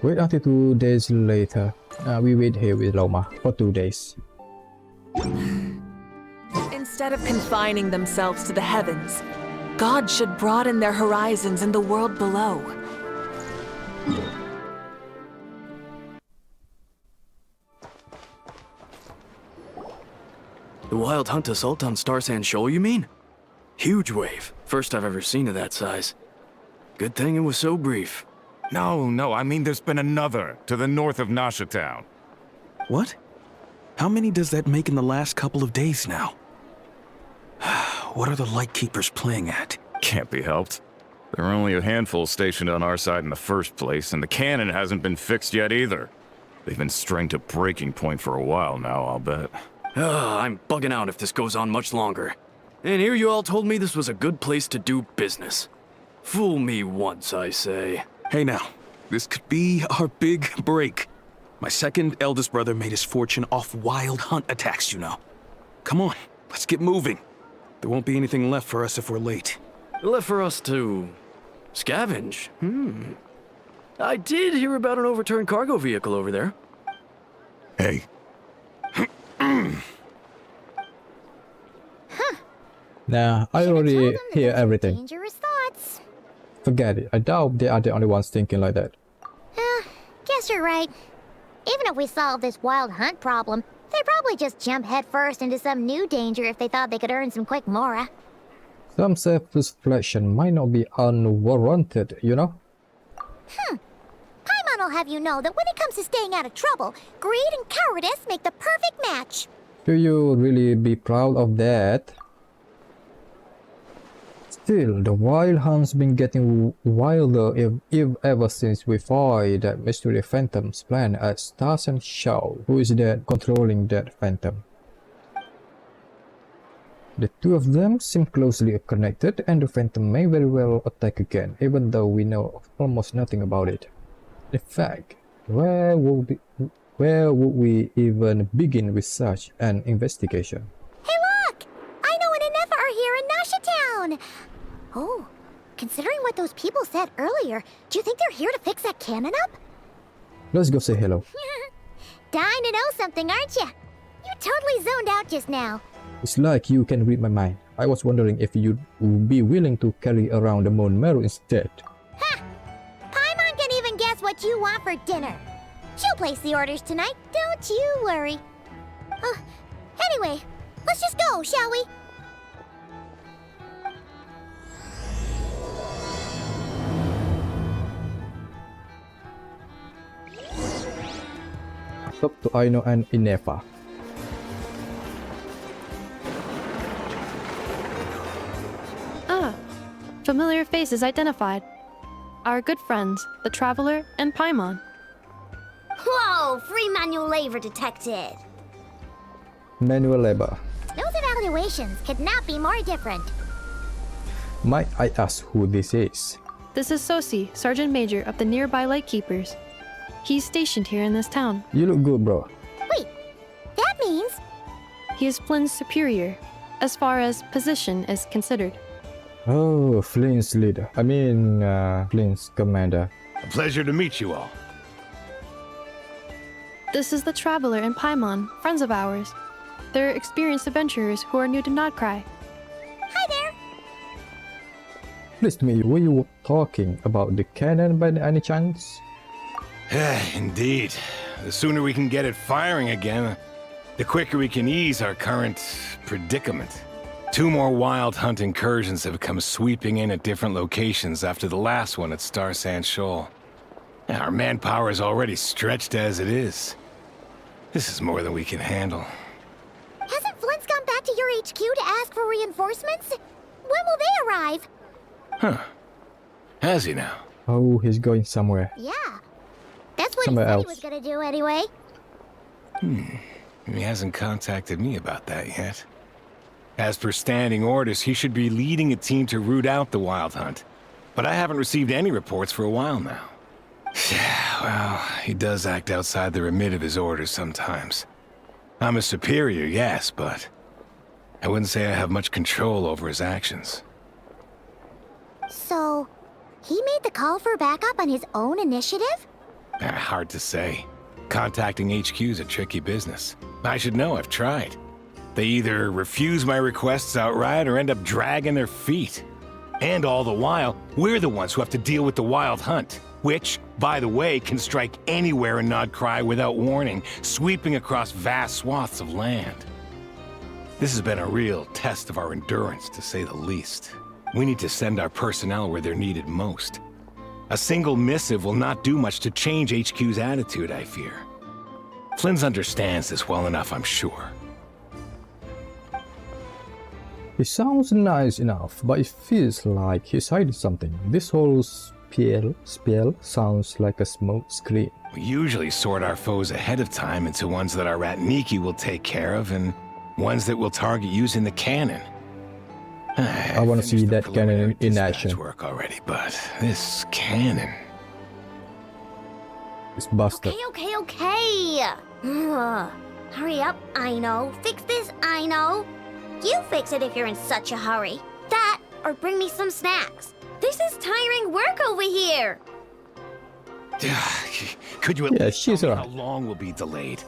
Wait until 2 days later. We wait here with Loma for 2 days. Instead of confining themselves to the heavens, God should broaden their horizons in the world below. The wild hunt assault on Star Sand Shoal, you mean? Huge wave. First I've ever seen of that size. Good thing it was so brief. No, I mean there's been another to the north of Nasha Town. What? How many does that make in the last couple of days now? What are the Lightkeepers playing at? Can't be helped. There are only a handful stationed on our side in the first place, and the cannon hasn't been fixed yet either. They've been strained to breaking point for a while now, I'll bet. I'm bugging out if this goes on much longer. And here you all told me this was a good place to do business. Fool me once, I say. Hey now, this could be our big break. My second eldest brother made his fortune off wild hunt attacks, you know. Come on, let's get moving. There won't be anything left for us if we're late. Left for us to scavenge? I did hear about an overturned cargo vehicle over there. Hey. Nah, I already hear everything. Dangerous thoughts. Forget it. I doubt they are the only ones thinking like that. Guess you're right. Even if we solve this wild hunt problem, they'd probably just jump headfirst into some new danger if they thought they could earn some quick mora. Some self-reflection might not be unwarranted, you know? Paimon will have you know that when it comes to staying out of trouble, greed and cowardice make the perfect match. Do you really be proud of that? Still, the wild hunt's been getting wilder if ever since we find that mystery phantom's plan at Stars and Show. Who is that controlling that phantom? The two of them seem closely connected, and the phantom may very well attack again, even though we know almost nothing about it. In fact, where would we even begin with such an investigation? Hey look! Aino and Inefa are here in Nasha Town! Oh, considering what those people said earlier, do you think they're here to fix that cannon up? Let's go say hello. Dying to know something, aren't you? You totally zoned out just now. It's like you can read my mind. I was wondering if you'd be willing to carry around the bone marrow instead. Ha! Paimon can even guess what you want for dinner. She'll place the orders tonight, don't you worry. Anyway, let's just go, shall we? Talk to Aino and Inefa. Familiar faces identified. Our good friends, the Traveler and Paimon. Whoa! Free manual labor detected. Manual labor. Those evaluations could not be more different. Might I ask who this is? This is Sosi, Sergeant Major of the nearby Lightkeepers. He's stationed here in this town. You look good, bro. Wait, that means... He is Flin's superior, as far as position is considered. Oh, Flins leader. Flins commander. A pleasure to meet you all. This is the Traveler and Paimon, friends of ours. They're experienced adventurers who are new to Notcry. Hi there! Pleased to meet you. Were you talking about the cannon by any chance? Indeed. The sooner we can get it firing again, the quicker we can ease our current predicament. 2 more wild hunt incursions have come sweeping in at different locations after the last one at Star Sand Shoal. Our manpower is already stretched as it is. This is more than we can handle. Hasn't Flint's gone back to your HQ to ask for reinforcements? When will they arrive? Huh. Has he now? Oh, he's going somewhere. Yeah. That's what Somewhere he said else. he was gonna do anyway. He hasn't contacted me about that yet. As per standing orders, he should be leading a team to root out the wild hunt. But I haven't received any reports for a while now. Yeah, well, he does act outside the remit of his orders sometimes. I'm a superior, yes, but I wouldn't say I have much control over his actions. So, he made the call for backup on his own initiative? Hard to say. Contacting HQ's a tricky business. I should know, I've tried. They either refuse my requests outright or end up dragging their feet. And all the while, we're the ones who have to deal with the Wild Hunt, which, by the way, can strike anywhere in Nodcry without warning, sweeping across vast swaths of land. This has been a real test of our endurance, to say the least. We need to send our personnel where they're needed most. A single missive will not do much to change HQ's attitude, I fear. Flins understands this well enough, I'm sure. He sounds nice enough, but it feels like he's hiding something. This whole spell sounds like a smoke screen. We usually sort our foes ahead of time into ones that our rat Niki will take care of and ones that we'll target using the cannon. I want to see that cannon in action. Work already, but this cannon. It's busted. Okay. Ugh. Hurry up, I know. Fix this, I know. You fix it if you're in such a hurry. That, or bring me some snacks. This is tiring work over here. Could you at least she's tell me alright. how long we'll be delayed?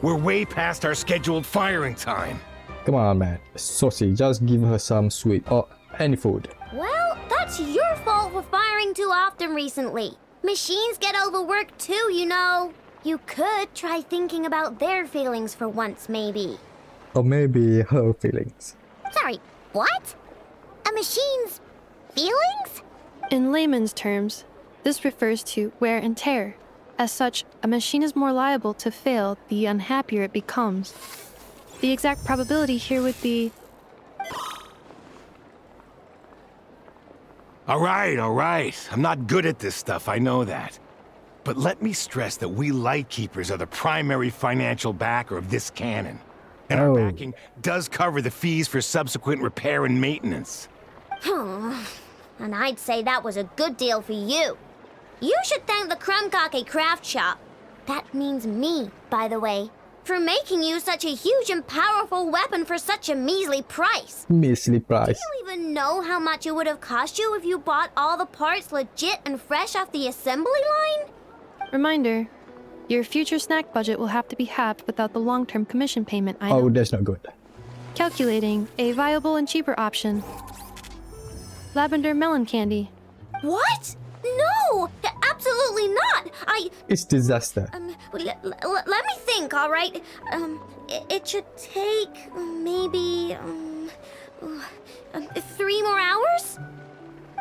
We're way past our scheduled firing time. Come on, man. Saucy, just give her some sweet or any food. Well, that's your fault for firing too often recently. Machines get overworked too, you know. You could try thinking about their feelings for once, maybe. Or maybe her feelings. Sorry, what? A machine's feelings? In layman's terms, this refers to wear and tear. As such, a machine is more liable to fail the unhappier it becomes. The exact probability here would be... All right. I'm not good at this stuff, I know that. But let me stress that we Lightkeepers are the primary financial backer of this cannon. And our backing does cover the fees for subsequent repair and maintenance. And I'd say that was a good deal for you. You should thank the Krumkake craft shop. That means me, by the way, for making you such a huge and powerful weapon for such a measly price. Measly Do price. you even know how much it would have cost you if you bought all the parts legit and fresh off the assembly line? Reminder, your future snack budget will have to be halved without the long-term commission payment item. Oh, that's not good. Calculating a viable and cheaper option. Lavender melon candy. What? No! Absolutely not! It's disaster. Let me think, all right? It should take maybe 3 more hours?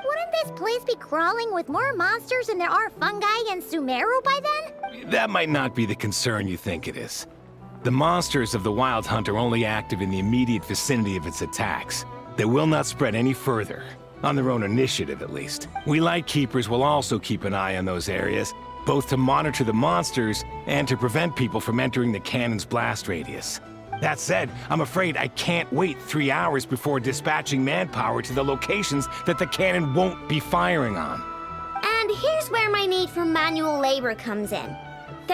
Wouldn't this place be crawling with more monsters than there are fungi in Sumeru by then? That might not be the concern you think it is. The monsters of the Wild Hunt are only active in the immediate vicinity of its attacks. They will not spread any further. On their own initiative, at least. We Lightkeepers will also keep an eye on those areas, both to monitor the monsters and to prevent people from entering the cannon's blast radius. That said, I'm afraid I can't wait 3 hours before dispatching manpower to the locations that the cannon won't be firing on. And here's where my need for manual labor comes in.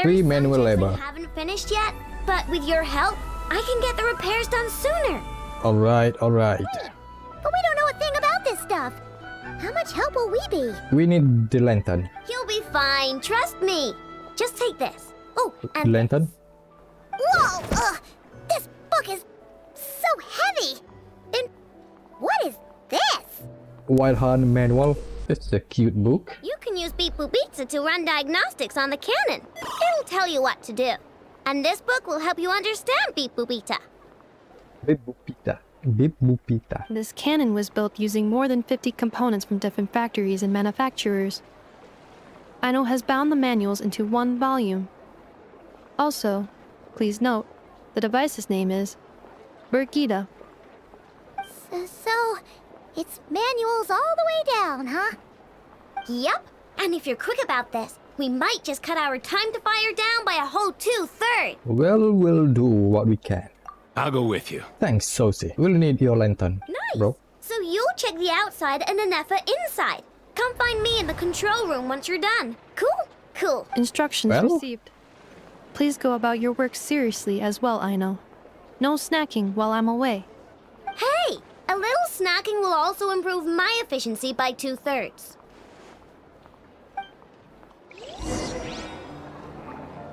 Free manual labor. I haven't finished yet, but with your help, I can get the repairs done sooner. Alright. But we don't know a thing about this stuff. How much help will we be? We need the lantern. You'll be fine, trust me. Just take this. Oh, and Lantern? whoa! This book is so heavy. And what is this? Wild Hunt Manual. It's a cute book. You can use Beep Boop Pizza to run diagnostics on the cannon. It'll tell you what to do. And this book will help you understand Beep Boop Pizza. Bip Bupita. Bip Bupita. This cannon was built using more than 50 components from different factories and manufacturers. Aino has bound the manuals into one volume. Also, please note, the device's name is Burgida. So, it's manuals all the way down, huh? Yep. And if you're quick about this, we might just cut our time to fire down by a whole 2/3. Well, we'll do what we can. I'll go with you. Thanks, Saucy. We'll need your lantern, Nice. bro. So you'll check the outside and Anefa inside. Come find me in the control room once you're done. Cool. Instructions Well? received. Please go about your work seriously as well, Aino. No snacking while I'm away. Hey, a little snacking will also improve my efficiency by 2/3.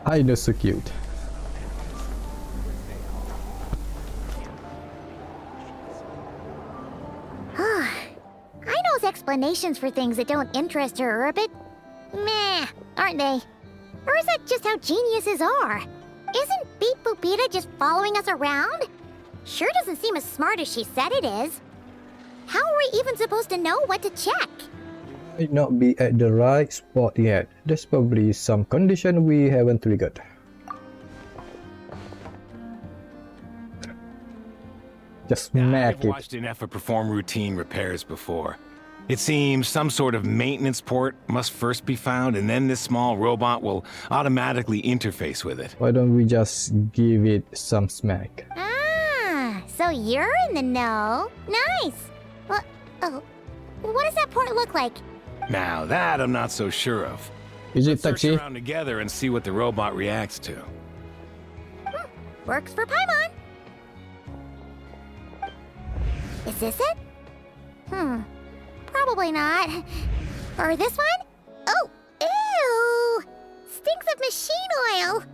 I know, so cute. I knows explanations for things that don't interest her are a bit meh, aren't they? Or is that just how geniuses are? Isn't Pt.2 just following us around? Sure doesn't seem as smart as she said it is. How are we even supposed to know what to check? Might not be at the right spot yet. There's probably some condition we haven't triggered. Just Now, smack I've it. watched an effort perform routine repairs before. It seems some sort of maintenance port must first be found, and then this small robot will automatically interface with it. Why don't we just give it some smack? Ah, so you're in the know. Nice. What? Oh, what does that port look like? Now that I'm not so sure of. Is it Let's search touchy? around together and see what the robot reacts to. Works for Paimon. Is this it? Probably not. Or this one? Oh, ew! Stinks of machine oil.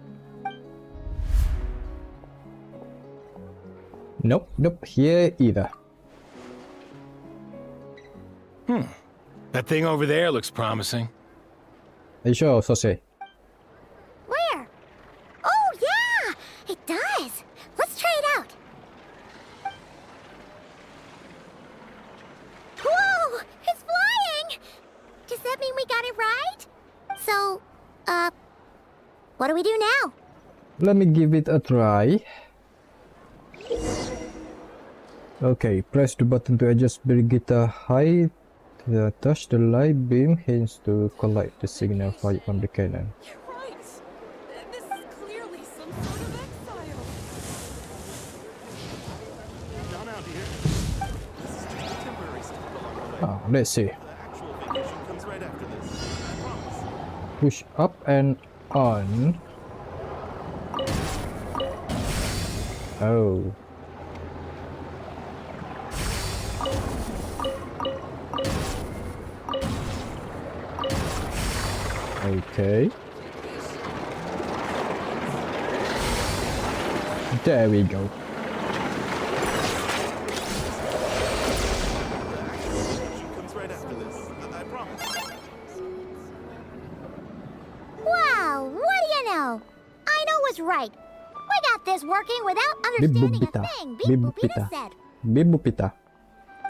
Nope, here either. That thing over there looks promising. Are you sure, Sose? Where? Oh, yeah! It does. Let's try it out. Whoa! It's flying! Does that mean we got it right? So, what do we do now? Let me give it a try. Okay, press the button to adjust Brigitte height. Touch the light beam hinge to collect the signal from the cannon. You're right. This is clearly some sort of exile. Down out here. This is just a temporary stop along the way. Let's see. The actual vacation comes right after this. I promise. Push up and on. Oh. Okay. There we go. Vacation comes right after this. I promise. Wow, what do you know? I know was right. We got this working without understanding Bibupita. a thing Pt.2 Bibupita. said. Bibupita.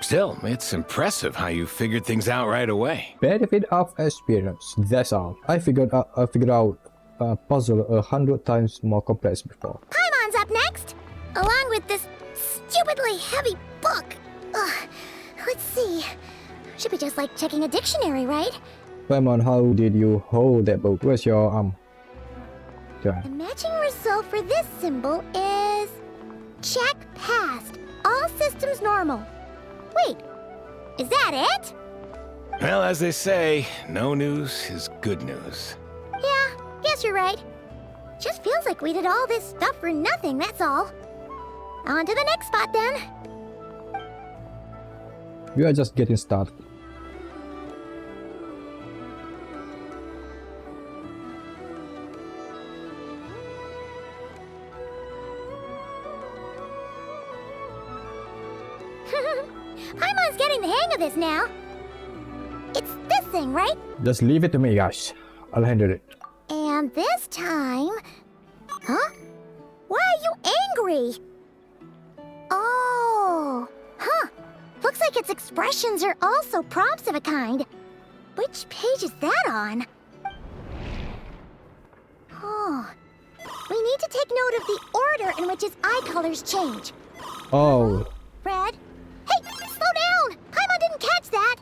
Still, it's impressive how you figured things out right away. Benefit of experience. That's all. I figured out a puzzle 100 times more complex before. Paimon's up next, along with this stupidly heavy book. Ugh, let's see. Should be just like checking a dictionary, right? Paimon, how did you hold that book? Where's your Yeah. The matching result for this symbol is check passed. All systems normal. Wait, is that it? Well, as they say, no news is good news. Yeah, guess you're right. Just feels like we did all this stuff for nothing, that's all. On to the next spot then. We are just getting started. Paimon's getting the hang of this now. It's this thing, right? Just leave it to me, guys. I'll handle it. And this time... Huh? Why are you angry? Oh... Huh. Looks like its expressions are also prompts of a kind. Which page is that on? Oh... We need to take note of the order in which its eye colors change. Oh, Red? Hey, slow down! Paimon didn't catch that!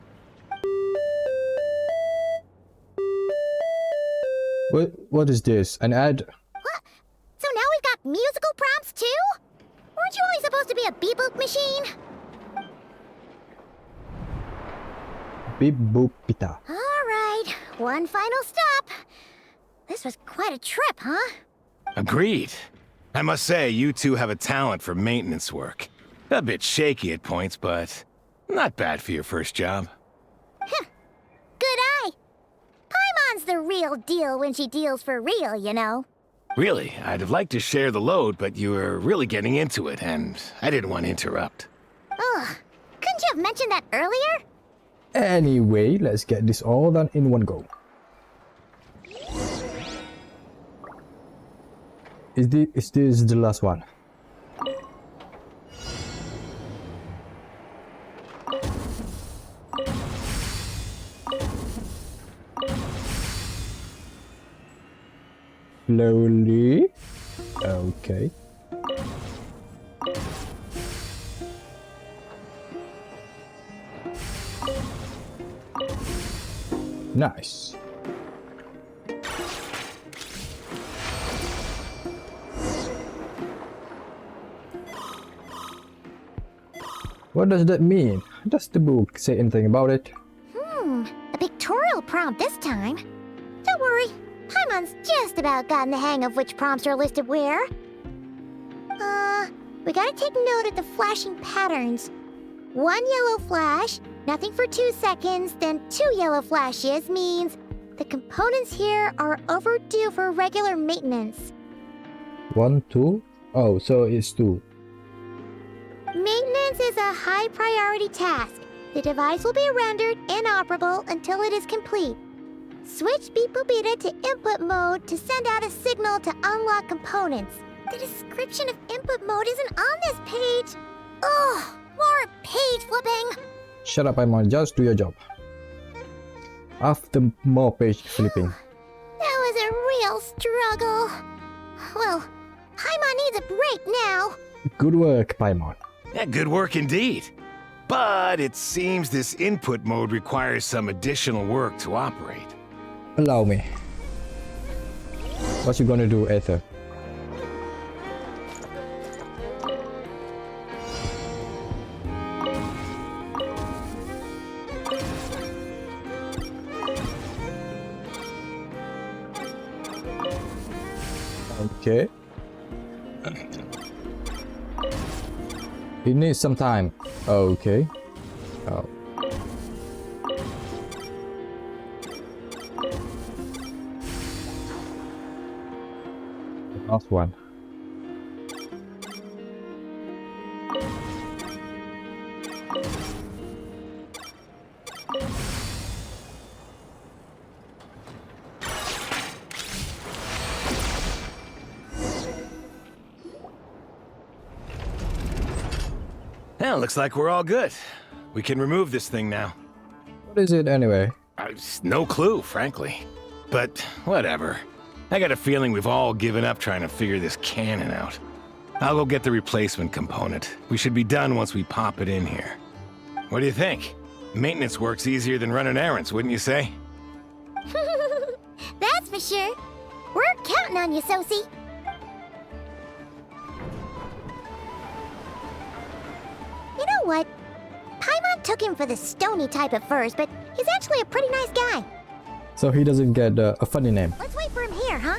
what is this? An ad? What? So now we've got musical prompts too? Weren't you only supposed to be a beep-boop machine? Bibupita. Alright, one final stop. This was quite a trip, huh? Agreed. I must say, you two have a talent for maintenance work. A bit shaky at points, but not bad for your first job. Good eye. Paimon's the real deal when she deals for real, you know. Really, I'd have liked to share the load, but you were really getting into it, and I didn't want to interrupt. Ugh. Couldn't you have mentioned that earlier? Anyway, let's get this all done in one go. Is this the last one? Slowly. Okay. Nice. What does that mean? Does the book say anything about it? A pictorial prompt this time. Don't worry, Paimon's just about gotten the hang of which prompts are listed where. We gotta take note of the flashing patterns. 1 yellow flash, nothing for 2 seconds, then 2 yellow flashes means the components here are overdue for regular maintenance. 1, 2? Oh, so it's 2. Maintenance is a high priority task. The device will be rendered inoperable until it is complete. Switch Beep Boopita to input mode to send out a signal to unlock components. The description of input mode isn't on this page. Ugh, more page flipping. Shut up, Paimon. Just do your job. After more page flipping. That was a real struggle. Well, Paimon needs a break now. Good work, Paimon. Yeah, good work indeed. But it seems this input mode requires some additional work to operate. Allow me. What you gonna do, Aether? Okay. It needs some time. Okay. Oh. The last one. Well, looks like we're all good. We can remove this thing now. What is it anyway? No clue, frankly. But whatever. I got a feeling we've all given up trying to figure this cannon out. I'll go get the replacement component. We should be done once we pop it in here. What do you think? Maintenance work's easier than running errands, wouldn't you say? That's for sure. We're counting on you, Sosie. You know what? Paimon took him for the stony type at first, but he's actually a pretty nice guy. So he doesn't get a funny name. Let's wait for him here, huh?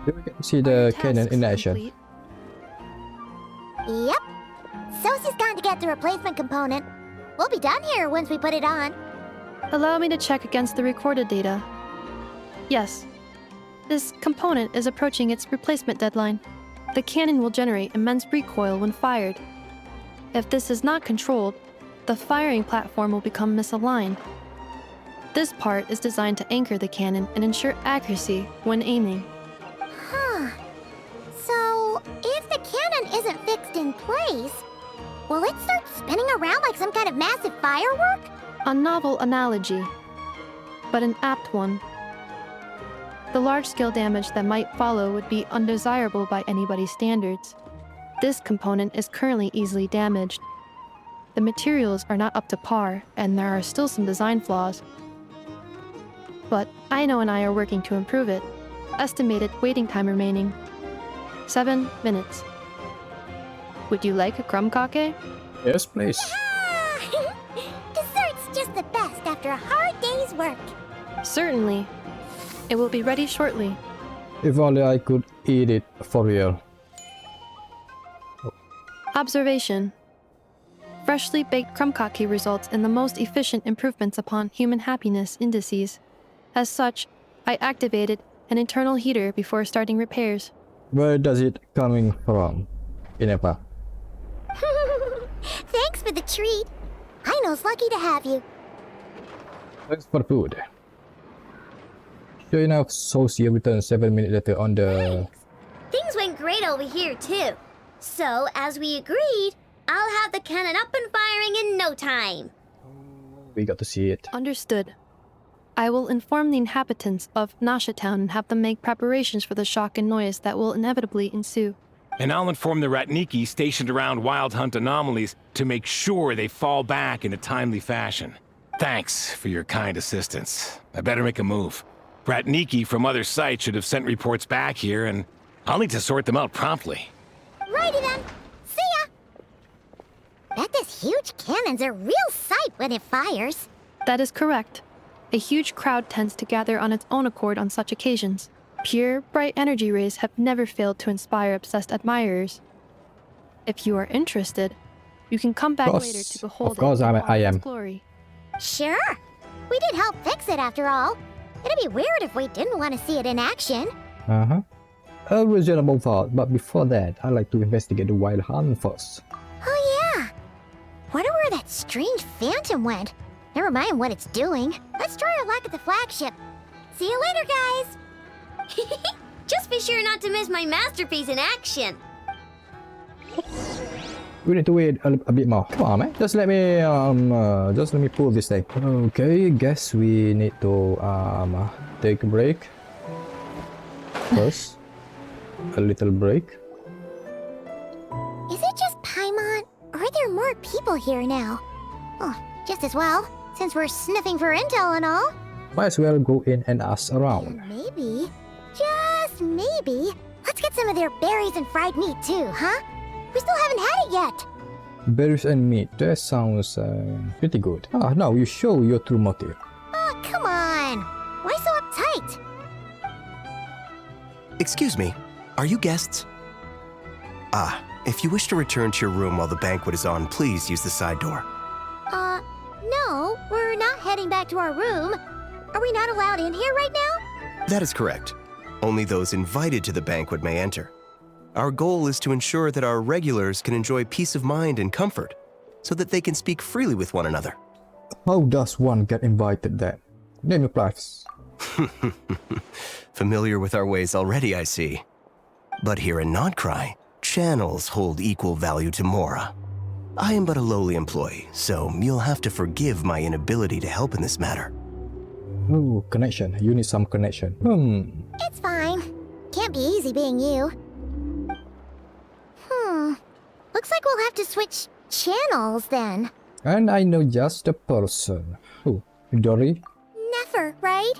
Here we can see the cannon in action. Complete. Yep. Sosie's gone to get the replacement component. We'll be done here once we put it on. Allow me to check against the recorded data. Yes. This component is approaching its replacement deadline. The cannon will generate immense recoil when fired. If this is not controlled, the firing platform will become misaligned. This part is designed to anchor the cannon and ensure accuracy when aiming. Huh. So, if the cannon isn't fixed in place, will it start spinning around like some kind of massive firework? A novel analogy, but an apt one. The large-scale damage that might follow would be undesirable by anybody's standards. This component is currently easily damaged. The materials are not up to par, and there are still some design flaws. But Aino and I are working to improve it. Estimated waiting time remaining: 7 minutes. Would you like a crumb kake? Yes, please. Dessert's just the best after a hard day's work. Certainly. It will be ready shortly. If only I could eat it for real. Observation. Freshly baked crumb kake results in the most efficient improvements upon human happiness indices. As such, I activated an internal heater before starting repairs. Where does it coming from? Inepa. Thanks for the treat. I know's lucky to have you. Thanks for food. Sure enough, Sophia returned 7 minutes later on the... Things went great over here, too. So, as we agreed, I'll have the cannon up and firing in no time. We got to see it. Understood. I will inform the inhabitants of Nasha Town and have them make preparations for the shock and noise that will inevitably ensue. And I'll inform the Ratniki stationed around Wild Hunt anomalies to make sure they fall back in a timely fashion. Thanks for your kind assistance. I better make a move. Ratniki from other sites should have sent reports back here, and I'll need to sort them out promptly. Righty then. See ya! Bet this huge cannon's a real sight when it fires. That is correct. A huge crowd tends to gather on its own accord on such occasions. Pure, bright energy rays have never failed to inspire obsessed admirers. If you are interested, you can come back later to behold of course, it in all I its am. glory. Sure. We did help fix it after all. It'd be weird if we didn't want to see it in action. A reasonable thought, but before that, I'd like to investigate the Wild Hunt first. Oh yeah. Wonder where that strange phantom went. Never mind what it's doing. Let's try our luck at the flagship. See you later, guys. Just be sure not to miss my masterpiece in action. We need to wait a bit more. Come on, man. Just let me pull this thing. Okay, guess we need to take a break. First, a little break. Is it just Paimon, or are there more people here now? Oh, just as well, since we're sniffing for intel and all. Might as well go in and ask around. Maybe, just maybe, let's get some of their berries and fried meat too, huh? We still haven't had it yet. Berries and meat, that sounds pretty good. Now you show your true motive. Oh, come on. Why so uptight? Excuse me, are you guests? If you wish to return to your room while the banquet is on, please use the side door. No, we're not heading back to our room. Are we not allowed in here right now? That is correct. Only those invited to the banquet may enter. Our goal is to ensure that our regulars can enjoy peace of mind and comfort, so that they can speak freely with one another. How does one get invited then? Name your price. Familiar with our ways already, I see. But here in Notcry, channels hold equal value to Mora. I am but a lowly employee, so you'll have to forgive my inability to help in this matter. Oh, connection. You need some connection. It's fine. Can't be easy being you. Looks like we'll have to switch channels then. And I know just a person. Who? Dory? Never, right?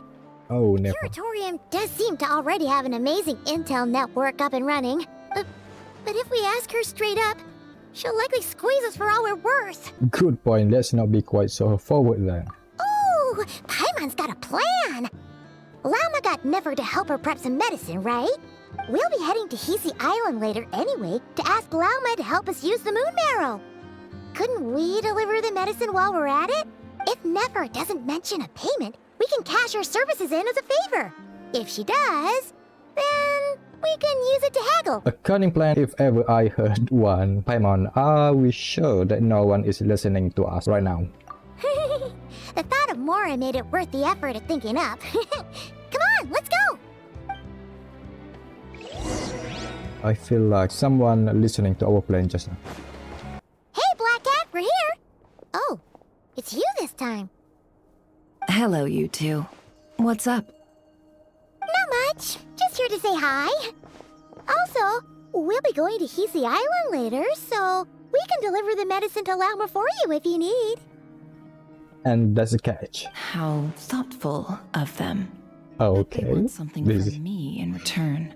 Oh, never. Territorium does seem to already have an amazing intel network up and running. But if we ask her straight up, she'll likely squeeze us for all we're worth. Good point. Let's not be quite so forward then. Ooh, Paimon's got a plan. Lauma got Nefer to help her prep some medicine, right? We'll be heading to Hisi Island later anyway to ask Lauma to help us use the moon marrow. Couldn't we deliver the medicine while we're at it? If Nefer doesn't mention a payment, we can cash our services in as a favor. If she does, then we can use it to haggle. A cunning plan if ever I heard one. Paimon, are we sure that no one is listening to us right now? The thought of Mora made it worth the effort of thinking up. Come on, let's go! I feel like someone listening to our plan just now. Hey, Black Cat, we're here! Oh, it's you this time. Hello, you two. What's up? Not much. Just here to say hi. Also, we'll be going to Hisi Island later, so we can deliver the medicine to Lauma for you if you need. And that's a catch. How thoughtful of them. Okay. They want something from me in return.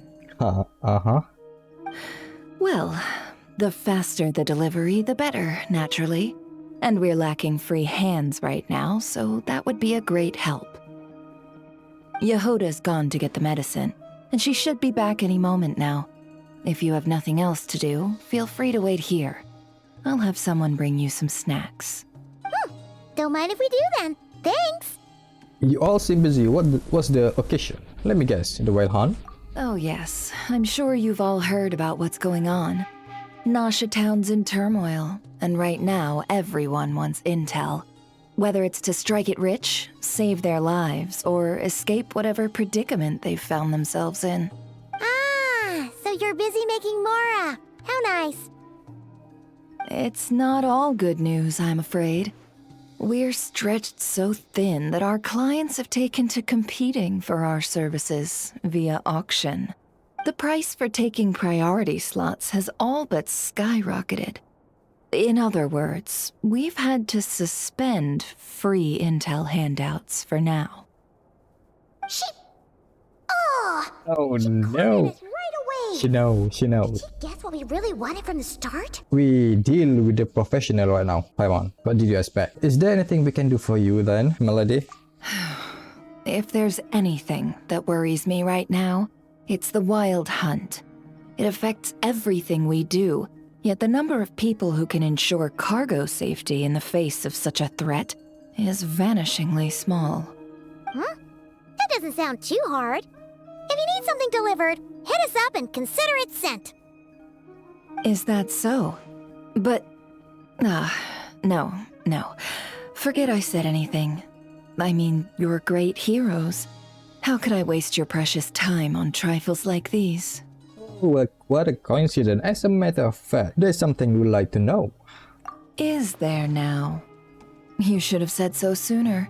Well, the faster the delivery, the better, naturally. And we're lacking free hands right now, so that would be a great help. Yehoda's gone to get the medicine, and she should be back any moment now. If you have nothing else to do, feel free to wait here. I'll have someone bring you some snacks. Don't mind if we do then. Thanks. You all seem busy. What's the occasion? Let me guess. The Wild Hunt? Oh, yes. I'm sure you've all heard about what's going on. Nasha Town's in turmoil, and right now everyone wants intel. Whether it's to strike it rich, save their lives, or escape whatever predicament they've found themselves in. Ah, so you're busy making Mora. How nice. It's not all good news, I'm afraid. We're stretched so thin that our clients have taken to competing for our services via auction. The price for taking priority slots has all but skyrocketed. In other words, we've had to suspend free intel handouts for now. She... Oh! Oh She no. cornered us right away. She knows. Did she guess what we really wanted from the start? We deal with the professional right now, Paimon. What did you expect? Is there anything we can do for you then, Melody? If there's anything that worries me right now, it's the Wild Hunt. It affects everything we do, yet the number of people who can ensure cargo safety in the face of such a threat is vanishingly small. Huh? That doesn't sound too hard. If you need something delivered, hit us up and consider it sent. Is that so? But... no. Forget I said anything. I mean, you're great heroes. How could I waste your precious time on trifles like these? What a coincidence. As a matter of fact, there's something we'd like to know. Is there now? You should have said so sooner.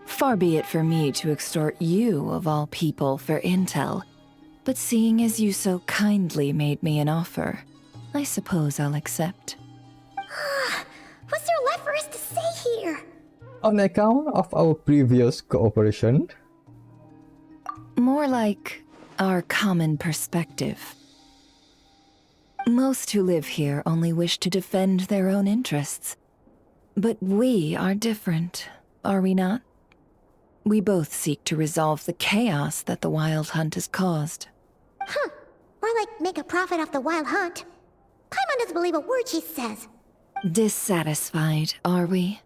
Far be it for me to extort you, of all people, for intel. But seeing as you so kindly made me an offer, I suppose I'll accept. What's there left for us to say here? On account of our previous cooperation? More like our common perspective. Most who live here only wish to defend their own interests. But we are different, are we not? We both seek to resolve the chaos that the Wild Hunt has caused. Huh. Or like make a profit off the Wild Hunt. Paimon doesn't believe a word she says. Dissatisfied, are we?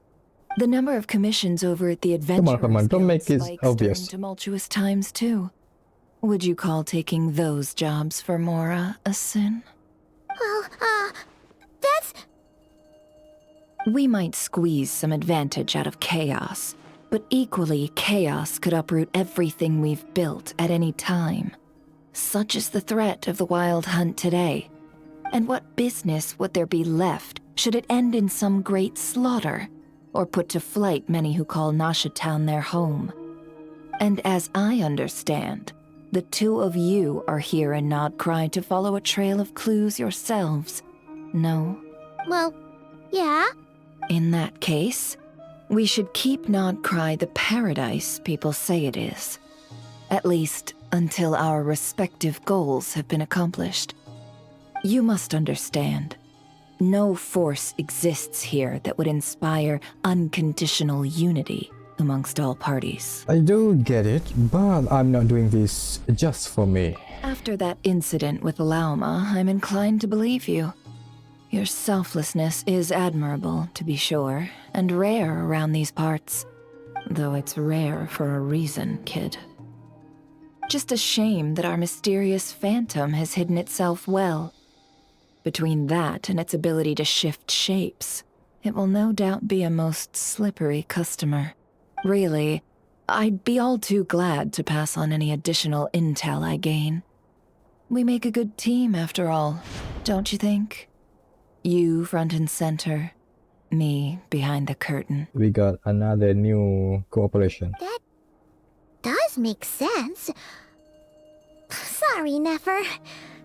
The number of commissions over at the Adventurers Come on, don't Guild make it spikes obvious. during tumultuous times too. Would you call taking those jobs for Mora a sin? Well, that's... We might squeeze some advantage out of chaos, but equally chaos could uproot everything we've built at any time. Such is the threat of the Wild Hunt today. And what business would there be left should it end in some great slaughter, or put to flight many who call Nasha Town their home? And as I understand, the two of you are here in Nodcry to follow a trail of clues yourselves, no? Well, yeah. In that case, we should keep Nodcry the paradise people say it is. At least until our respective goals have been accomplished. You must understand, no force exists here that would inspire unconditional unity amongst all parties. I do get it, but I'm not doing this just for me. After that incident with Lauma, I'm inclined to believe you. Your selflessness is admirable, to be sure, and rare around these parts. Though it's rare for a reason, kid. Just a shame that our mysterious phantom has hidden itself well. Between that and its ability to shift shapes, it will no doubt be a most slippery customer. Really, I'd be all too glad to pass on any additional intel I gain. We make a good team, after all, don't you think? You front and center, me behind the curtain. We got another new cooperation. That does make sense. Sorry, Nefer.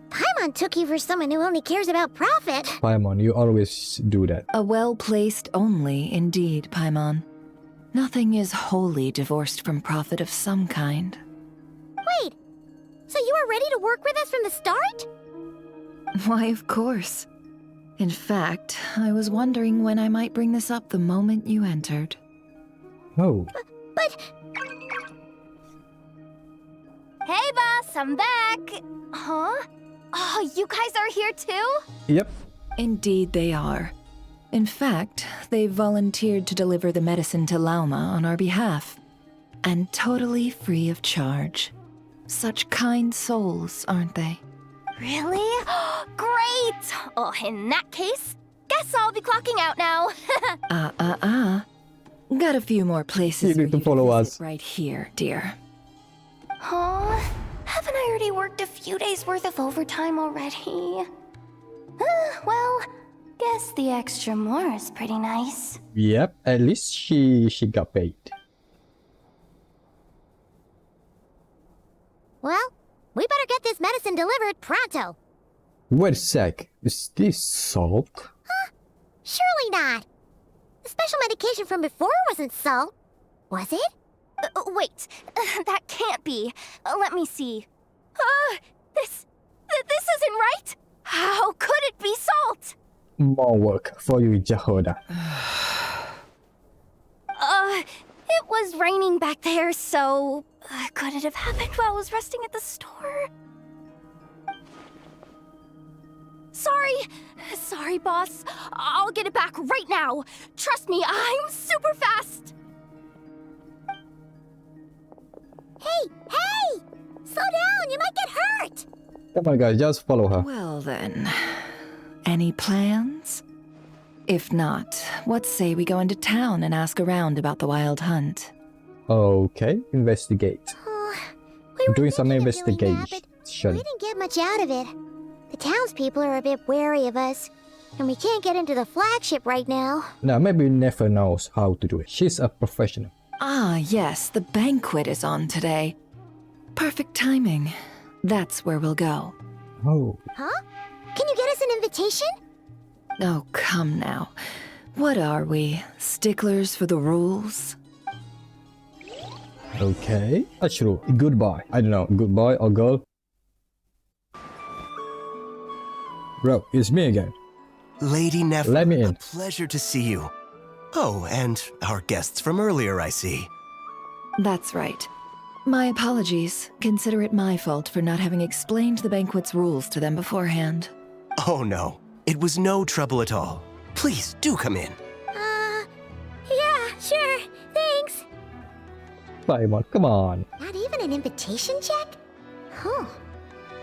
Paimon took you for someone who only cares about profit. Paimon, you always do that. A well-placed only, indeed, Paimon. Nothing is wholly divorced from profit of some kind. Wait, so you were ready to work with us from the start? Why, of course. In fact, I was wondering when I might bring this up the moment you entered. Oh, But... Hey, boss, I'm back. Huh? Oh, you guys are here too? yep. Indeed they are. In fact, they've volunteered to deliver the medicine to Lauma on our behalf. and totally free of charge. Such kind souls, aren't they? Really? Great! Oh, in that case, guess I'll be clocking out now. Got a few more places You need to follow visit us. right here, dear. Huh? Haven't I already worked a few days worth of overtime already? Well, guess the extra more is pretty nice. Yep, at least she got paid. Well, we better get this medicine delivered pronto. Wait a sec, is this salt? Surely not. The special medication from before wasn't salt, was it? Wait, that can't be. Let me see. This isn't right. How could it be salt? More work for you, Yehoda. It was raining back there, so could it have happened while I was resting at the store? Sorry, boss. I'll get it back right now. Trust me, I'm super fast. Hey! Slow down, you might get hurt! Come on guys, just follow her. Well then, any plans? If not, what say we go into town and ask around about the wild hunt? Okay, investigate. We were Doing some thinking of doing that, investigation. but we didn't get much out of it. The townspeople are a bit wary of us, and we can't get into the flagship right now. Now, maybe Never knows how to do it. She's a professional. Ah, yes, the banquet is on today. Perfect timing. That's where we'll go. Oh, Huh? Can you get us an invitation? Oh, come now. What are we, sticklers for the rules? okay. Ashru, goodbye. I don't know, goodbye or girl. Bro, it's me again. Lady Nefer, Let me in. a pleasure to see you. Oh, and our guests from earlier, I see. That's right. My apologies. Consider it my fault for not having explained the banquet's rules to them beforehand. Oh no, it was no trouble at all. Please, do come in. Yeah, sure. Thanks. Paimon, come on. Not even an invitation check? Huh.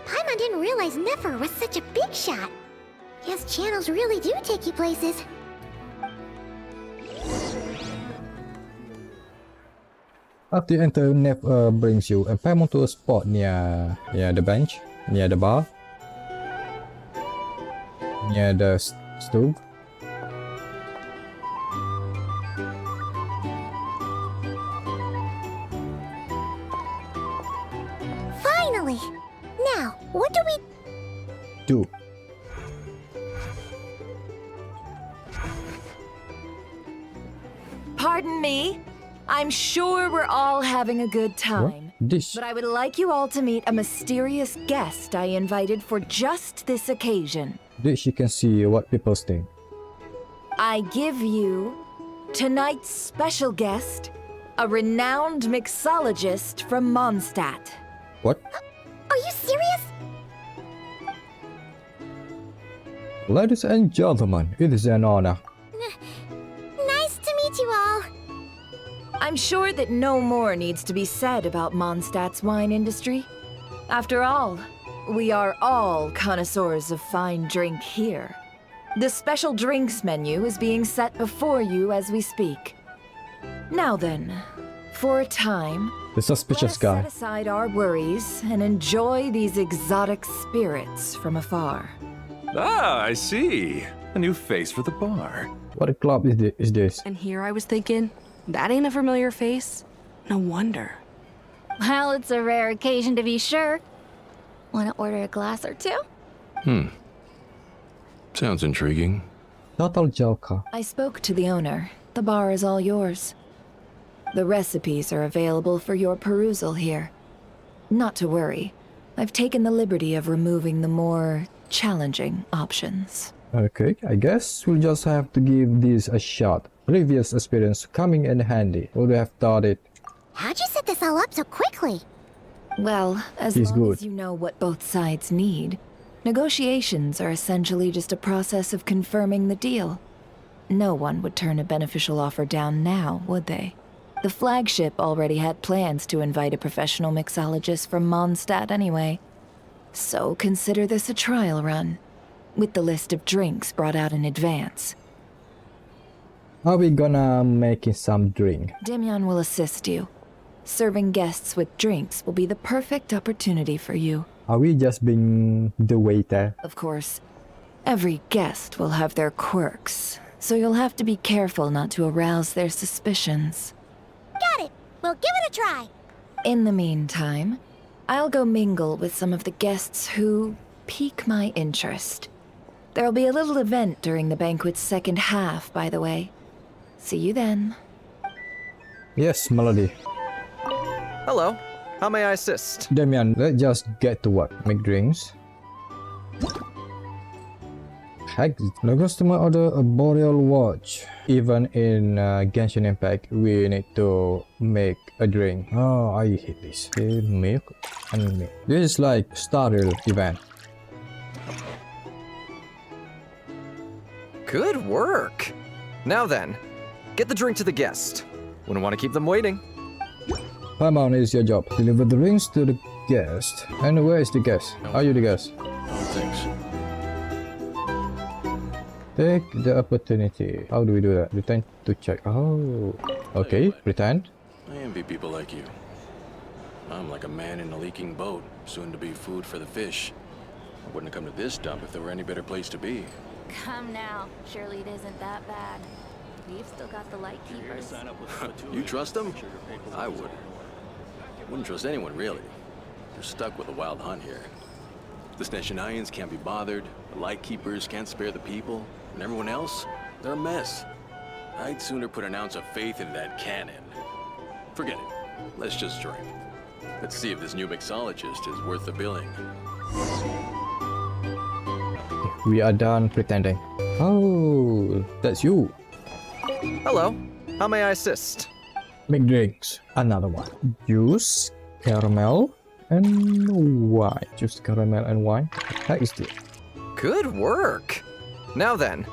Paimon didn't realize Nefer was such a big shot. Guess channels really do take you places. After you enter, Nev brings you and Paimon to a spot near the bench, near the bar, near the stove. Finally! Now, what do we... Do. Pardon me? I'm sure we're all having a good time. What? This. But I would like you all to meet a mysterious guest I invited for just this occasion. This you can see what people think. I give you tonight's special guest, a renowned mixologist from Mondstadt. What? Are you serious? Ladies and gentlemen, it is an honor. Nice to meet you all. I'm sure that no more needs to be said about Mondstadt's wine industry. After all, we are all connoisseurs of fine drink here. The special drinks menu is being set before you as we speak. Now then, for a time, The suspicious let us guy. set aside our worries and enjoy these exotic spirits from afar. Ah, I see. A new face for the bar. What a club is this? And here I was thinking, that ain't a familiar face. No wonder. Well, it's a rare occasion to be sure. Want to order a glass or two? Sounds intriguing. Total joker. I spoke to the owner. The bar is all yours. The recipes are available for your perusal here. Not to worry. I've taken the liberty of removing the more challenging options. Okay, I guess we'll just have to give this a shot. Previous experience coming in handy. Would have thought it. How'd you set this all up so quickly? Well, as He's long good. as you know what both sides need, negotiations are essentially just a process of confirming the deal. No one would turn a beneficial offer down now, would they? The flagship already had plans to invite a professional mixologist from Mondstadt anyway. So consider this a trial run, with the list of drinks brought out in advance. Are we gonna make some drink? Demyon will assist you. Serving guests with drinks will be the perfect opportunity for you. Are we just being the waiter? Of course, every guest will have their quirks, so you'll have to be careful not to arouse their suspicions. Got it. We'll give it a try. In the meantime, I'll go mingle with some of the guests who pique my interest. There'll be a little event during the banquet's second half, by the way. See you then. Yes, Melody. Hello. How may I assist? Damian, let's just get to work. Make drinks. Heck, no customer order a boreal watch. Even in Genshin Impact, we need to make a drink. Oh, I hate this. Okay, milk and milk. This is like Starrill event. Good work. Now then, get the drink to the guest. Wouldn't want to keep them waiting. Paimon, is your job. Deliver the drinks to the guest. And where is the guest? Are you the guest? Oh, thanks. Take the opportunity. How do we do that? Pretend to check. Oh, okay. Pretend. I envy people like you. I'm like a man in a leaking boat, soon to be food for the fish. I wouldn't have come to this dump if there were any better place to be. Come now. Surely it isn't that bad. We've still got the light keepers. You trust them? I would. Wouldn't trust anyone, really. You're stuck with a wild hunt here. The Sneshanians can't be bothered, the Lightkeepers can't spare the people, and everyone else, they're a mess. I'd sooner put an ounce of faith in that cannon. Forget it. Let's just drink. Let's see if this new mixologist is worth the billing. We are done pretending. Oh, that's you. Hello. How may I assist? Make drinks. Another one. Juice, caramel, and wine. Juice, caramel, and wine. That is it. Good work. Now then,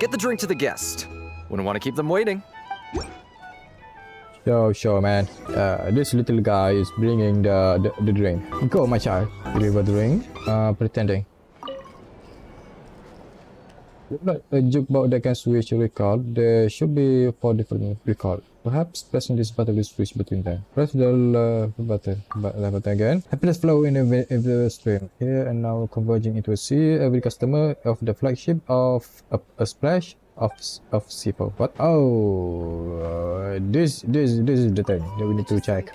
get the drink to the guest. Wouldn't want to keep them waiting. Sure, man. This little guy is bringing the drink. Go, my child. Deliver the drink. Pretending. Like a jukebox that can switch record, there should be 4 different records. Perhaps pressing this button will switch between them. Press the button again. Happiness flow in the stream. Here and now converging into a sea. Every customer of the flagship of a splash of C4. What? Oh, this is the thing that we need to check.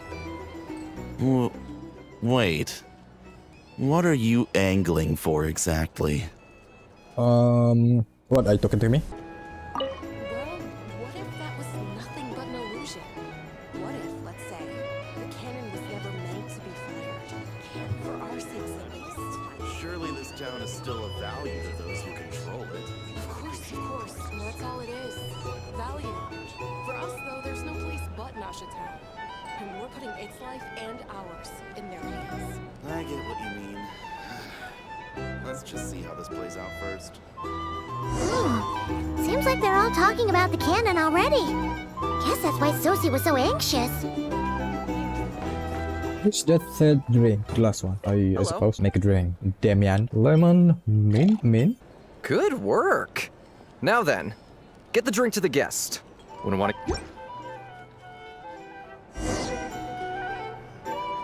Wait. What are you angling for exactly? What are you talking to me? Well, what if that was nothing but an illusion? What if, let's say, the cannon was never meant to be fired? For our sakes at least. Surely this town is still of value to those who control it. Of course. And that's all it is. Value. For us, though, there's no place but Nasha Town. And we're putting its life and ours in their hands. I get what you mean. Let's just see how this plays out first. Seems like they're all talking about the cannon already. Guess that's why Sosie was so anxious. What's that third drink? The last one. I suppose. Make a drink. Damian. Lemon. Mint. Good work. Now then, get the drink to the guest. Wouldn't want to...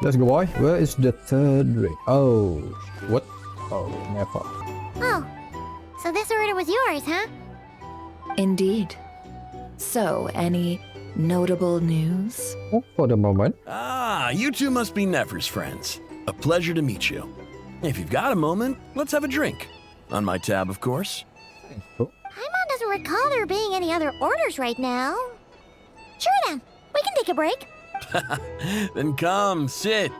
Let's go, boy. Where is the third drink? Oh, what? Oh, never. Oh, so this order was yours, huh? Indeed. So, any notable news? Not for the moment. Ah, you two must be Nefer's friends. A pleasure to meet you. If you've got a moment, let's have a drink. On my tab, of course. Paimon doesn't recall there being any other orders right now. Sure then, we can take a break. Then come, sit.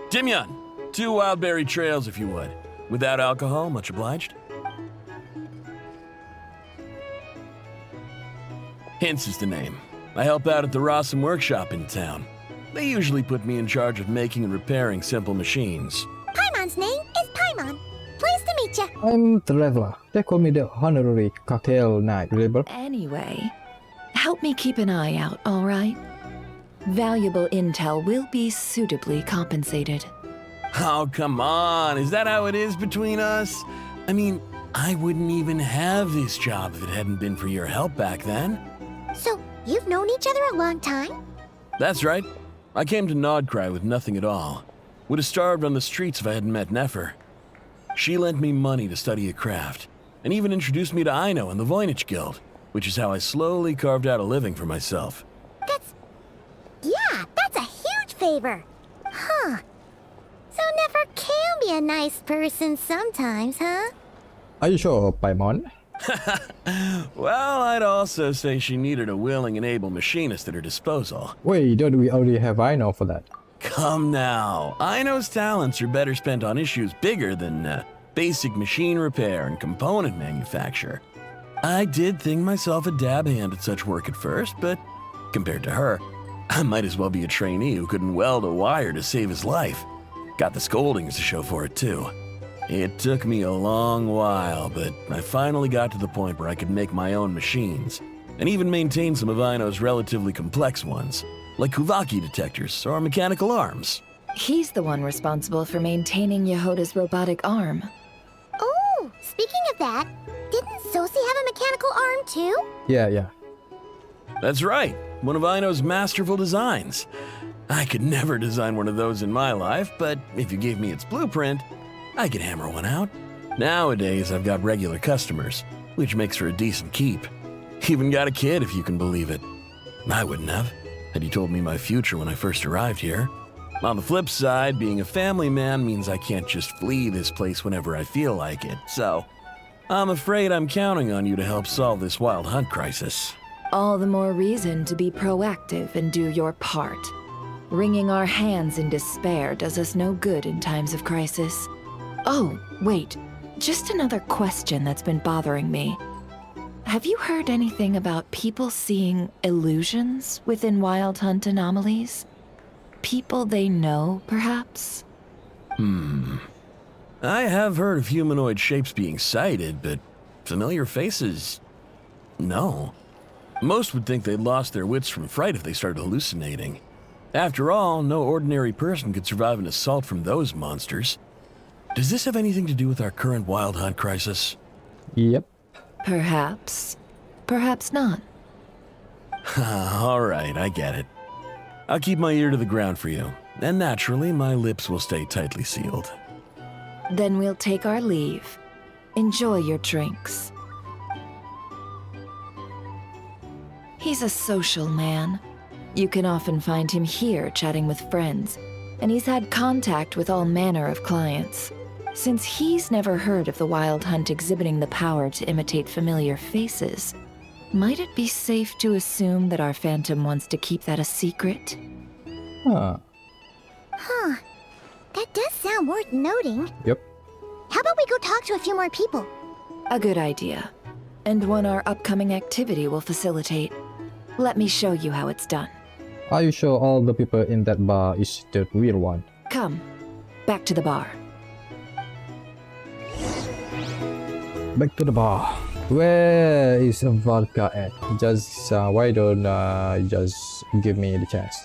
Demyon, 2 wildberry trails if you would. Without alcohol, much obliged. Hints is the name. I help out at the Rossum workshop in town. They usually put me in charge of making and repairing simple machines. Paimon's name is Paimon. Pleased to meet you. I'm Traveler. They call me the honorary cocktail knight. Remember? Anyway, help me keep an eye out, all right? Valuable intel will be suitably compensated. Oh, come on. Is that how it is between us? I mean, I wouldn't even have this job if it hadn't been for your help back then. So, you've known each other a long time? That's right. I came to Nodcry with nothing at all. Would have starved on the streets if I hadn't met Nefer. She lent me money to study a craft, and even introduced me to Aino and the Voynich Guild, which is how I slowly carved out a living for myself. That's a huge favor. Huh. So Nefer can be a nice person sometimes, huh? Are you sure, Paimon? Well, I'd also say she needed a willing and able machinist at her disposal. Wait, don't we already have Aino for that? Come now. Aino's talents are better spent on issues bigger than basic machine repair and component manufacture. I did think myself a dab hand at such work at first, but compared to her, I might as well be a trainee who couldn't weld a wire to save his life. Got the scoldings to show for it, too. It took me a long while, but I finally got to the point where I could make my own machines, and even maintain some of Aino's relatively complex ones, like Kuvaki detectors or mechanical arms. He's the one responsible for maintaining Yehoda's robotic arm. Oh, speaking of that, didn't Sosi have a mechanical arm too? Yeah. That's right, one of Aino's masterful designs. I could never design one of those in my life, but if you gave me its blueprint, I could hammer one out. Nowadays, I've got regular customers, which makes for a decent keep. Even got a kid, if you can believe it. I wouldn't have, had you told me my future when I first arrived here. On the flip side, being a family man means I can't just flee this place whenever I feel like it, so I'm afraid I'm counting on you to help solve this wild hunt crisis. All the more reason to be proactive and do your part. Wringing our hands in despair does us no good in times of crisis. Oh, wait. Just another question that's been bothering me. Have you heard anything about people seeing illusions within Wild Hunt anomalies? People they know, perhaps? I have heard of humanoid shapes being sighted, but familiar faces? No. Most would think they'd lost their wits from fright if they started hallucinating. After all, no ordinary person could survive an assault from those monsters. Does this have anything to do with our current Wild Hunt crisis? Yep. Perhaps. Perhaps not. All right, I get it. I'll keep my ear to the ground for you, and naturally, my lips will stay tightly sealed. Then we'll take our leave. Enjoy your drinks. He's a social man. You can often find him here chatting with friends, and he's had contact with all manner of clients. Since he's never heard of the Wild Hunt exhibiting the power to imitate familiar faces, might it be safe to assume that our Phantom wants to keep that a secret? Huh. That does sound worth noting. Yep. How about we go talk to a few more people? A good idea. And one our upcoming activity will facilitate. Let me show you how it's done. Are you sure all the people in that bar is the real one? Come, back to the bar. Back to the bar. Where is Varka at? Just why don't just give me the chance?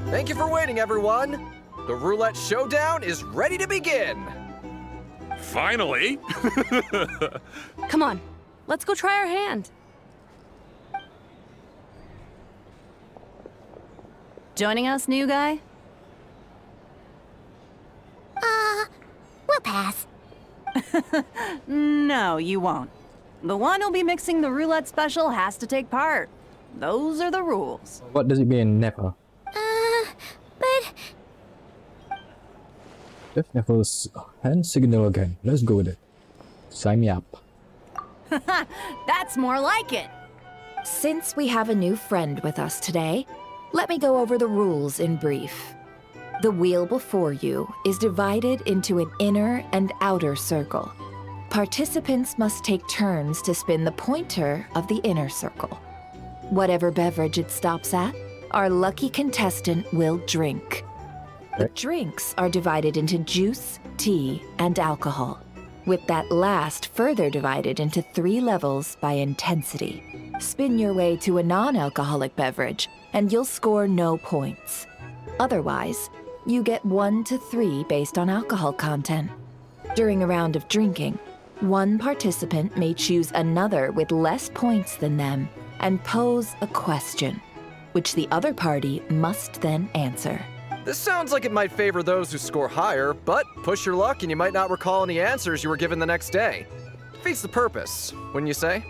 Thank you for waiting, everyone. The roulette showdown is ready to begin. Finally! Come on, let's go try our hand. Joining us, new guy? We'll pass. No, you won't. The one who'll be mixing the roulette special has to take part. Those are the rules. What does it mean, never? But... If Never's hand signal again. Let's go with it. Sign me up. That's more like it. Since we have a new friend with us today, let me go over the rules in brief. The wheel before you is divided into an inner and outer circle. Participants must take turns to spin the pointer of the inner circle. Whatever beverage it stops at, our lucky contestant will drink. The drinks are divided into juice, tea, and alcohol. with that last further divided into 3 levels by intensity. Spin your way to a non-alcoholic beverage, and you'll score no points. Otherwise, you get 1 to 3 based on alcohol content. During a round of drinking, one participant may choose another with less points than them and pose a question, which the other party must then answer. This sounds like it might favor those who score higher, but push your luck and you might not recall any answers you were given the next day. Defeats the purpose, wouldn't you say?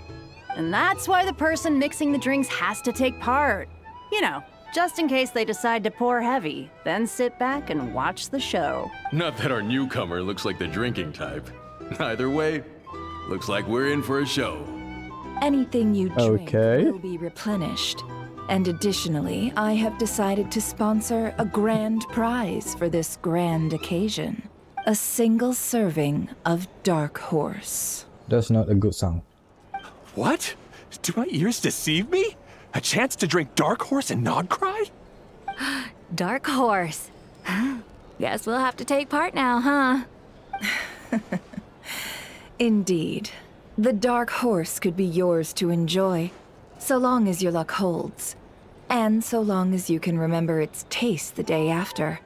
And that's why the person mixing the drinks has to take part. You know, just in case they decide to pour heavy, then sit back and watch the show. Not that our newcomer looks like the drinking type. Either way, looks like we're in for a show. Anything you drink Okay. will be replenished. And additionally, I have decided to sponsor a grand prize for this grand occasion. A single serving of Dark Horse. That's not a good sound. What? Do my ears deceive me? A chance to drink Dark Horse and not cry? Dark Horse. Guess we'll have to take part now, huh? Indeed. The Dark Horse could be yours to enjoy, so long as your luck holds. And so long as you can remember its taste the day after.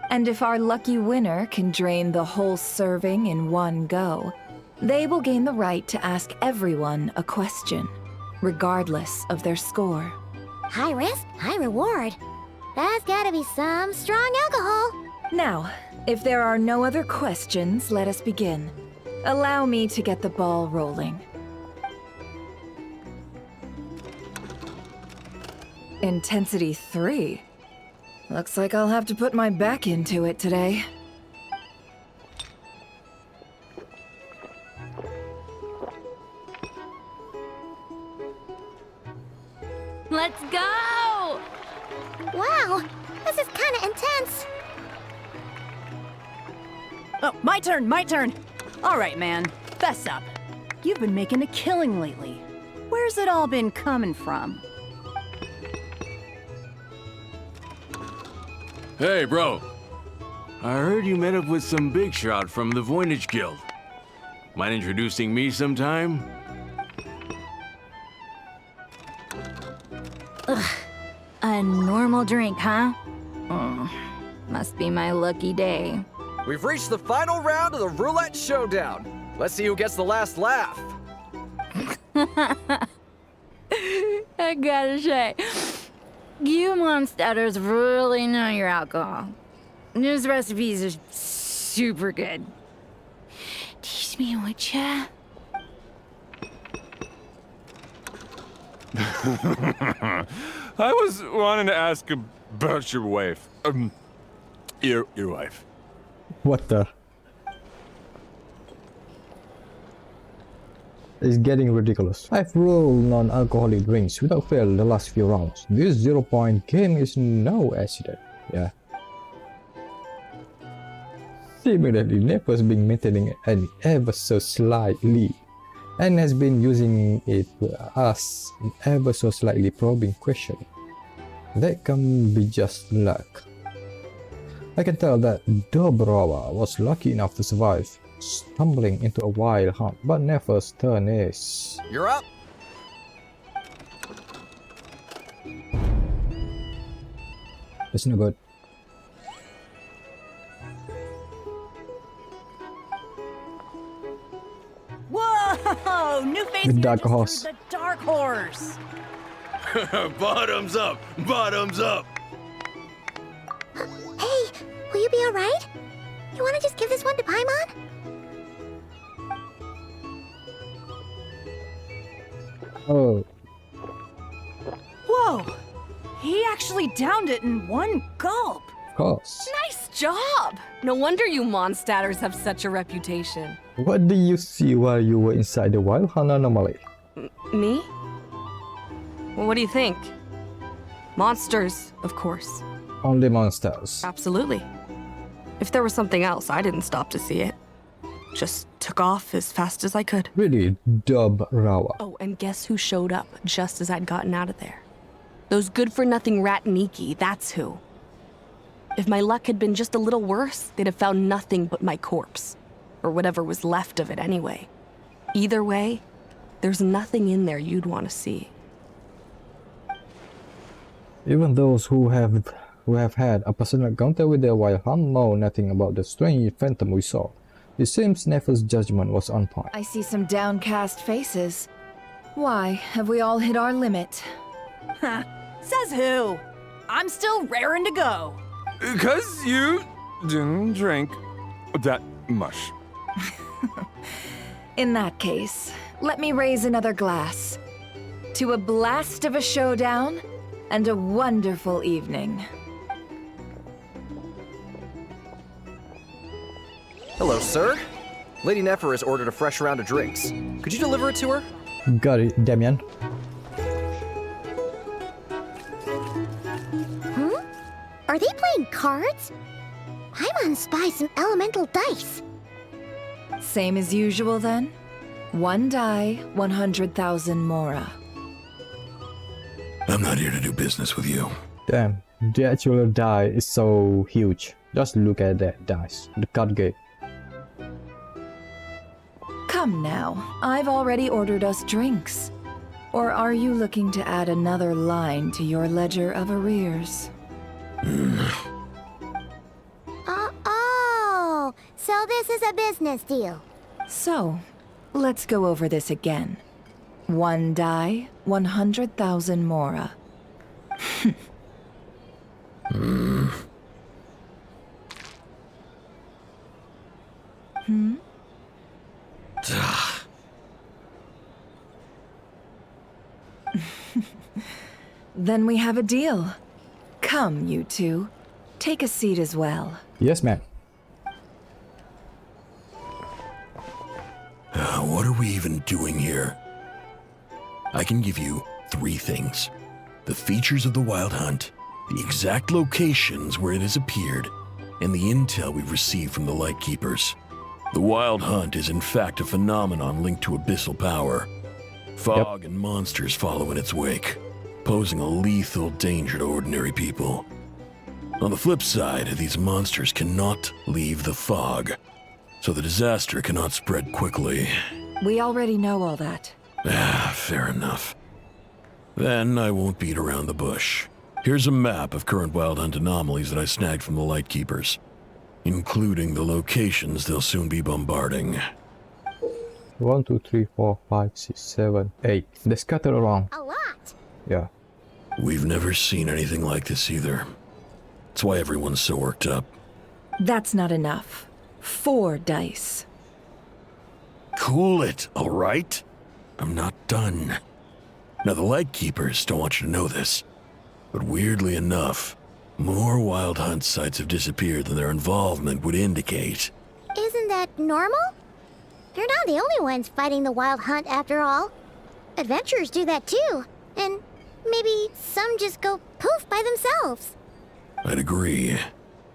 And if our lucky winner can drain the whole serving in one go, they will gain the right to ask everyone a question, regardless of their score. High risk, high reward. That's gotta be some strong alcohol. Now, if there are no other questions, let us begin. Allow me to get the ball rolling. Intensity 3. Looks like I'll have to put my back into it today. Let's go! Wow, this is kinda intense. Oh, my turn. All right, man, fess up. You've been making a killing lately. Where's it all been coming from? Hey, bro. I heard you met up with some big shot from the Voynich Guild. Mind introducing me sometime? A normal drink, huh? Must be my lucky day. We've reached the final round of the Roulette Showdown. Let's see who gets the last laugh. I gotta say, you monsters really know your alcohol. These recipes are super good. Teach me, would ya? I was wanting to ask about your wife. Your wife. What the? It's getting ridiculous. I've rolled non-alcoholic drinks without fail the last few rounds. This 0-point game is no accident. Yeah. Similarly, Nepal's been maintaining it ever so slightly and has been using it to ask an ever so slightly probing question. That can be just luck. I can tell that Dobrova was lucky enough to survive, stumbling into a wild hunt, but Nefer's turn is... You're up! It's no good. Whoa! New face The here Dark just Horse. threw the Dark Horse! Bottoms up! Bottoms up! Hey, will you be alright? You wanna just give this one to Paimon? Oh, Whoa! He actually downed it in one gulp. of course. Nice job! No wonder you Mondstadters have such a reputation. What did you see while you were inside the wild hunt anomaly? Me? Well, what do you think? Monsters, of course. Only monsters. Absolutely. If there was something else, I didn't stop to see it. Just took off as fast as I could. Really, Dobrova. Oh, and guess who showed up just as I'd gotten out of there? Those good-for-nothing Ratniki, that's who. If my luck had been just a little worse, they'd have found nothing but my corpse. or whatever was left of it anyway. Either way, there's nothing in there you'd want to see. Even those who have had a personal encounter with the wild hunt know nothing about the strange phantom we saw. It seems Nefer's judgment was on point. I see some downcast faces. Why, have we all hit our limit? Ha! Says who? I'm still raring to go. 'Cause you didn't drink that much. In that case, let me raise another glass. To a blast of a showdown and a wonderful evening. Hello, sir. Lady Nefer has ordered a fresh round of drinks. Could you deliver it to her? Got it, Damien. Are they playing cards? I want to spy some elemental dice. Same as usual then? 1 die, 100,000 mora. I'm not here to do business with you. Damn, the actual die is so huge. Just look at that dice, the card game. Come now, I've already ordered us drinks. Or are you looking to add another line to your ledger of arrears? Oh, so this is a business deal. So, let's go over this again. 1 die, 100,000 mora. Then we have a deal. Come, you two. Take a seat as well. Yes, ma'am. What are we even doing here? I can give you 3 things. The features of the Wild Hunt, the exact locations where it has appeared, and the intel we've received from the Lightkeepers. The Wild Hunt is in fact a phenomenon linked to abyssal power. Fog and monsters follow in its wake, posing a lethal danger to ordinary people. On the flip side, these monsters cannot leave the fog, so the disaster cannot spread quickly. We already know all that. Fair enough. Then I won't beat around the bush. Here's a map of current Wild Hunt anomalies that I snagged from the Lightkeepers, including the locations they'll soon be bombarding. 1, 2, 3, 4, 5, 6, 7, 8. They scatter around. A lot. Yeah. We've never seen anything like this either. That's why everyone's so worked up. That's not enough. 4 dice. Cool it, all right? I'm not done. Now, the Lightkeepers don't want you to know this, but weirdly enough, more Wild Hunt sites have disappeared than their involvement would indicate. Isn't that normal? They're not the only ones fighting the Wild Hunt after all. Adventurers do that too, and maybe some just go poof by themselves. I'd agree.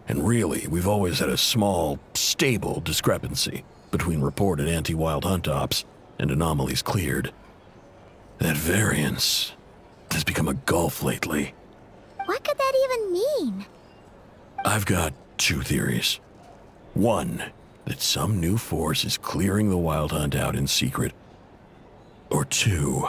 And really, we've always had a small, stable discrepancy between reported anti-Wild Hunt ops and anomalies cleared. That variance has become a gulf lately. What could that even mean? I've got 2 theories. 1, that some new force is clearing the Wild Hunt out in secret. Or 2,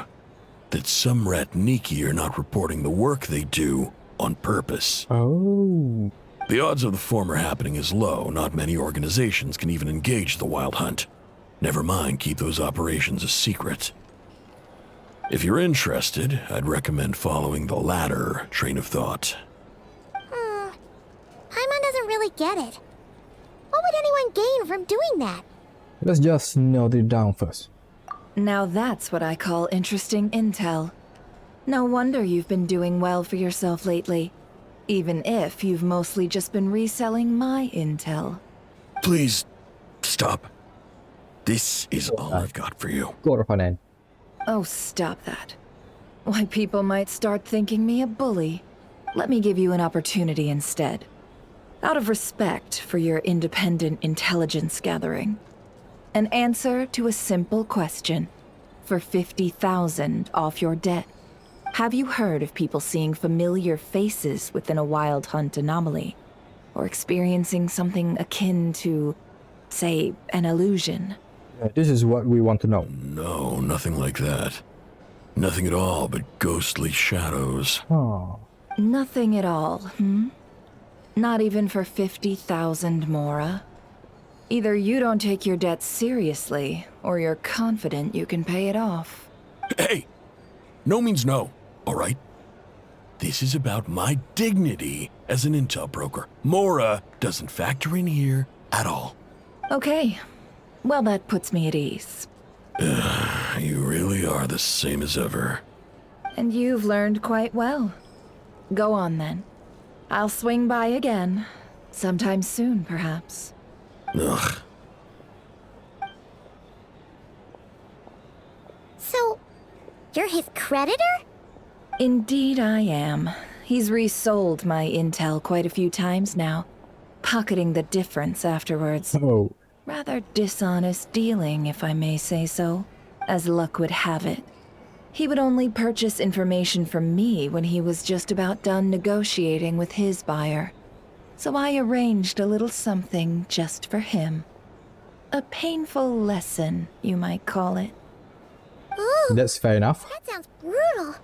that some Ratniki are not reporting the work they do on purpose. Oh. The odds of the former happening is low. Not many organizations can even engage the Wild Hunt. Never mind keep those operations a secret. If you're interested, I'd recommend following the latter train of thought. Paimon doesn't really get it. What would anyone gain from doing that? Let's just note it down first. Now that's what I call interesting intel. No wonder you've been doing well for yourself lately. Even if you've mostly just been reselling my intel. Please, stop. This is all I've got for you. Corphanen. Oh, stop that. Why, people might start thinking me a bully. Let me give you an opportunity instead. Out of respect for your independent intelligence gathering. An answer to a simple question. For 50,000 off your debt. Have you heard of people seeing familiar faces within a Wild Hunt anomaly? Or experiencing something akin to say, an illusion? This is what we want to know. No, nothing like that. Nothing at all but ghostly shadows. Oh. Nothing at all, hmm? Not even for 50,000 Mora? Either you don't take your debt seriously, or you're confident you can pay it off. Hey! No means no, all right? This is about my dignity as an intel broker. Mora doesn't factor in here at all. Okay. Well, that puts me at ease. You really are the same as ever. And you've learned quite well. Go on, then. I'll swing by again. Sometime soon, perhaps. Ugh. So, you're his creditor? Indeed I am. He's resold my intel quite a few times now, pocketing the difference afterwards. Oh. Rather dishonest dealing, if I may say so, as luck would have it. He would only purchase information from me when he was just about done negotiating with his buyer. So I arranged a little something just for him. A painful lesson, you might call it. Ooh, that's fair enough. That sounds brutal.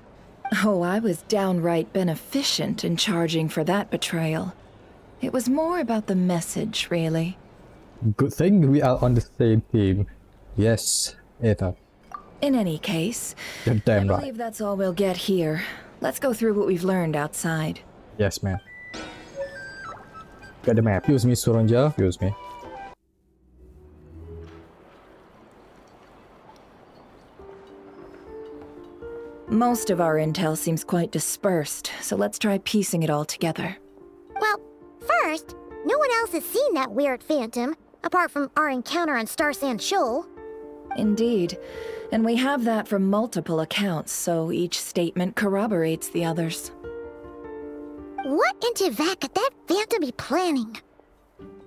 Oh, I was downright beneficent in charging for that betrayal. It was more about the message, really. Good thing we are on the same team. Yes, Ethan. In any case, You're damn I right. believe that's all we'll get here. Let's go through what we've learned outside. Yes, man. Got the map. Use me, Suranja. Use me. Most of our intel seems quite dispersed, so let's try piecing it all together. Well, first, no one else has seen that weird phantom, apart from our encounter on Star Sand Shoal. Indeed. And we have that from multiple accounts, so each statement corroborates the others. What in Tivak could that phantom be planning?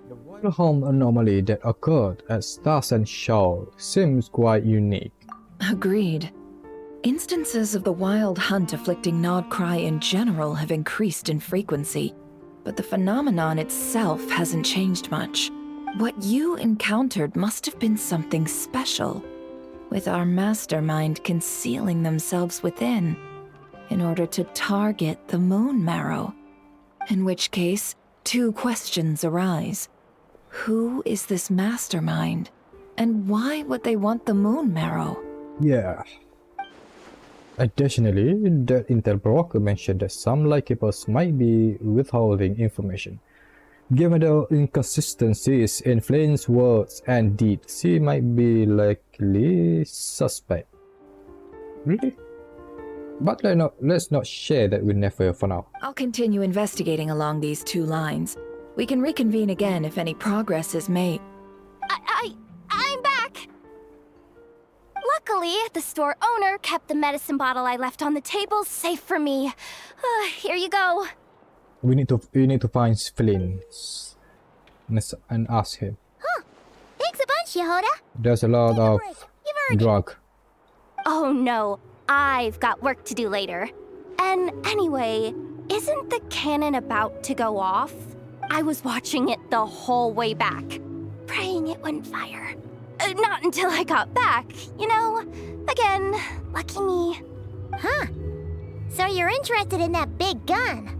The wild home anomaly that occurred at Stars and Shoal seems quite unique. Agreed. Instances of the wild hunt afflicting Nodcry in general have increased in frequency, but the phenomenon itself hasn't changed much. What you encountered must have been something special, with our mastermind concealing themselves within, in order to target the Moon Marrow. In which case, two questions arise. Who is this mastermind? And why would they want the Moon Marrow? Yeah. Additionally, the intel broker mentioned that some Lycopers might be withholding information. Given the inconsistencies in Flins' words and deeds, he might be likely suspect. Really? But let's not share that with Nefer for now. I'll continue investigating along these two lines. We can reconvene again if any progress is made. I'm back! Luckily, the store owner kept the medicine bottle I left on the table safe for me. Here you go. We need to find Flins and ask him. Huh. Thanks a bunch, Yehoda. There's a lot of drug. Oh no, I've got work to do later. And anyway, isn't the cannon about to go off? I was watching it the whole way back, praying it wouldn't fire. Not until I got back, you know? Again, lucky me. Huh. So you're interested in that big gun?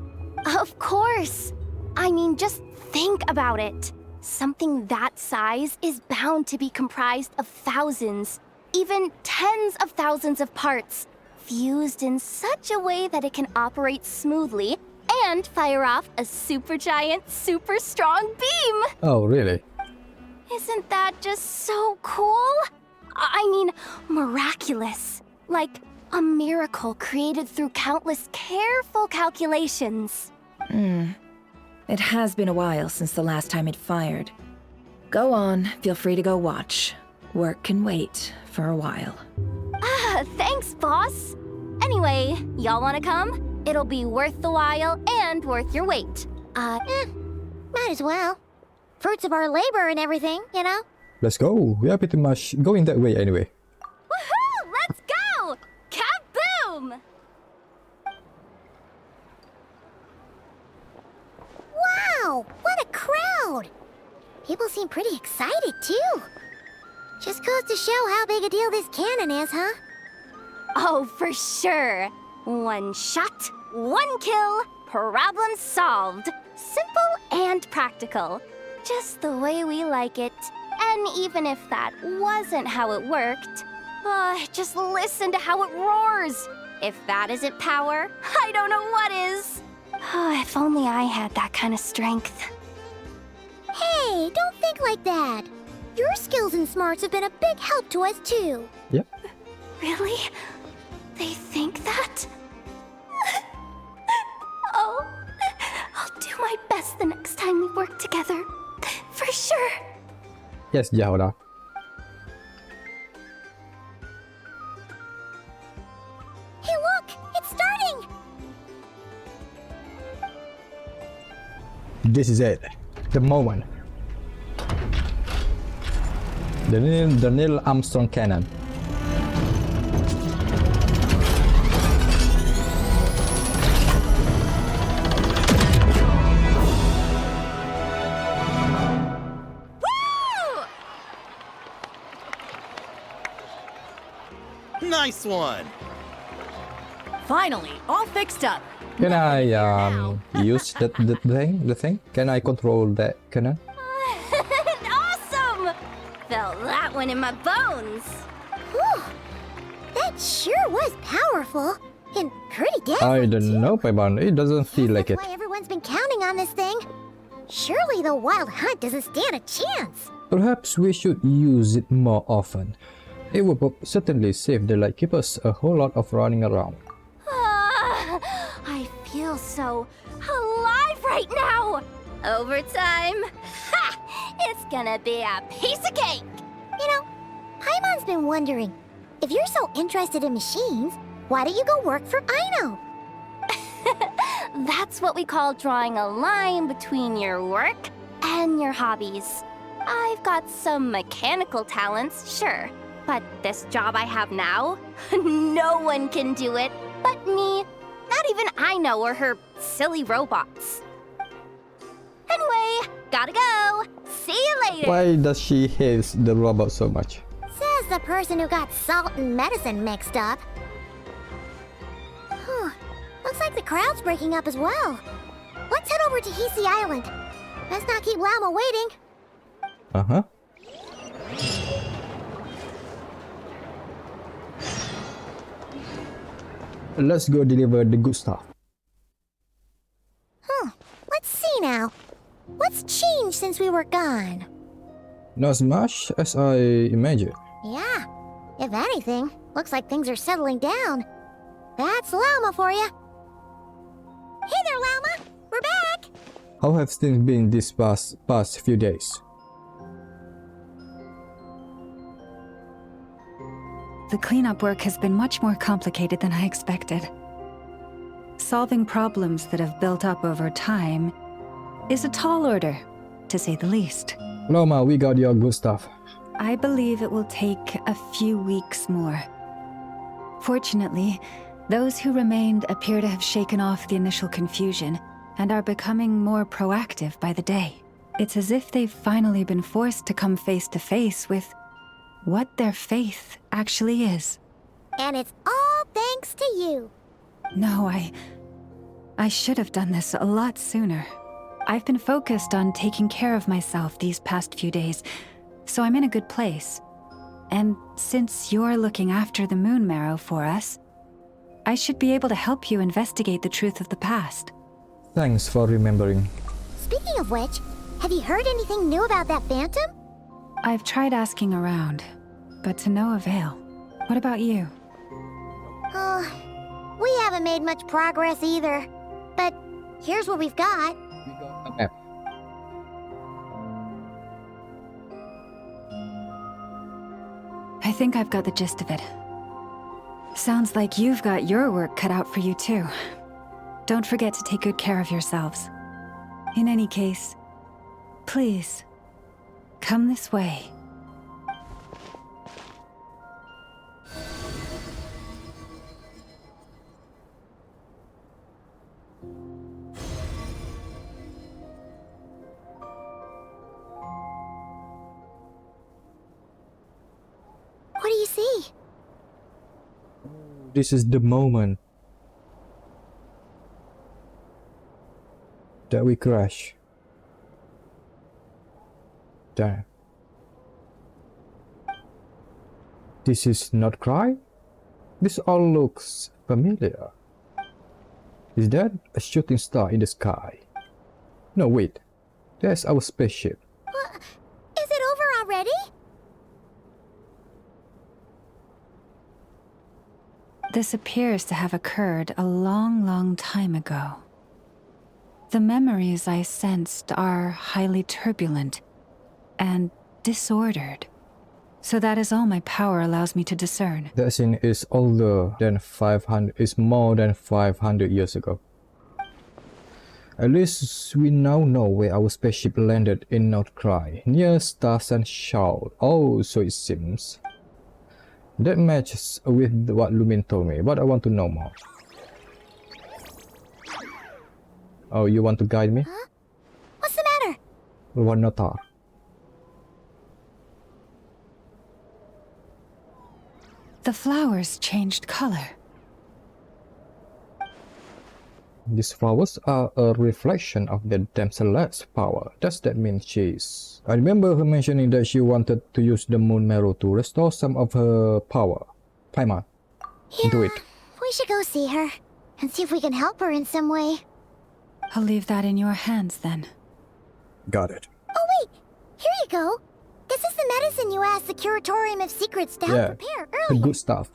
Of course. I mean, just think about it. Something that size is bound to be comprised of thousands, even tens of thousands of parts, fused in such a way that it can operate smoothly and fire off a supergiant, super strong beam. Oh, really? Isn't that just so cool? I mean, miraculous. Like a miracle created through countless careful calculations. It has been a while since the last time it fired. Go on, feel free to go watch. Work can wait for a while. Thanks, boss. Anyway, y'all wanna come? It'll be worth the while and worth your wait. Might as well. Fruits of our labor and everything, you know? Let's go. We are pretty much going that way anyway. Woohoo! Let's go! Kaboom! Wow! What a crowd! People seem pretty excited, too. Just goes to show how big a deal this cannon is, huh? Oh, for sure. One shot, one kill, problem solved. Simple and practical. Just the way we like it. And even if that wasn't how it worked, just listen to how it roars. If that isn't power, I don't know what is. Oh, if only I had that kind of strength. Hey, don't think like that. Your skills and smarts have been a big help to us, too. Yep. Really? They think that? Oh, I'll do my best the next time we work together. For sure. Yes, Yahoda. Hey, look! It's starting! This is it. The moment. The Neil Armstrong cannon. Nice one! Finally, all fixed up. Can I use the thing? Can I control that cannon? Awesome! Felt that one in my bones. Whew. That sure was powerful. And pretty deadly, I don't know, Paiban. It doesn't feel like it. That's why everyone's been counting on this thing. Surely the wild hunt doesn't stand a chance. Perhaps we should use it more often. It would certainly save the Lightkeepers a whole lot of running around. I feel so alive right now. Overtime, ha! It's gonna be a piece of cake. You know, Paimon's been wondering, if you're so interested in machines, why don't you go work for Aino? That's what we call drawing a line between your work and your hobbies. I've got some mechanical talents, sure. But this job I have now, no one can do it but me. Not even Aino or her silly robots. Anyway, gotta go. See you later. Why does she hate the robot so much? Says the person who got salt and medicine mixed up. Looks like the crowd's breaking up as well. Let's head over to Hisi Island. Let's not keep Llama waiting. Uh-huh. Let's go deliver the good stuff. Let's see now. What's changed since we were gone? Not as much as I imagined. Yeah. If anything, looks like things are settling down. That's Llama for you. Hey there, Llama! We're back! How have things been these past few days? The cleanup work has been much more complicated than I expected. Solving problems that have built up over time is a tall order, to say the least. Loma, we got your good stuff. I believe it will take a few weeks more. Fortunately, those who remained appear to have shaken off the initial confusion and are becoming more proactive by the day. It's as if they've finally been forced to come face to face with what their faith actually is. And it's all thanks to you. No, I should have done this a lot sooner. I've been focused on taking care of myself these past few days, so I'm in a good place. And since you're looking after the Moon Marrow for us, I should be able to help you investigate the truth of the past. Thanks for remembering. Speaking of which, have you heard anything new about that phantom? I've tried asking around, but to no avail. What about you? We haven't made much progress either. But here's what we've got. A map. I think I've got the gist of it. Sounds like you've got your work cut out for you too. Don't forget to take good care of yourselves. In any case, please, come this way. This is the moment that we crash. Damn. This is not Cry? This all looks familiar. Is that a shooting star in the sky? No, wait. There's our spaceship. Is it over already? This appears to have occurred a long, long time ago. The memories I sensed are highly turbulent and disordered. So that is all my power allows me to discern. That scene is older than 500, is more than 500 years ago. At least we now know where our spaceship landed in North Cry, near Stars and Shout. Oh, so it seems. That matches with what Lumin told me, but I want to know more. Oh, you want to guide me? Huh? What's the matter? Wanatar. The flowers changed color. These flowers are a reflection of the damsel's power. Does that mean she's... I remember her mentioning that she wanted to use the moon marrow to restore some of her power. Paimon, do it. We should go see her and see if we can help her in some way. I'll leave that in your hands then. Got it. Oh wait, here you go. This is the medicine you asked the Curatorium of Secrets to help prepare the earlier. good stuff.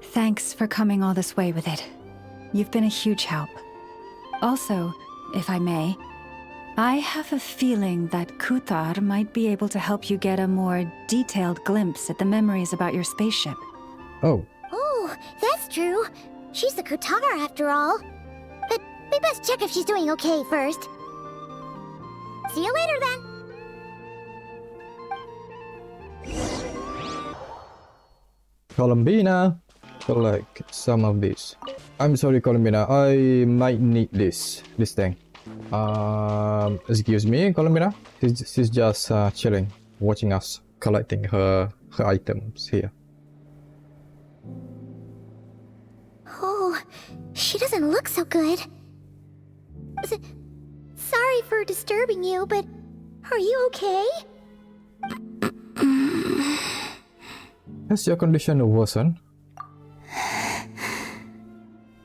Thanks for coming all this way with it. You've been a huge help. Also, if I may, I have a feeling that Kuthar might be able to help you get a more detailed glimpse at the memories about your spaceship. Oh. Oh, that's true. She's the Kutar after all. But we best check if she's doing okay first. See you later then. Columbina, collect some of this. I'm sorry, Columbina, I might need this thing. Excuse me, Columbina. She's just chilling, watching us collecting her items here. Oh, she doesn't look so good. Sorry for disturbing you, but are you okay? Has your condition worsened?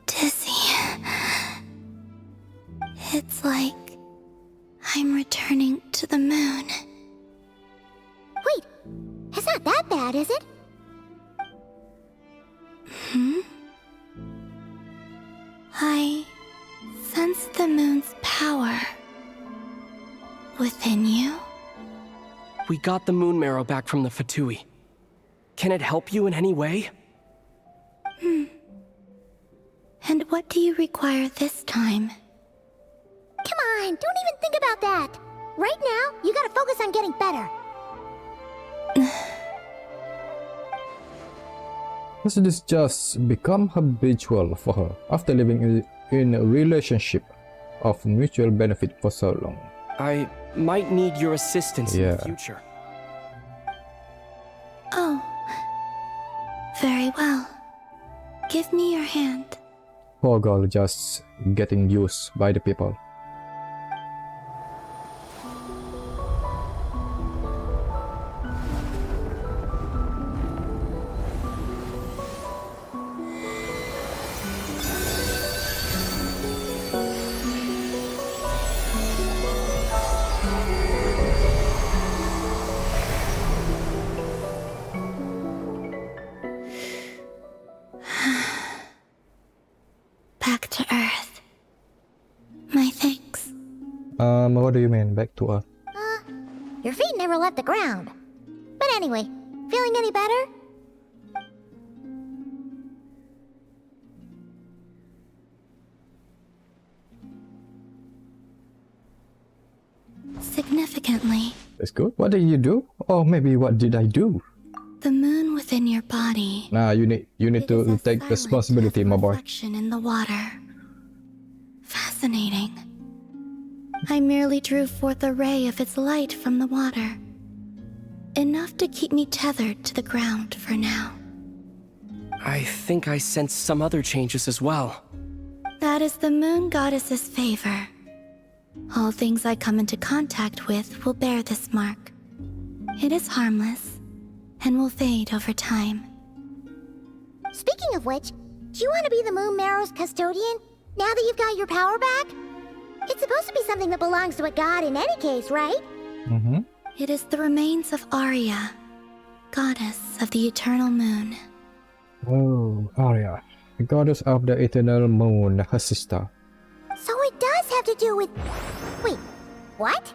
Dizzy. It's like I'm returning to the moon. Wait, it's not that bad, is it? I sense the moon's power within you. We got the moon marrow back from the Fatui. Can it help you in any way? And what do you require this time? Come on, don't even think about that. Right now, you gotta focus on getting better. Has this just become habitual for her after living in a relationship of mutual benefit for so long? I might need your assistance in the future. Oh. Very well. Give me your hand. Poor girl just getting used by the people. Back to Earth. My thanks. What do you mean, back to Earth? Your feet never left the ground. But anyway, feeling any better? Significantly, That's good. What did you do? Or maybe what did I do? the moon within your body. Nah, you need to take responsibility, my boy. Reflection in the water. Fascinating. I merely drew forth a ray of its light from the water. Enough to keep me tethered to the ground for now. I think I sense some other changes as well. That is the moon goddess's favor. All things I come into contact with will bear this mark. It is harmless and will fade over time. Speaking of which, do you want to be the Moon Marrow's custodian now that you've got your power back? It's supposed to be something that belongs to a god in any case, right? Mm-hmm. It is the remains of Arya, goddess of the eternal moon. Oh, Arya, the goddess of the eternal moon, her sister. So it does have to do with... Wait, what?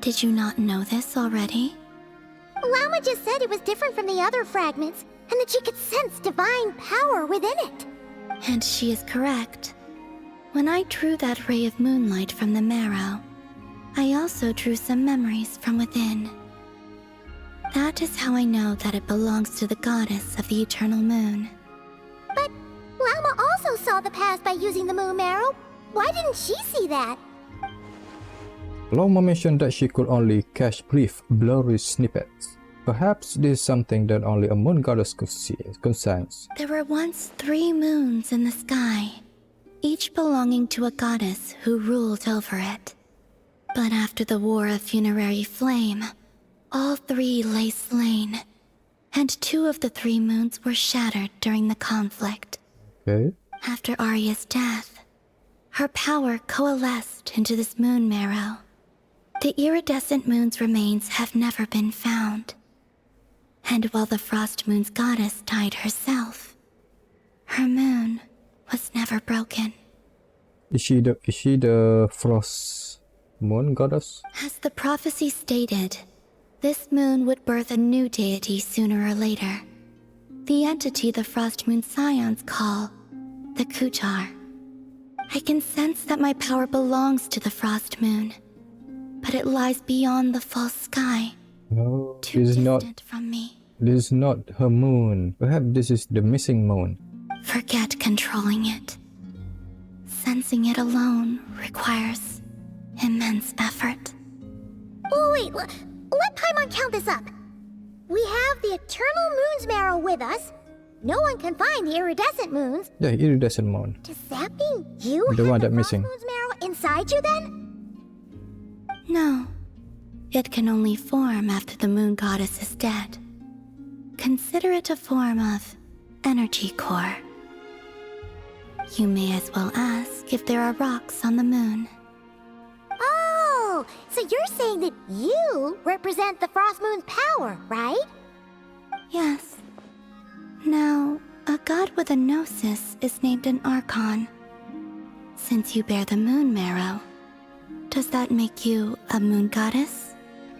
Did you not know this already? Llama just said it was different from the other fragments, and that she could sense divine power within it. And she is correct. When I drew that ray of moonlight from the marrow, I also drew some memories from within. That is how I know that it belongs to the goddess of the eternal moon. But Llama also saw the past by using the moon marrow. Why didn't she see that? Loma mentioned that she could only catch brief, blurry snippets. Perhaps this is something that only a moon goddess could see, sense. There were once 3 moons in the sky, each belonging to a goddess who ruled over it. But after the War of Funerary Flame, all 3 lay slain, and 2 of the 3 moons were shattered during the conflict. Okay. After Arya's death, her power coalesced into this moon marrow. The iridescent moon's remains have never been found. And while the Frost Moon's goddess died herself, her moon was never broken. Is she the Frost Moon goddess? As the prophecy stated, this moon would birth a new deity sooner or later. The entity the Frost Moon Scions call the Kutar. I can sense that my power belongs to the Frost Moon, but it lies beyond the false sky. No, too this is distant not. From me. This is not her moon. Perhaps this is the missing moon. Forget controlling it. Sensing it alone requires immense effort. Oh, wait, let Paimon count this up. We have the Eternal Moon's marrow with us. No one can find the iridescent moons. Yeah, iridescent moon. Does that mean you The have one the that Frost missing. Moon's marrow inside you then? No. It can only form after the moon goddess is dead. Consider it a form of energy core. You may as well ask if there are rocks on the moon. Oh, so you're saying that you represent the Frost Moon's power, right? Yes. Now, a god with a gnosis is named an Archon. Since you bear the moon marrow, does that make you a moon goddess?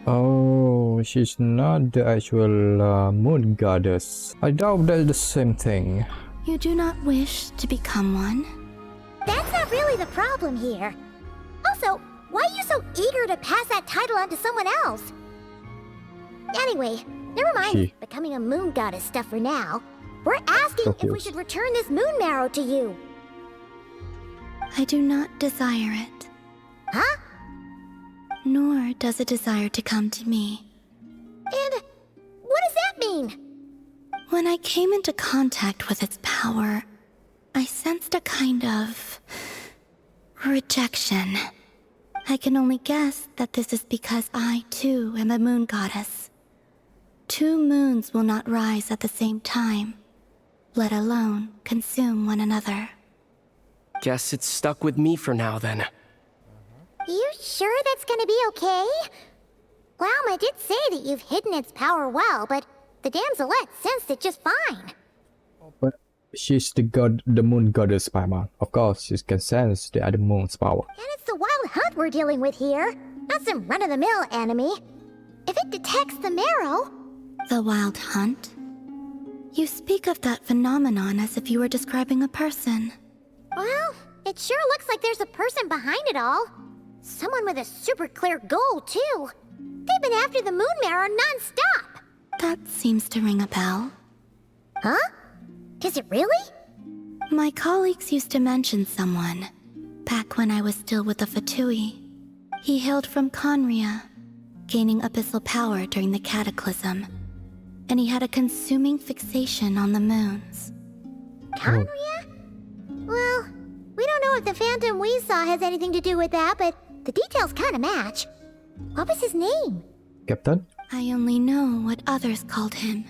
Oh, she's not the actual moon goddess. I doubt that's the same thing. You do not wish to become one? That's not really the problem here. Also, why are you so eager to pass that title on to someone else? Anyway, never mind becoming a moon goddess stuff for now. We're asking if we should return this moon marrow to you. I do not desire it. Huh? Nor does it desire to come to me. And what does that mean? When I came into contact with its power, I sensed a kind of rejection. I can only guess that this is because I, too, am a moon goddess. 2 moons will not rise at the same time, let alone consume one another. Guess it's stuck with me for now, then. You sure that's gonna be okay? Llama did say that you've hidden its power well, but the damselette sensed it just fine. But she's the moon goddess, Paimon. Of course, she can sense the other moon's power. And it's the wild hunt we're dealing with here, not some run-of-the-mill enemy. If it detects the marrow... The wild hunt? You speak of that phenomenon as if you were describing a person. Well, it sure looks like there's a person behind it all. Someone with a super clear goal, too. They've been after the moon marrow non-stop. That seems to ring a bell. Huh? Is it really? My colleagues used to mention someone, back when I was still with the Fatui. He hailed from Conria, gaining abyssal power during the Cataclysm. and he had a consuming fixation on the moons. Conria? Well, we don't know if the phantom we saw has anything to do with that, but the details kind of match. What was his name? Captain? I only know what others called him.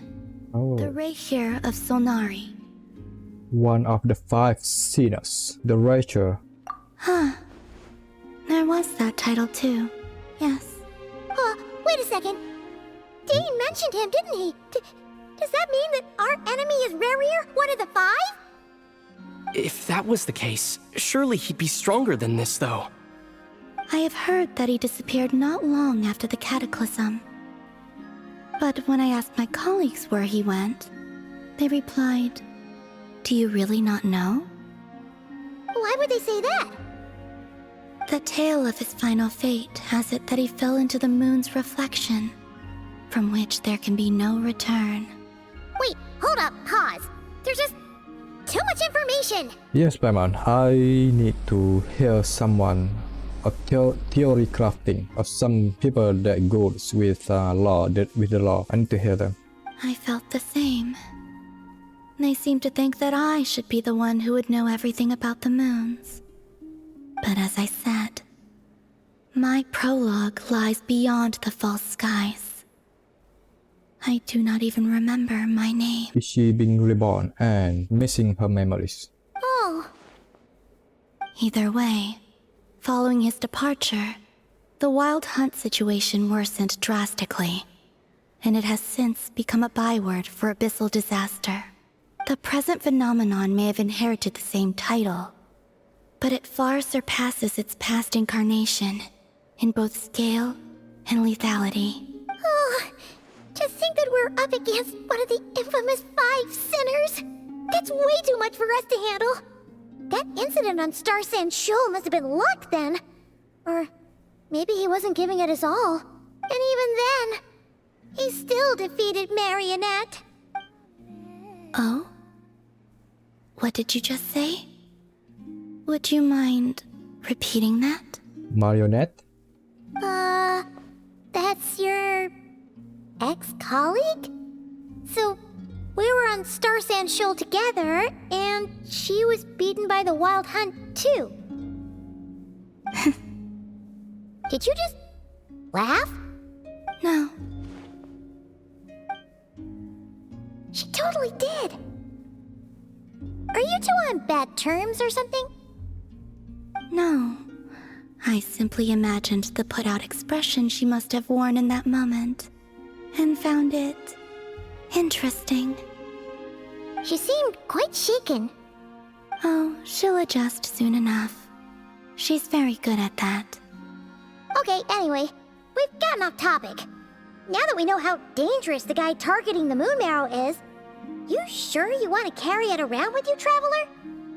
Oh. The Rerir of Solnari. One of the 5 sinners. The Rerir. Huh. There was that title too. Yes. Wait a second. Dane mentioned him, didn't he? Does that mean that our enemy is Rerir, one of the 5? If that was the case, surely he'd be stronger than this, though. I have heard that he disappeared not long after the cataclysm. But when I asked my colleagues where he went, they replied, "Do you really not know?" Why would they say that? The tale of his final fate has it that he fell into the moon's reflection, from which there can be no return. Wait, hold up, pause. There's just too much information. Yes, Paimon. I need to hear someone a theory crafting or some people that goes with with the law. I need to hear them. I felt the same. They seemed to think that I should be the one who would know everything about the moons. But as I said, my prologue lies beyond the false skies. I do not even remember my name. Is she being reborn and missing her memories? Oh. Either way, following his departure, the Wild Hunt situation worsened drastically, and it has since become a byword for abyssal disaster. The present phenomenon may have inherited the same title, but it far surpasses its past incarnation in both scale and lethality. Oh, to think that we're up against one of the infamous 5 sinners. That's way too much for us to handle. That incident on Star Sand Shoal must have been luck then. Or maybe he wasn't giving it his all. And even then, he still defeated Marionette. Oh? What did you just say? Would you mind repeating that? Marionette? That's your ex-colleague? So, we were on Star Sand Shoal together, and she was beaten by the Wild Hunt too. Did you just laugh? No. She totally did. Are you two on bad terms or something? No. I simply imagined the put-out expression she must have worn in that moment, and found it interesting. She seemed quite shaken. Oh, she'll adjust soon enough. She's very good at that. Okay, anyway, we've gotten off topic. Now that we know how dangerous the guy targeting the Moon Marrow is, you sure you want to carry it around with you, Traveler?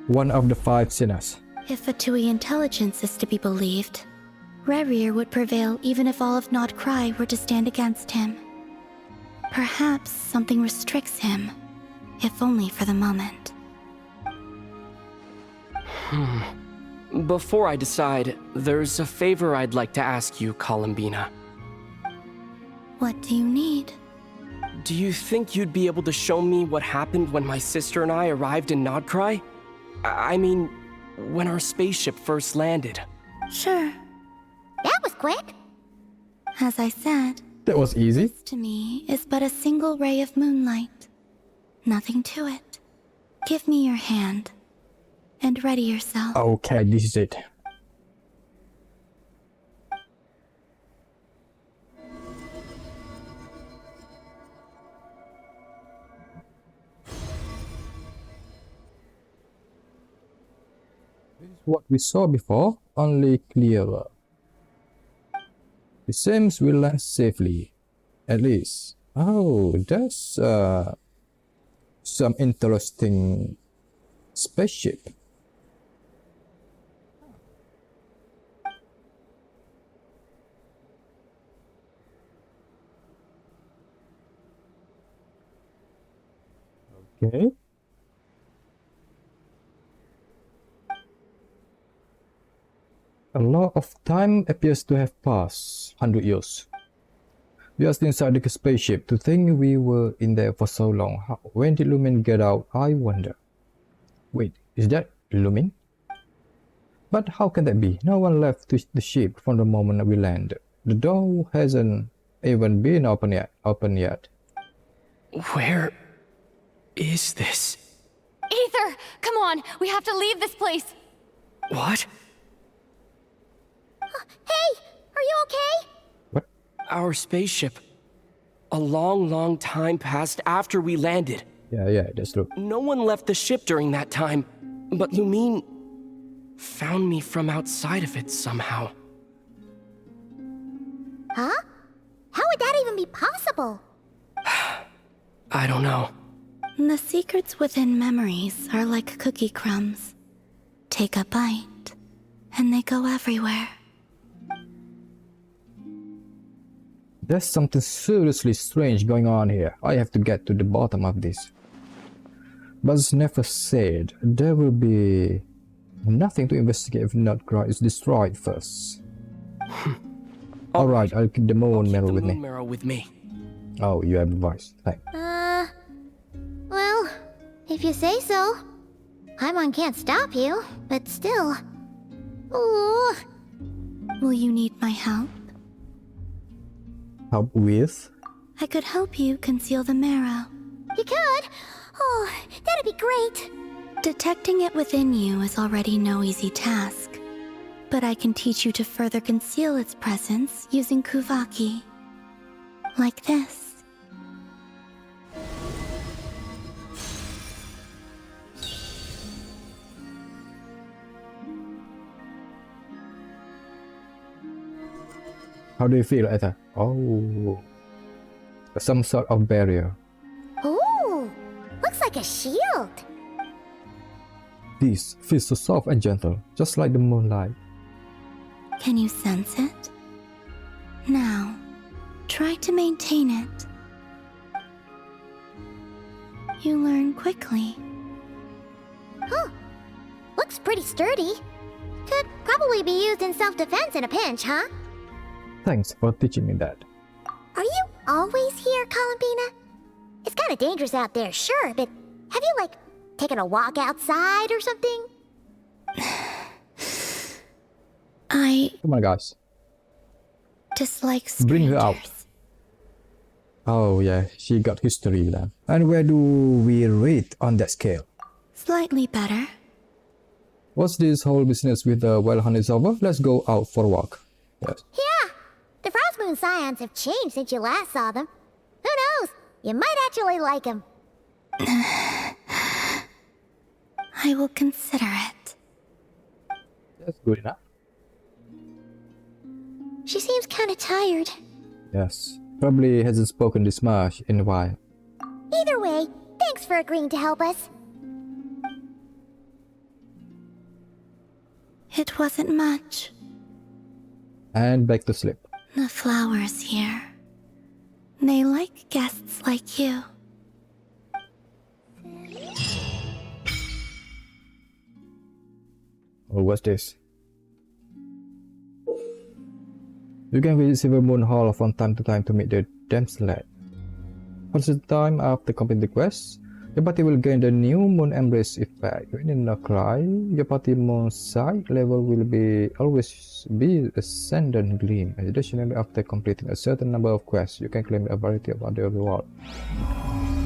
One of the 5 sinners. If Fatui intelligence is to be believed, Rerir would prevail even if all of Nod Cry were to stand against him. Perhaps something restricts him, if only for the moment. Before I decide, there's a favor I'd like to ask you, Columbina. What do you need? Do you think you'd be able to show me what happened when my sister and I arrived in Nodcry? I mean, when our spaceship first landed. Sure. That was quick. As I said, that was easy. This to me is but a single ray of moonlight. Nothing to it. Give me your hand, and ready yourself. Okay, this is it. This is what we saw before, only clearer. It seems we land safely, at least. Oh, that's some interesting spaceship. Okay. A lot of time appears to have passed. 100 years. Just inside the spaceship. To think we were in there for so long. When did Lumin get out? I wonder. Wait, is that Lumin? But how can that be? No one left the ship from the moment we landed. The door hasn't even been opened yet. Where is this? Aether, come on, we have to leave this place. What? Hey, are you okay? What? Our spaceship. A long, long time passed after we landed. Yeah, that's true. No one left the ship during that time, but Lumine found me from outside of it somehow. Huh? How would that even be possible? I don't know. The secrets within memories are like cookie crumbs. Take a bite, and they go everywhere. There's something seriously strange going on here. I have to get to the bottom of this. But it's never said there will be nothing to investigate if Notcry is destroyed first. Alright, I'll keep the moon marrow with me. Oh, you have advice. Thanks. Well, if you say so. Paimon can't stop you, but still. Ooh. Will you need my help? Help with? I could help you conceal the marrow. You could? Oh, that'd be great. Detecting it within you is already no easy task. But I can teach you to further conceal its presence using Kuvaki. Like this. How do you feel, Aether? Oh, some sort of barrier. Ooh, looks like a shield. This feels so soft and gentle, just like the moonlight. Can you sense it? Now, try to maintain it. You learn quickly. Huh. Looks pretty sturdy. Could probably be used in self-defense in a pinch, huh? Thanks for teaching me that. Are you always here, Columbina? It's kind of dangerous out there, sure, but have you, like, taken a walk outside or something? Come on, guys. Dislike Bring her out. Oh, yeah, she got history then. And where do we rate on that scale? Slightly better. What's this whole business with the wild hunt is over? Let's go out for a walk. Yes. Yeah, the Frost Moon Scions have changed since you last saw them. Who knows? You might actually like them. I will consider it. That's good enough. She seems kind of tired. Yes. Probably hasn't spoken this much in a while. Either way, thanks for agreeing to help us. It wasn't much. And back to sleep. The flowers here. They like guests like you. Oh, what's this? You can visit Silver Moon Hall from time to time to meet the Damslet. For the time after completing the quest, your party will gain the new Moon Embrace effect. When in Notcry, your party moon sight level will always be Ascendant Gleam. Additionally, after completing a certain number of quests, you can claim a variety of other rewards.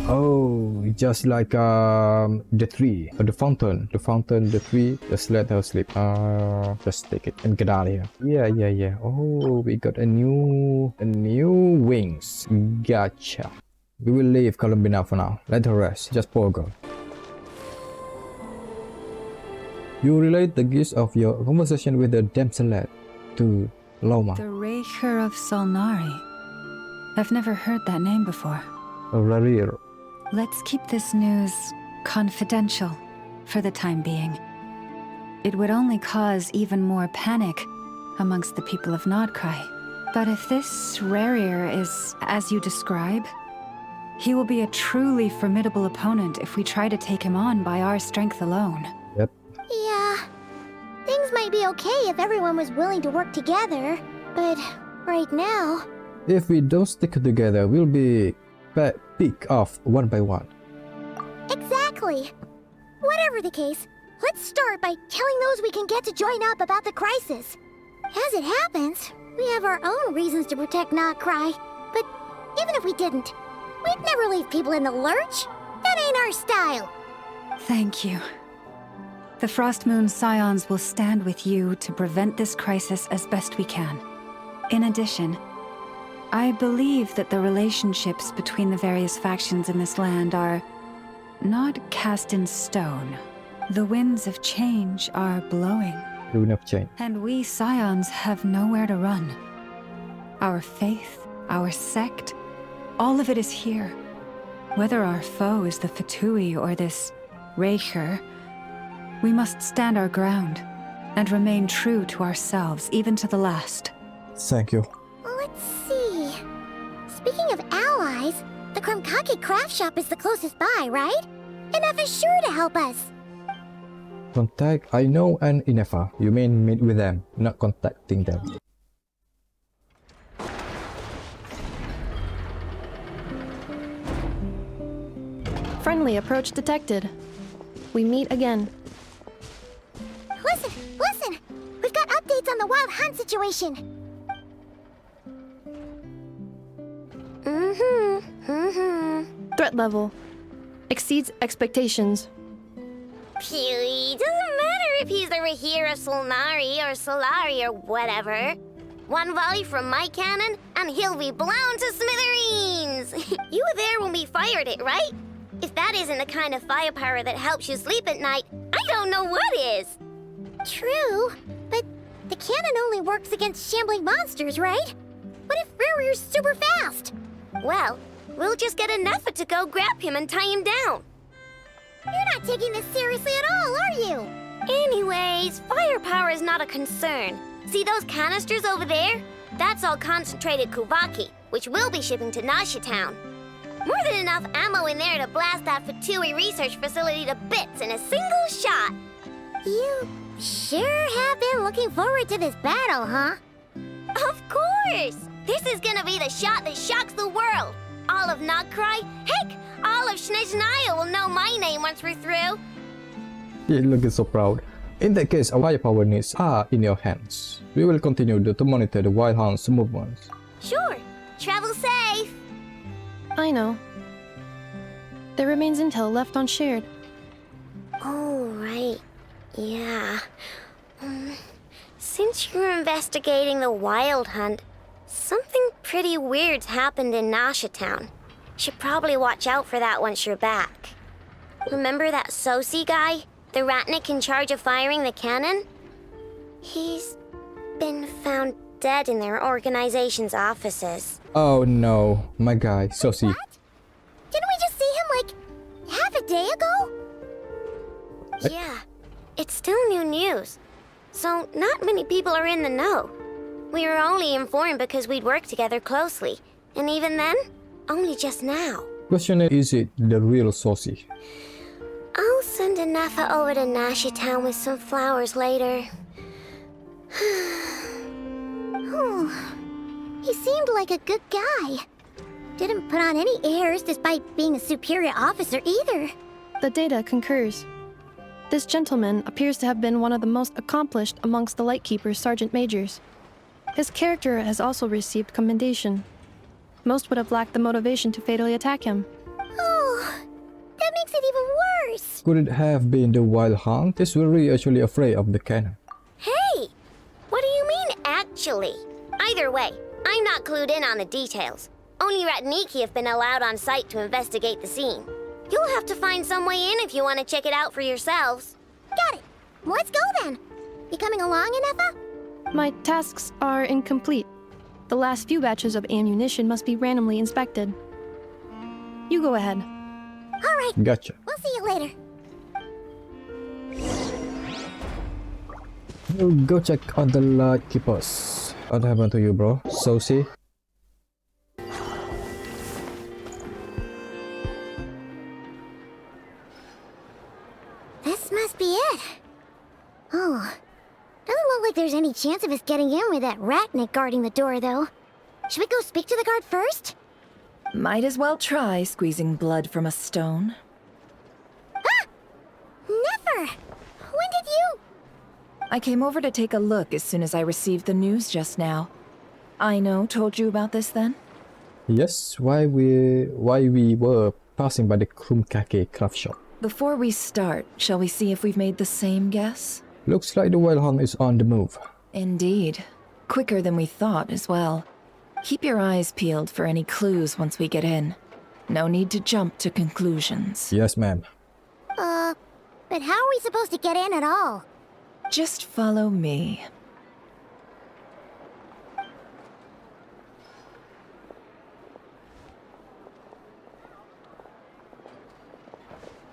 Oh, just like the tree, or the fountain, the tree. Just let her sleep. Just take it and get out of here. Yeah. Oh, we got a new wings. Gotcha. We will leave Columbina for now. Let her rest. Just poor girl. You relate the gist of your conversation with the Damslet to Loma. The Rerir of Solnari. I've never heard that name before. Rerir. Let's keep this news confidential for the time being. It would only cause even more panic amongst the people of Notcry. But if this Rerir is as you describe, he will be a truly formidable opponent if we try to take him on by our strength alone. Yep. Yeah. Things might be okay if everyone was willing to work together, but right now, If we don't stick together, we'll be picked off one by one. Exactly. Whatever the case, let's start by telling those we can get to join up about the crisis. As it happens, we have our own reasons to protect Notcry, but even if we didn't, we'd never leave people in the lurch. That ain't our style. Thank you. The Frostmoon Scions will stand with you to prevent this crisis as best we can. In addition, I believe that the relationships between the various factions in this land are not cast in stone. The winds of change are blowing. The wind of change. And we Scions have nowhere to run. Our faith, our sect, all of it is here. Whether our foe is the Fatui or this Rerir, we must stand our ground and remain true to ourselves, even to the last. Thank you. Let's see. Speaking of allies, the Krumkake craft shop is the closest by, right? Enough is sure to help us. Contact I know and Inefa. You mean meet with them, not contacting them. Friendly approach detected. We meet again. Listen! We've got updates on the Wild Hunt situation. Threat level exceeds expectations. Phew, doesn't matter if he's the Rerir Solari or whatever. One volley from my cannon, and he'll be blown to smithereens! You were there when we fired it, right? If that isn't the kind of firepower that helps you sleep at night, I don't know what is! True, but the cannon only works against shambling monsters, right? What if Rerir's super fast? Well, we'll just get enough to go grab him and tie him down. You're not taking this seriously at all, are you? Anyways, firepower is not a concern. See those canisters over there? That's all concentrated Kuvaki, which we'll be shipping to Nasha Town. More than enough ammo in there to blast that Fatui research facility to bits in a single shot. You sure have been looking forward to this battle, huh? Of course! This is gonna be the shot that shocks the world. All of Notcry, heck, all of Snezhnaya will know my name once we're through. You're looking so proud. In that case, our firepower needs are in your hands. We will continue to monitor the Wild Hunt's movements. Sure. Travel safe. I know. There remains intel left unshared. Oh, right. Yeah. Since you're investigating the Wild Hunt, something pretty weird's happened in Nasha Town. Should probably watch out for that once you're back. Remember that Sosi guy? The Ratnik in charge of firing the cannon? He's been found dead in their organization's offices. Oh no, my guy, Sosi. What? Didn't we just see him like half a day ago? Yeah, it's still new news. So not many people are in the know. We were only informed because we'd worked together closely. And even then, only just now. Question is it the real Sosi? I'll send Anafa over to Nasha Town with some flowers later. Oh, he seemed like a good guy. Didn't put on any airs despite being a superior officer either. The data concurs. This gentleman appears to have been one of the most accomplished amongst the Lightkeeper's Sergeant Majors. His character has also received commendation. Most would have lacked the motivation to fatally attack him. Oh, that makes it even worse. Could it have been the Wild Hunt? Is Rerir actually afraid of the cannon? Hey! What do you mean, actually? Either way, I'm not clued in on the details. Only Ratniki have been allowed on site to investigate the scene. You'll have to find some way in if you want to check it out for yourselves. Got it. Let's go then. You coming along, Inefa? My tasks are incomplete. The last few batches of ammunition must be randomly inspected. You go ahead. All right. Gotcha. We'll see you later. We'll go check on the Lightkeepers. What happened to you, bro? Sosi? This must be it. Oh, doesn't look like there's any chance of us getting in with that Ratnik guarding the door, though. Should we go speak to the guard first? Might as well try squeezing blood from a stone. Ah! Never! When did you... I came over to take a look as soon as I received the news just now. Aino told you about this then? Yes, why we were passing by the Krumkake craft shop. Before we start, shall we see if we've made the same guess? Looks like the Wild Hunt is on the move. Indeed. Quicker than we thought as well. Keep your eyes peeled for any clues once we get in. No need to jump to conclusions. Yes, ma'am. But how are we supposed to get in at all? Just follow me.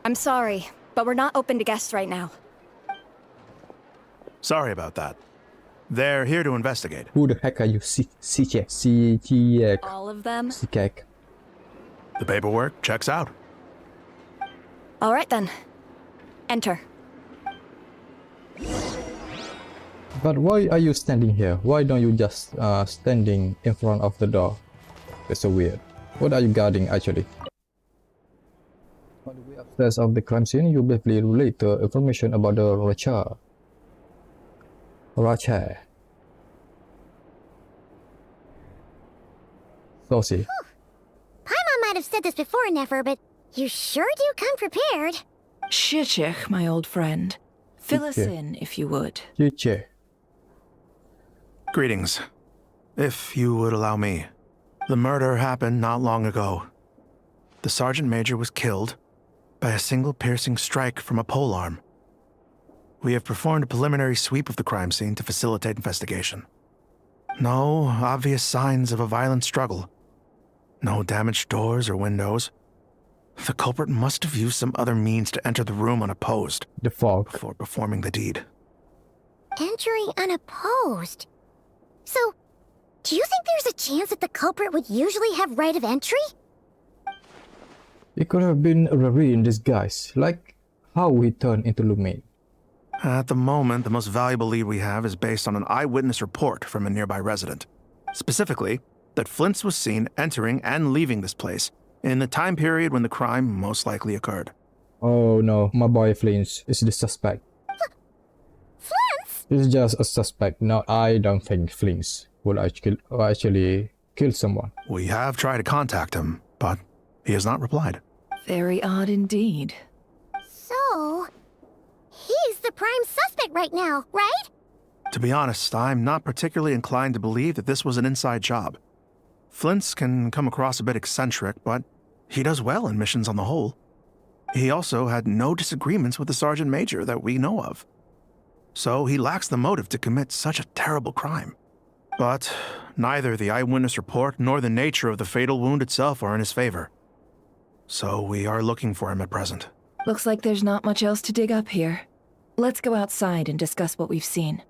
I'm sorry, but we're not open to guests right now. Sorry about that. They're here to investigate. Who the heck are you? All of them? Sikek. The paperwork checks out. All right then. Enter. But why are you standing here? Why don't you just standing in front of the door? That's so weird. What are you guarding actually? On the way upstairs of the crime scene, you briefly relate the information about the Racha. Saucy. Paimon might have said this before, Nefer, but you sure do come prepared. Shichich, my old friend. Fill us in, if you would. Chiche. Greetings. If you would allow me. The murder happened not long ago. The Sergeant Major was killed by a single piercing strike from a polearm. We have performed a preliminary sweep of the crime scene to facilitate investigation. No obvious signs of a violent struggle. No damaged doors or windows. The culprit must have used some other means to enter the room unopposed. The fog. Before performing the deed. Entering unopposed? So, do you think there's a chance that the culprit would usually have right of entry? It could have been Rerir in disguise, like how he turned into Lumine. At the moment, the most valuable lead we have is based on an eyewitness report from a nearby resident. Specifically, that Flins was seen entering and leaving this place in the time period when the crime most likely occurred. Oh no, my boy Flins is the suspect. Flins? He's just a suspect. No, I don't think Flins will actually kill someone. We have tried to contact him, but he has not replied. Very odd indeed. So, he's the prime suspect right now, right? To be honest, I'm not particularly inclined to believe that this was an inside job. Flins can come across a bit eccentric, but he does well in missions on the whole. He also had no disagreements with the Sergeant Major that we know of. So he lacks the motive to commit such a terrible crime. But neither the eyewitness report nor the nature of the fatal wound itself are in his favor. So we are looking for him at present. Looks like there's not much else to dig up here. Let's go outside and discuss what we've seen.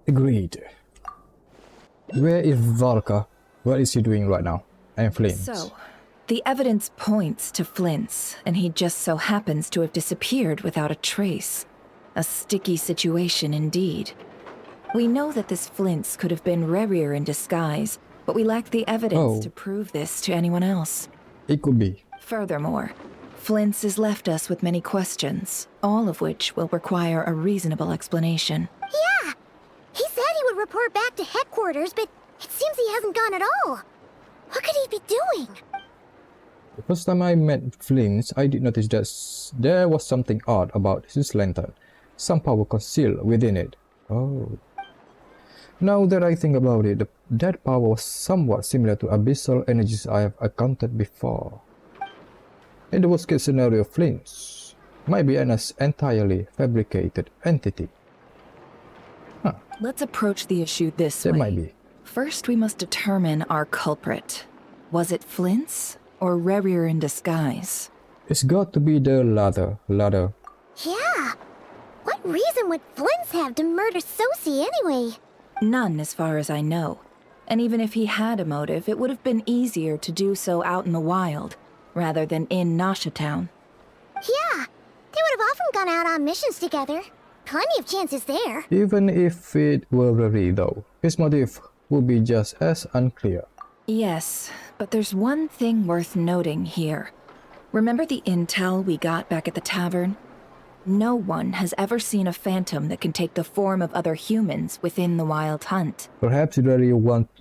Agreed. Where is Varka? What is he doing right now? And Flins. So, the evidence points to Flins, and he just so happens to have disappeared without a trace. A sticky situation indeed. We know that this Flins could have been Rerir in disguise, but we lack the evidence to prove this to anyone else. It could be. Furthermore, Flins has left us with many questions, all of which will require a reasonable explanation. Yeah! He said he would report back to headquarters, but it seems he hasn't gone at all. What could he be doing? The first time I met Flins, I did notice that there was something odd about his lantern. Some power concealed within it. Oh. Now that I think about it, that power was somewhat similar to abyssal energies I have encountered before. In the worst case scenario, Flins might be an entirely fabricated entity. Huh. Let's approach the issue this way. It might be. First, we must determine our culprit. Was it Flins or Rerir in disguise? It's got to be the latter. Yeah. What reason would Flins have to murder Sosie anyway? None, as far as I know. And even if he had a motive, it would have been easier to do so out in the wild, rather than in Nasha Town. Yeah, they would have often gone out on missions together. Plenty of chances there. Even if it were Rerir though, his motive will be just as unclear. Yes, but there's one thing worth noting here. Remember the intel we got back at the tavern? No one has ever seen a phantom that can take the form of other humans within the Wild Hunt. Perhaps Rerir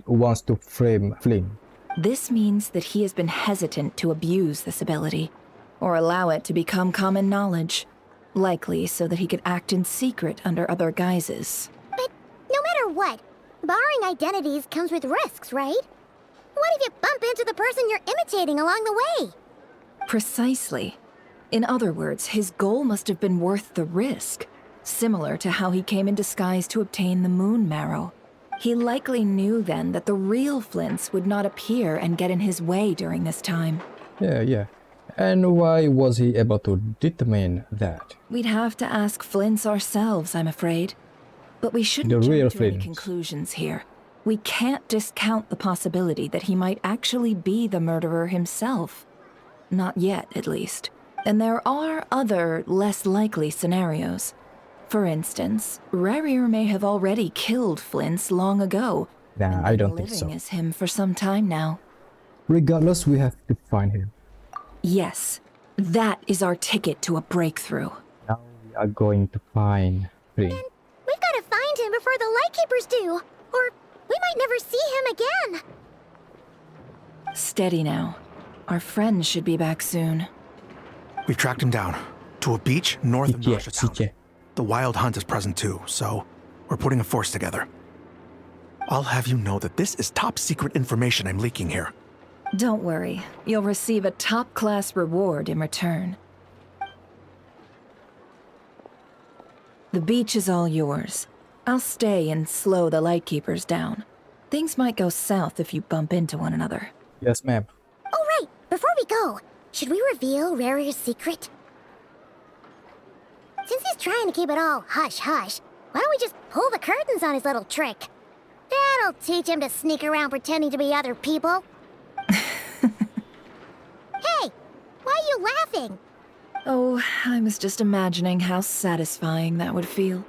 wants to frame Flynn. This means that he has been hesitant to abuse this ability, or allow it to become common knowledge, likely so that he could act in secret under other guises. But no matter what, borrowing identities comes with risks, right? What if you bump into the person you're imitating along the way? Precisely. In other words, his goal must have been worth the risk, similar to how he came in disguise to obtain the moon marrow. He likely knew then that the real Flins would not appear and get in his way during this time. Yeah. And why was he able to determine that? We'd have to ask Flins ourselves, I'm afraid. But we shouldn't The real jump to any Flins. conclusions here. We can't discount the possibility that he might actually be the murderer himself. Not yet, at least. And there are other, less likely scenarios. For instance, Rerir may have already killed Flins long ago. Nah, I don't think Living so. as him for some time now. Regardless, we have to find him. Yes, that is our ticket to a breakthrough. Now we are going to find Flynn. We've got to find him before the Lightkeepers do, or we might never see him again. Steady now. Our friends should be back soon. We've tracked him down to a beach north of Yeah, Nasha. The Wild Hunt is present too, so we're putting a force together. I'll have you know that this is top secret information I'm leaking here. Don't worry, you'll receive a top-class reward in return. The beach is all yours. I'll stay and slow the Lightkeepers down. Things might go south if you bump into one another. Yes, ma'am. Oh, right. Before we go, should we reveal Rerir's secret? Since he's trying to keep it all hush-hush, why don't we just pull the curtains on his little trick? That'll teach him to sneak around pretending to be other people. Hey, why are you laughing? Oh, I was just imagining how satisfying that would feel.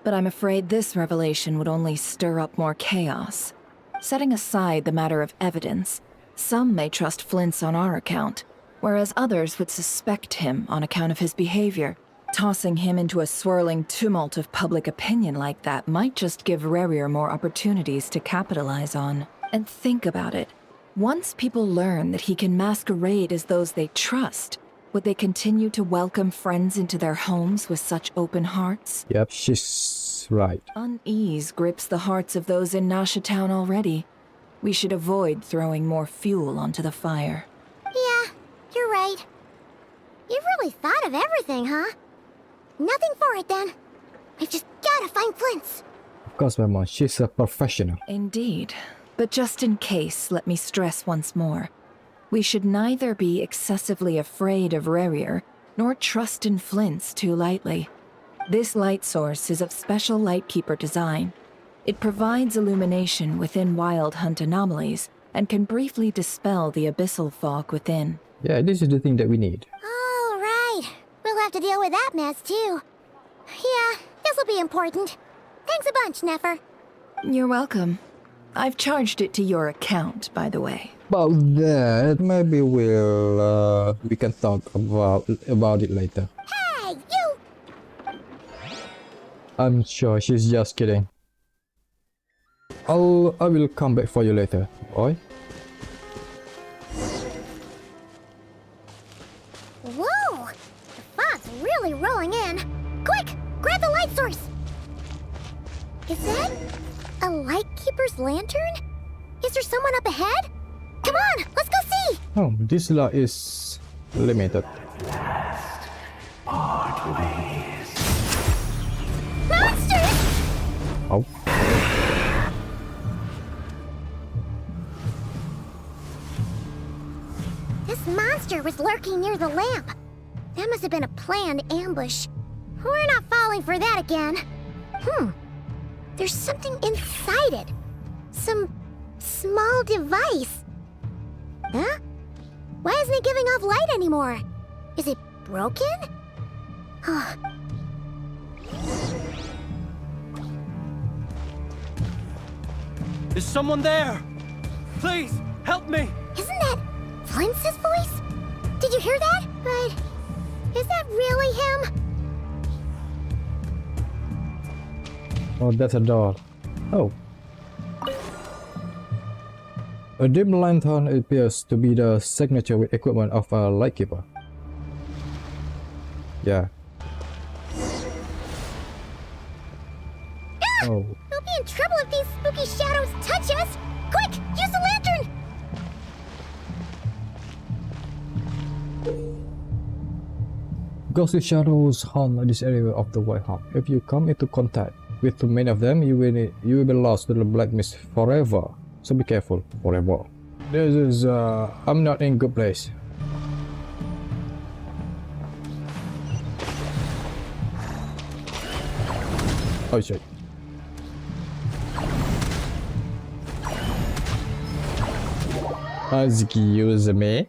But I'm afraid this revelation would only stir up more chaos. Setting aside the matter of evidence, some may trust Flint's on our account, whereas others would suspect him on account of his behavior. Tossing him into a swirling tumult of public opinion like that might just give Rerir more opportunities to capitalize on. And think about it. Once people learn that he can masquerade as those they trust, would they continue to welcome friends into their homes with such open hearts? Yep, she's right. Unease grips the hearts of those in Nasha Town already. We should avoid throwing more fuel onto the fire. Yeah, you're right. You've really thought of everything, huh? Nothing for it, then. We've just gotta find Flint's. Of course, my mom, she's a professional. Indeed. But just in case, let me stress once more. We should neither be excessively afraid of Rerir, nor trust in Flint's too lightly. This light source is of special Lightkeeper design. It provides illumination within Wild Hunt anomalies, and can briefly dispel the abyssal fog within. Yeah, this is the thing that we need. All right. We'll have to deal with that mess, too. Yeah, this'll be important. Thanks a bunch, Nefer. You're welcome. I've charged it to your account, by the way. About that, maybe we can talk about it later. Hey, you! I'm sure she's just kidding. I will come back for you later, boy. Whoa! The fog's really rolling in. Quick, grab the light source. Is that a Lightkeeper's lantern? Is there someone up ahead? Come on, let's go see! Oh, this light is limited. Monsters! Oh. This monster was lurking near the lamp. That must have been a planned ambush. We're not falling for that again. There's something inside it. Some small device. Huh? Why isn't it giving off light anymore? Is it broken? Is someone there? Please, help me! Isn't that Flins' voice? Did you hear that? But is that really him? Oh, that's a door. Oh. A dim lantern appears to be the signature equipment of a lightkeeper. Yeah. Oh. We'll be in trouble if these spooky shadows touch us! Quick, use the lantern! Ghostly shadows haunt this area of the White Hunt. If you come into contact with too many of them, you will be lost to the black mist forever. So be careful, forever. This is I'm not in good place. Oh shit. Excuse me.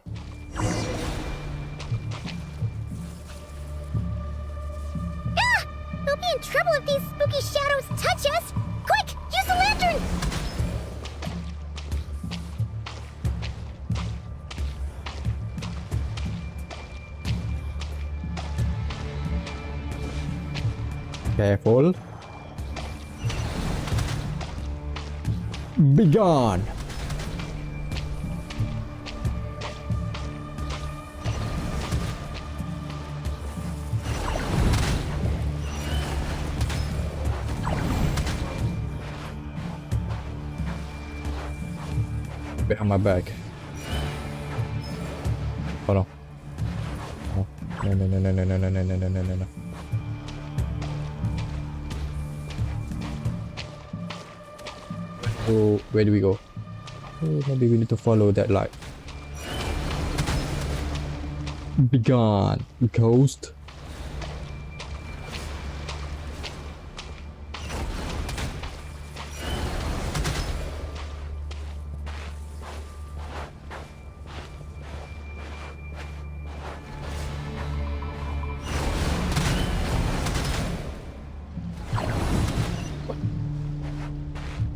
We'll be in trouble if these spooky shadows touch us! Quick, use the lantern! Careful. Be gone. Behind my back. Oh no. No, no, no, no, no, no, no, no, no, no, no, no. Oh, where do we go? Oh, maybe we need to follow that light. Be gone, ghost.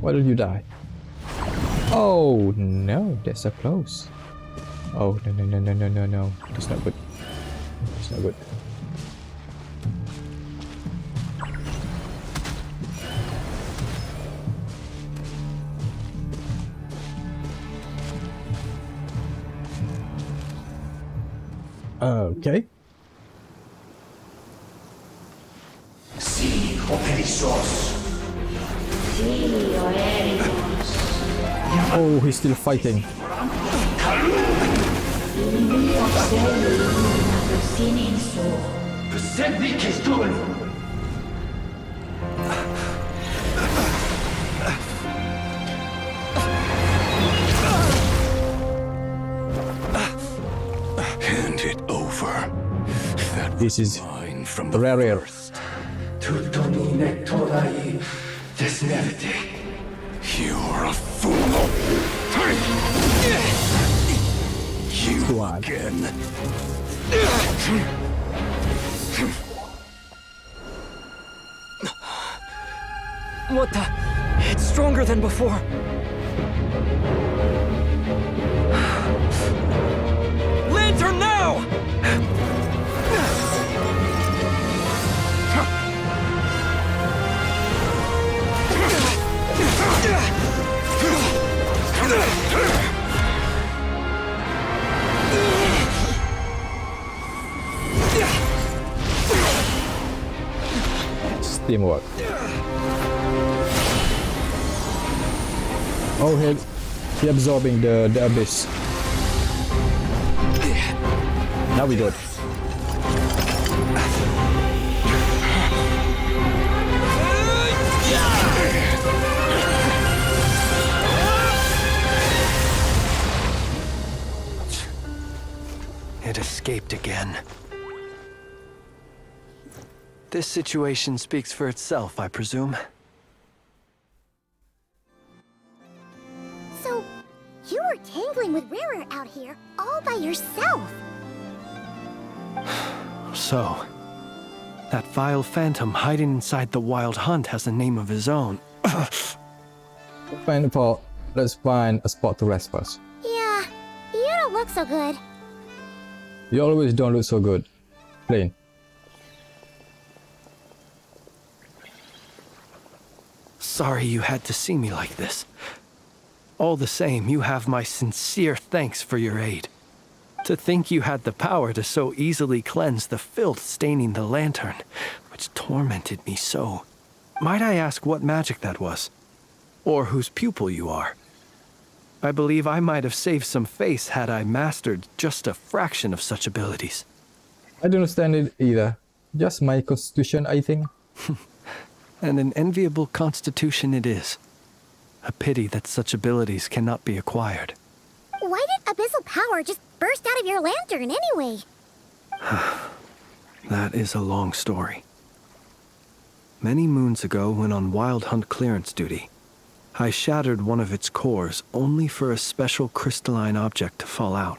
Why did you die? Oh no, that's so close. Oh no, no, no, no, no, no, no. That's not good. That's not good. Okay. Oh, he's still fighting. Hand it over. This is Rerir. You're a fool. You again. What the? It's stronger than before. Lantern now! Teamwork. Oh, he absorbing the abyss. Now we do it. It escaped again. This situation speaks for itself, I presume. So, you were tangling with Rerir out here all by yourself. So, that vile phantom hiding inside the Wild Hunt has a name of his own. Let's find a spot to rest first. Yeah, you don't look so good. You always don't look so good. Flynn. Sorry you had to see me like this. All the same, you have my sincere thanks for your aid. To think you had the power to so easily cleanse the filth staining the lantern, which tormented me so. Might I ask what magic that was? Or whose pupil you are? I believe I might have saved some face had I mastered just a fraction of such abilities. I don't understand it either. Just my constitution, I think. And an enviable constitution it is. A pity that such abilities cannot be acquired. Why did abyssal power just burst out of your lantern anyway? That is a long story. Many moons ago, when on wild hunt clearance duty, I shattered one of its cores only for a special crystalline object to fall out.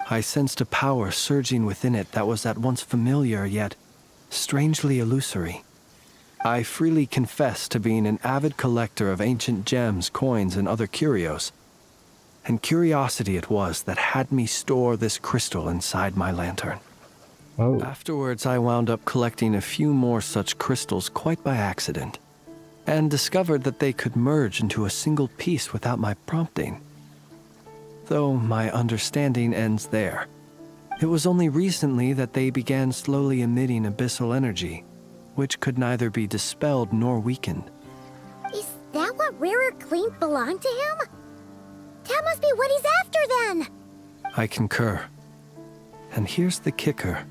I sensed a power surging within it that was at once familiar yet strangely illusory. I freely confess to being an avid collector of ancient gems, coins, and other curios. And curiosity it was that had me store this crystal inside my lantern. Oh. Afterwards, I wound up collecting a few more such crystals quite by accident, and discovered that they could merge into a single piece without my prompting. Though my understanding ends there. It was only recently that they began slowly emitting abyssal energy, which could neither be dispelled nor weakened. Is that what Rerir claimed belonged to him? That must be what he's after then! I concur. And here's the kicker.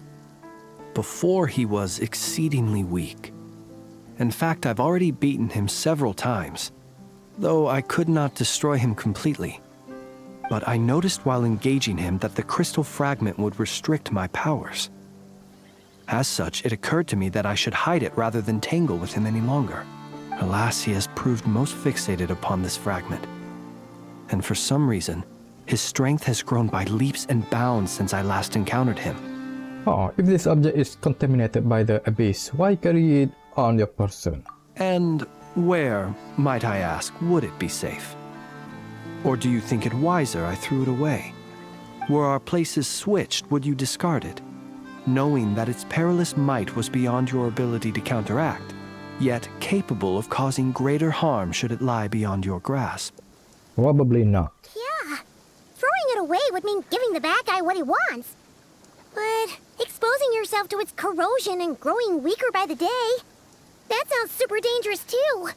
Before he was exceedingly weak. In fact, I've already beaten him several times, though I could not destroy him completely. But I noticed while engaging him that the crystal fragment would restrict my powers. As such, it occurred to me that I should hide it rather than tangle with him any longer. Alas, he has proved most fixated upon this fragment. And for some reason, his strength has grown by leaps and bounds since I last encountered him. Oh, if this object is contaminated by the abyss, why carry it on your person? And where, might I ask, would it be safe? Or do you think it wiser I threw it away? Were our places switched, would you discard it? Knowing that its perilous might was beyond your ability to counteract, yet capable of causing greater harm should it lie beyond your grasp. Probably not. Yeah, throwing it away would mean giving the bad guy what he wants. But exposing yourself to its corrosion and growing weaker by the day, that sounds super dangerous too.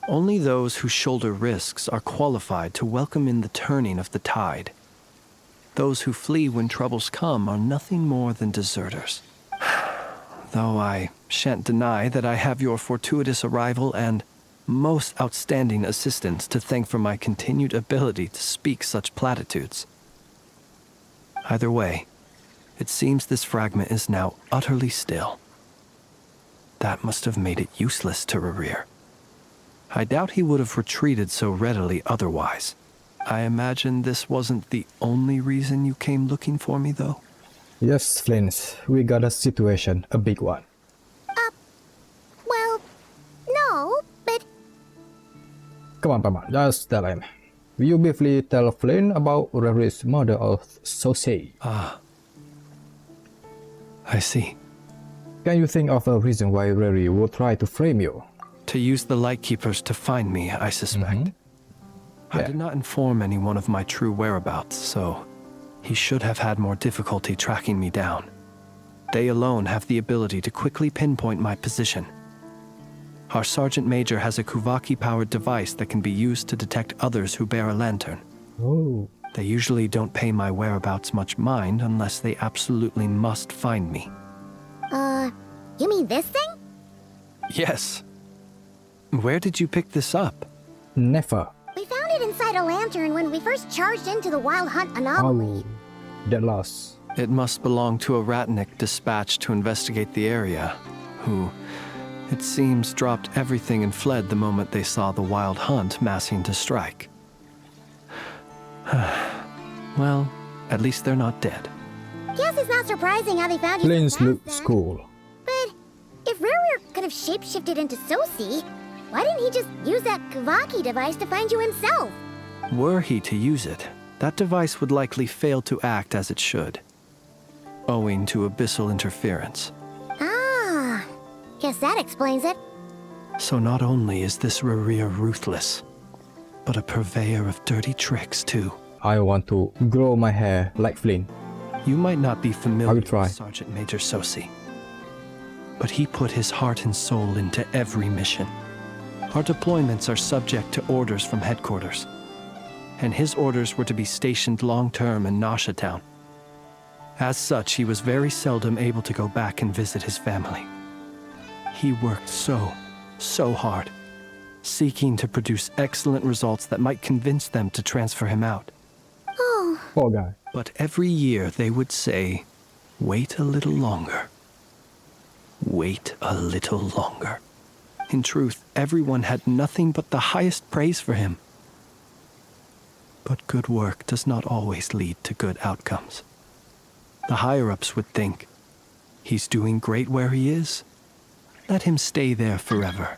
Only those who shoulder risks are qualified to welcome in the turning of the tide. Those who flee when troubles come are nothing more than deserters. Though I shan't deny that I have your fortuitous arrival and most outstanding assistance to thank for my continued ability to speak such platitudes. Either way, it seems this fragment is now utterly still. That must have made it useless to Rerir. I doubt he would have retreated so readily otherwise. I imagine this wasn't the only reason you came looking for me, though? Yes, Flins, we got a situation, a big one. Well, no, but... Come on, just tell him. Will you briefly tell Flynn about Rerir's murder of Sosei? Ah. I see. Can you think of a reason why Rerir would try to frame you? To use the Lightkeepers to find me, I suspect. I did not inform anyone of my true whereabouts, so he should have had more difficulty tracking me down. They alone have the ability to quickly pinpoint my position. Our Sergeant Major has a Kuvaki-powered device that can be used to detect others who bear a lantern. Oh. They usually don't pay my whereabouts much mind unless they absolutely must find me. You mean this thing? Yes. Where did you pick this up? Never. We found it inside a lantern when we first charged into the Wild Hunt anomaly. Oh, that loss. It must belong to a Ratnik dispatched to investigate the area, who, it seems, dropped everything and fled the moment they saw the Wild Hunt massing to strike. Well, at least they're not dead. Guess it's not surprising how they found you so Flins fast, looks then. cool. But if Rerir could have shapeshifted into Sosi, Why didn't he just use that Kavaki device to find you himself? Were he to use it, that device would likely fail to act as it should, owing to abyssal interference. Ah, guess that explains it. So not only is this Rerir ruthless, but a purveyor of dirty tricks too. I want to grow my hair like Flynn. You might not be familiar with Sergeant Major Sosi, but he put his heart and soul into every mission. Our deployments are subject to orders from headquarters, and his orders were to be stationed long-term in Nasha Town. As such, he was very seldom able to go back and visit his family. He worked so hard, seeking to produce excellent results that might convince them to transfer him out. Oh. Poor guy. But every year they would say, wait a little longer. Wait a little longer. In truth, everyone had nothing but the highest praise for him. But good work does not always lead to good outcomes. The higher-ups would think, he's doing great where he is. Let him stay there forever.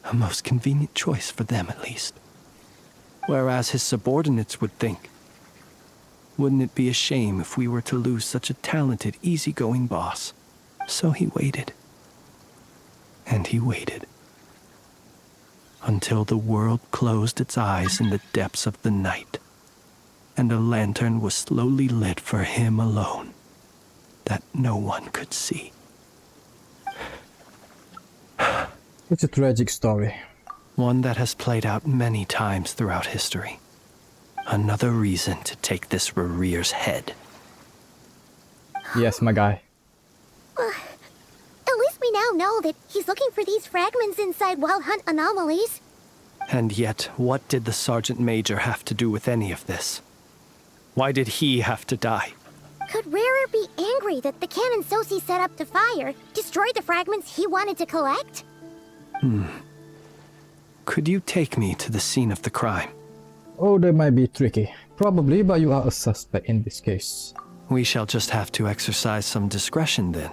A most convenient choice for them, at least. Whereas his subordinates would think, wouldn't it be a shame if we were to lose such a talented, easygoing boss? So he waited. And he waited. Until the world closed its eyes in the depths of the night, and a lantern was slowly lit for him alone, that no one could see. It's a tragic story. One that has played out many times throughout history. Another reason to take this Rerir's head. Yes, my guy. At least we now know that he's looking for these fragments inside Wild Hunt anomalies. And yet, what did the Sergeant Major have to do with any of this? Why did he have to die? Could Rerir be angry that the cannon Sosi set up to fire destroyed the fragments he wanted to collect? Could you take me to the scene of the crime? Oh, that might be tricky. Probably, but you are a suspect in this case. We shall just have to exercise some discretion then.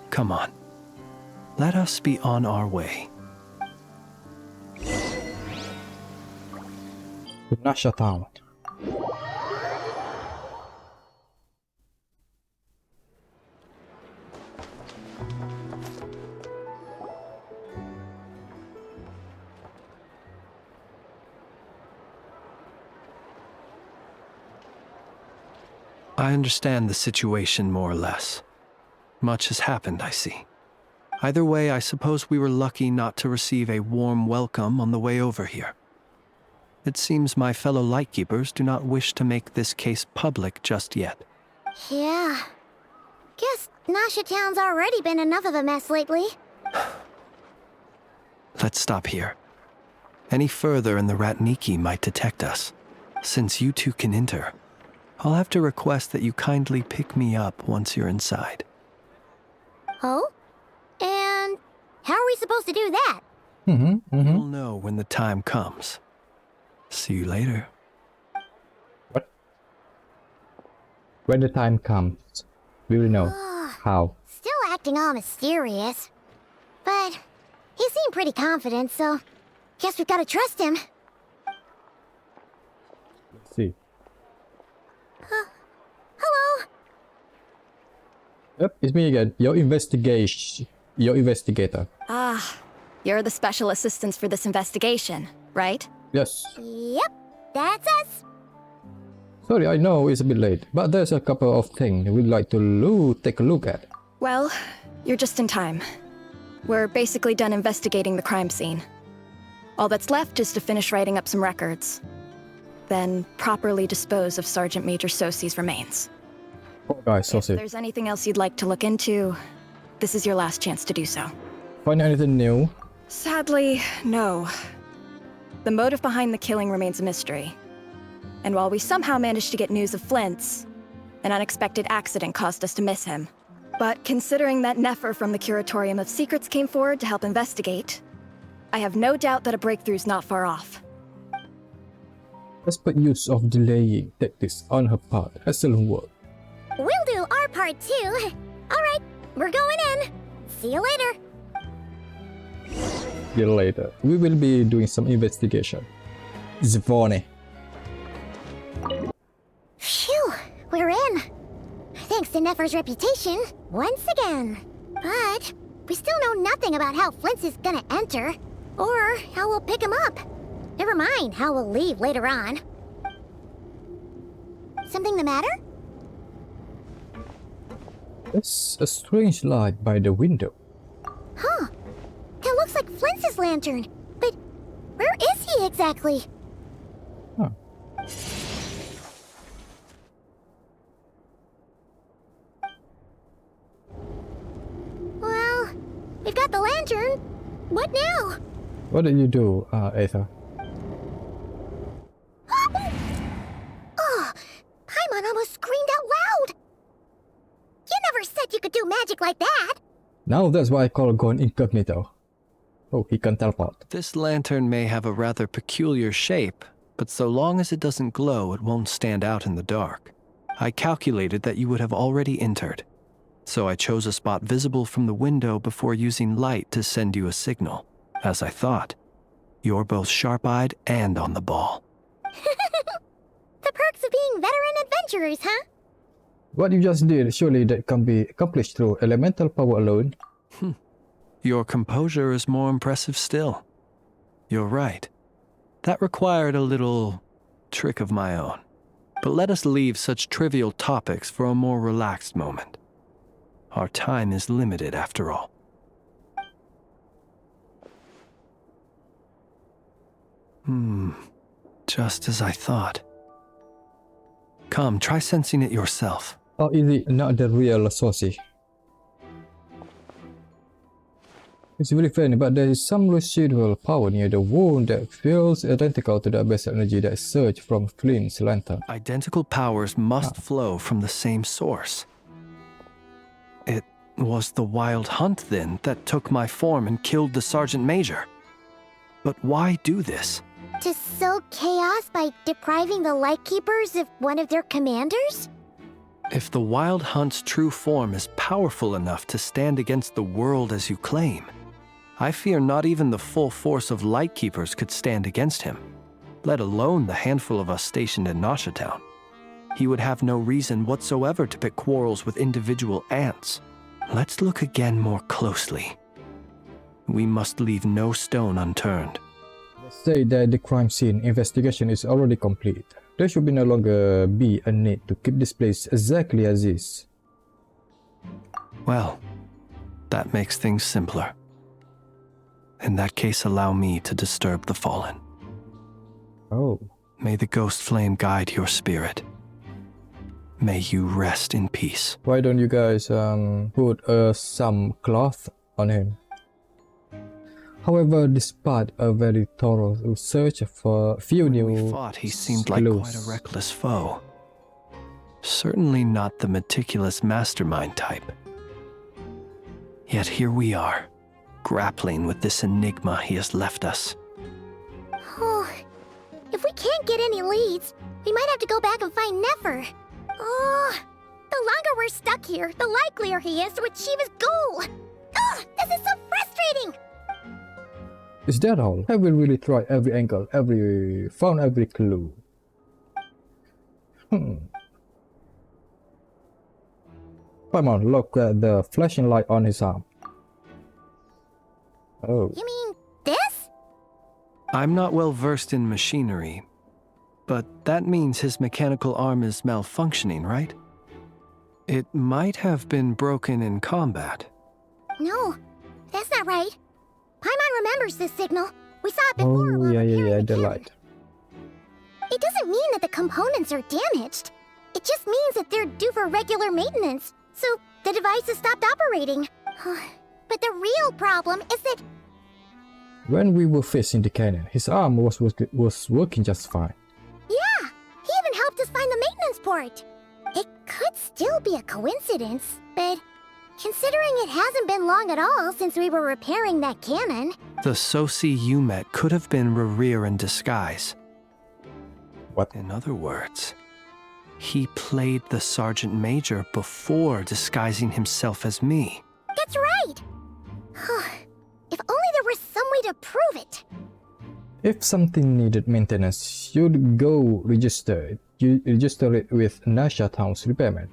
Come on. Let us be on our way. Nasha Town. I understand the situation more or less. Much has happened, I see. Either way, I suppose we were lucky not to receive a warm welcome on the way over here. It seems my fellow Lightkeepers do not wish to make this case public just yet. Yeah. Guess Nasha Town's already been enough of a mess lately. Let's stop here. Any further and the Ratniki might detect us. Since you two can enter, I'll have to request that you kindly pick me up once you're inside. Oh? And how are we supposed to do that? You'll know when the time comes. See you later. What? When the time comes, we will know. How? Still acting all mysterious. But he seemed pretty confident, so guess we've got to trust him. Let's see. Hello? Yep, it's me again. Your investigator. Ah, you're the special assistants for this investigation, right? Yes. Yep, that's us. Sorry, I know it's a bit late, but there's a couple of things we'd like to take a look at. Well, you're just in time. We're basically done investigating the crime scene. All that's left is to finish writing up some records. Then properly dispose of Sergeant Major Sosi's remains. Oh, guys, If there's anything else you'd like to look into, this is your last chance to do so. Find anything new? Sadly, no. The motive behind the killing remains a mystery. And while we somehow managed to get news of Flins, an unexpected accident caused us to miss him. But considering that Nefer from the Curatorium of Secrets came forward to help investigate, I have no doubt that a breakthrough's not far off. Desperate use of delaying tactics on her part hasn't worked. We'll do our part too. All right, we're going in. See you later. skill later. We will be doing some investigation. Zvone. Phew, we're in. Thanks to Nefer's reputation, once again. But we still know nothing about how Flins is gonna enter, or how we'll pick him up. Never mind how we'll leave later on. Something the matter? There's a strange light by the window. Huh. That looks like Flins' lantern. But where is he exactly? Huh. Well, we've got the lantern. What now? What did you do, Aether? Oh, Paimon almost screamed out loud. You never said you could do magic like that. Now that's why I call going incognito. Oh, he can teleport. This lantern may have a rather peculiar shape, but so long as it doesn't glow, it won't stand out in the dark. I calculated that you would have already entered, so I chose a spot visible from the window before using light to send you a signal. As I thought, you're both sharp-eyed and on the ball. The perks of being veteran adventurers, huh? What you just did, surely that can be accomplished through elemental power alone. Your composure is more impressive still. You're right. That required a little trick of my own. But let us leave such trivial topics for a more relaxed moment. Our time is limited after all. Just as I thought. Come, try sensing it yourself. Or is it not the real Source? It's really funny, but there is some residual power near the wound that feels identical to the base energy that surged from Flint's lantern. Identical powers must flow from the same source. It was the wild hunt, then, that took my form and killed the Sergeant Major. But why do this? To sow chaos by depriving the Lightkeepers of one of their commanders? If the Wild Hunt's true form is powerful enough to stand against the world as you claim, I fear not even the full force of Lightkeepers could stand against him, let alone the handful of us stationed in Nasha Town. He would have no reason whatsoever to pick quarrels with individual ants. Let's look again more closely. We must leave no stone unturned. Say that the crime scene investigation is already complete. There should no longer be a need to keep this place exactly as is. Well, that makes things simpler. In that case, allow me to disturb the fallen. Oh. May the ghost flame guide your spirit. May you rest in peace. Why don't you guys put some cloth on him? However, despite a very thorough search for few new we fought, he seemed like quite a reckless foe. Certainly not the meticulous mastermind type. Yet here we are, grappling with this enigma he has left us. Oh, if we can't get any leads, we might have to go back and find Nefer. Oh, the longer we're stuck here, the likelier he is to achieve his goal. Oh, this is so frustrating! Is that all? Have we really tried every angle, found every clue? Come on, look at the flashing light on his arm. Oh. You mean this? I'm not well versed in machinery, but that means his mechanical arm is malfunctioning, right? It might have been broken in combat. No, that's not right. Paimon remembers this signal. We saw it before. Oh, yeah, the light. It doesn't mean that the components are damaged. It just means that they're due for regular maintenance, so the device has stopped operating. But the real problem is that... When we were facing the cannon, his arm was working just fine. Yeah, he even helped us find the maintenance port. It could still be a coincidence, but... considering it hasn't been long at all since we were repairing that cannon... The Soci you met could have been Rerir in disguise. What? In other words, he played the Sergeant Major before disguising himself as me. That's right! If only there was some way to prove it. If something needed maintenance, you'd go register it. You register it with Nasha Town's repairman.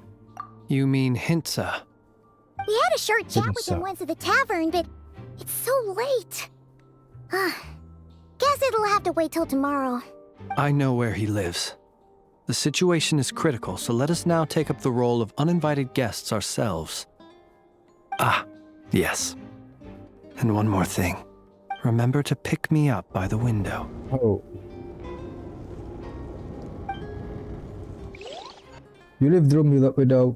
You mean Hintsa? We had a short chat with him Hintsa. once at the tavern, but it's so late. Guess it'll have to wait till tomorrow. I know where he lives. The situation is critical, so let us now take up the role of uninvited guests ourselves. Ah, yes. And one more thing. Remember to pick me up by the window. Oh. You leave the room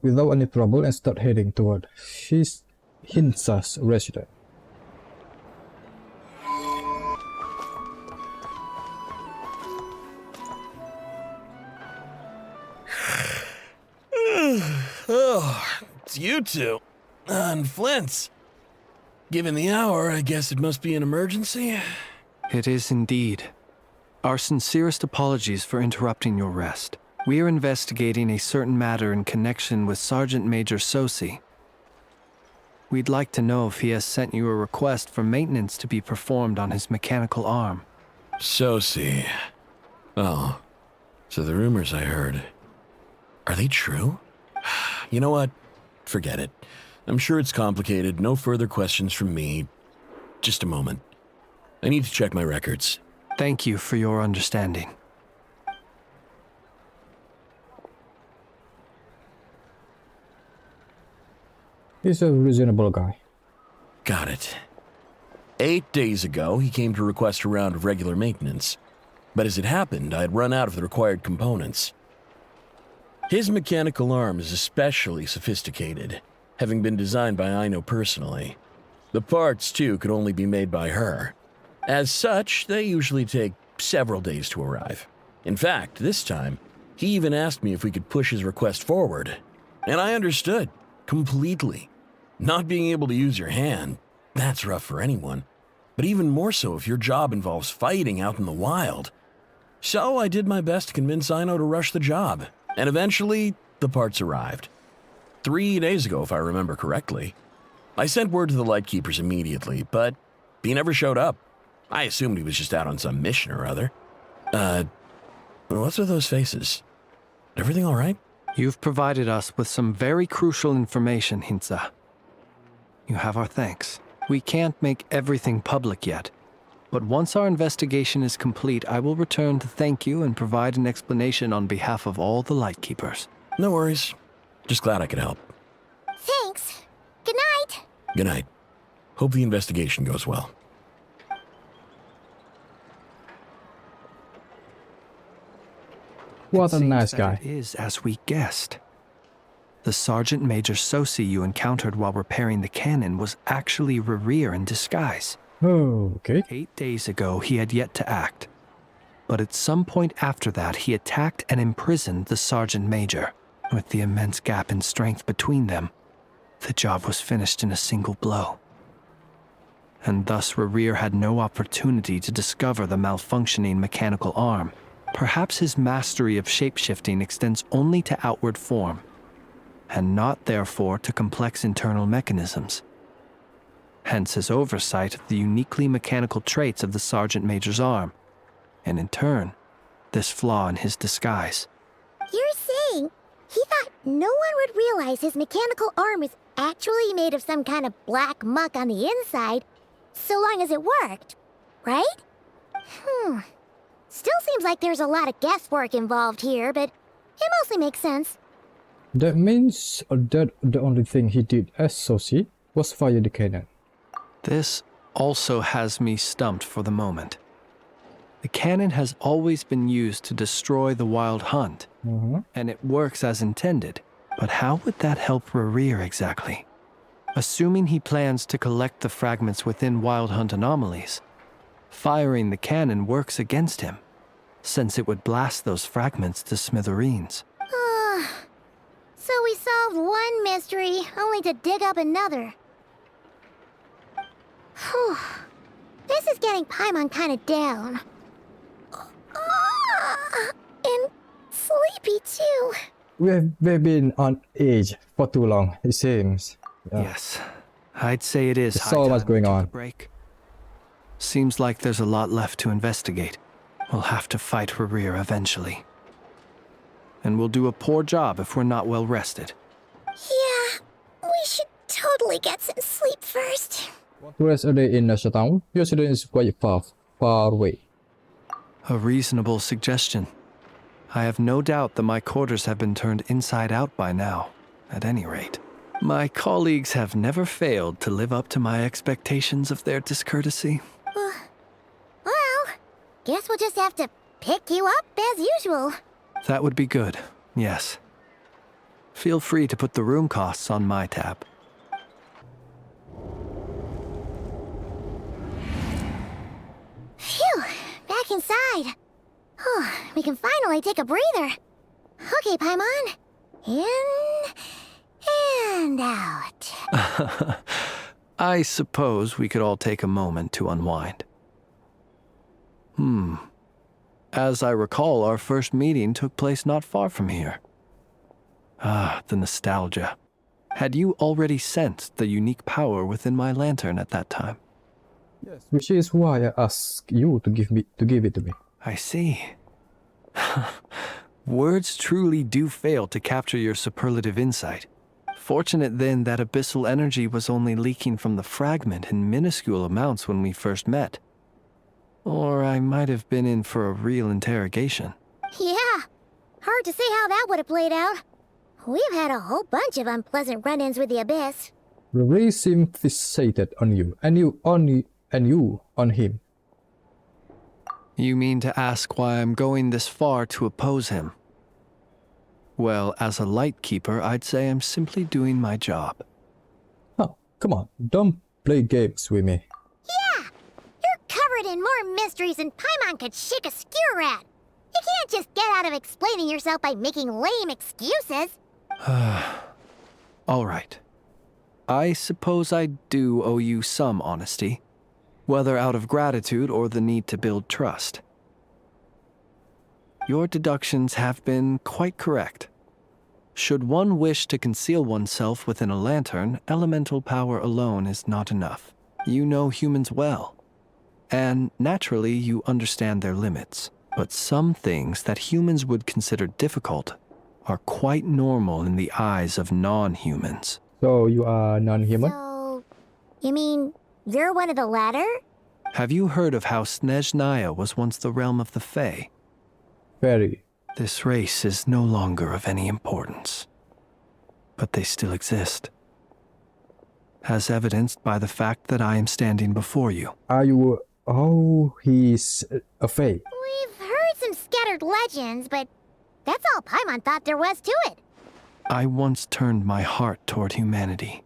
without any trouble and start heading toward Hintsa's residence. Oh, it's you two. And Flins. Given the hour, I guess it must be an emergency. It is indeed. Our sincerest apologies for interrupting your rest. We are investigating a certain matter in connection with Sergeant Major Sosi. We'd like to know if he has sent you a request for maintenance to be performed on his mechanical arm. Sosi. Oh, so the rumors I heard, are they true? You know what? Forget it. I'm sure it's complicated. No further questions from me. Just a moment. I need to check my records. Thank you for your understanding. He's a reasonable guy. Got it. 8 days ago, he came to request a round of regular maintenance. But as it happened, I had run out of the required components. His mechanical arm is especially sophisticated, having been designed by Aino personally. The parts, too, could only be made by her. As such, they usually take several days to arrive. In fact, this time, he even asked me if we could push his request forward. And I understood, completely. Not being able to use your hand, that's rough for anyone. But even more so if your job involves fighting out in the wild. So I did my best to convince Aino to rush the job. And eventually, the parts arrived. 3 days ago, if I remember correctly. I sent word to the Lightkeepers immediately, but he never showed up. I assumed he was just out on some mission or other. What's with those faces? Everything all right? You've provided us with some very crucial information, Hintsa. You have our thanks. We can't make everything public yet, but once our investigation is complete, I will return to thank you and provide an explanation on behalf of all the Lightkeepers. No worries. Just glad I could help. Thanks. Good night. Good night. Hope the investigation goes well. What a It seems nice that guy. It is as we guessed. The Sergeant Major Sosi you encountered while repairing the cannon was actually Rerir in disguise. Oh, okay. 8 days ago, he had yet to act. But at some point after that, he attacked and imprisoned the Sergeant Major. With the immense gap in strength between them, the job was finished in a single blow. And thus Rerir had no opportunity to discover the malfunctioning mechanical arm. Perhaps his mastery of shapeshifting extends only to outward form, and not therefore to complex internal mechanisms. Hence his oversight of the uniquely mechanical traits of the Sergeant Major's arm, and in turn, this flaw in his disguise. You're saying he thought no one would realize his mechanical arm is actually made of some kind of black muck on the inside, so long as it worked, right? Still seems like there's a lot of guesswork involved here, but it mostly makes sense. That means that the only thing he did as Sosi was fire the cannon. This also has me stumped for the moment. The cannon has always been used to destroy the Wild Hunt, and it works as intended. But how would that help Rerir exactly? Assuming he plans to collect the fragments within Wild Hunt anomalies, firing the cannon works against him, since it would blast those fragments to smithereens. So we solved one mystery, only to dig up another. Whew. This is getting Paimon kind of down. And sleepy too. We've been on edge for too long, it seems. Yes, I'd say it is There's high so time much going we took on. a break. Seems like there's a lot left to investigate. We'll have to fight Rerir eventually. And we'll do a poor job if we're not well rested. Yeah, we should totally get some sleep first. To rest a day in Ashen-White? Your city is quite far away. A reasonable suggestion. I have no doubt that my quarters have been turned inside out by now, at any rate. My colleagues have never failed to live up to my expectations of their discourtesy. Well, guess we'll just have to pick you up as usual. That would be good, yes. Feel free to put the room costs on my tab. Phew, back inside. Oh, we can finally take a breather. Okay, Paimon. In and out. I suppose we could all take a moment to unwind. As I recall, our first meeting took place not far from here. Ah, the nostalgia. Had you already sensed the unique power within my lantern at that time? Yes, which is why I asked you to give it to me. I see. Words truly do fail to capture your superlative insight. Fortunate then that abyssal energy was only leaking from the fragment in minuscule amounts when we first met. Or I might have been in for a real interrogation. Yeah, hard to say how that would have played out. We've had a whole bunch of unpleasant run-ins with the Abyss. Rerir seemed fixated on you, and you on him. You mean to ask why I'm going this far to oppose him? Well, as a light keeper, I'd say I'm simply doing my job. Oh, come on, don't play games with me. Yeah, you're covered in more mysteries than Paimon could shake a skewer at. You can't just get out of explaining yourself by making lame excuses. All right. I suppose I do owe you some honesty, whether out of gratitude or the need to build trust. Your deductions have been quite correct. Should one wish to conceal oneself within a lantern, elemental power alone is not enough. You know humans well, and naturally you understand their limits. But some things that humans would consider difficult are quite normal in the eyes of non-humans. So you are non-human? So, you mean you're one of the latter? Have you heard of how Snezhnaya was once the realm of the Fae? Very. This race is no longer of any importance, but they still exist, as evidenced by the fact that I am standing before you. Are you... Oh, he's a Fae. We've heard some scattered legends, but that's all Paimon thought there was to it. I once turned my heart toward humanity,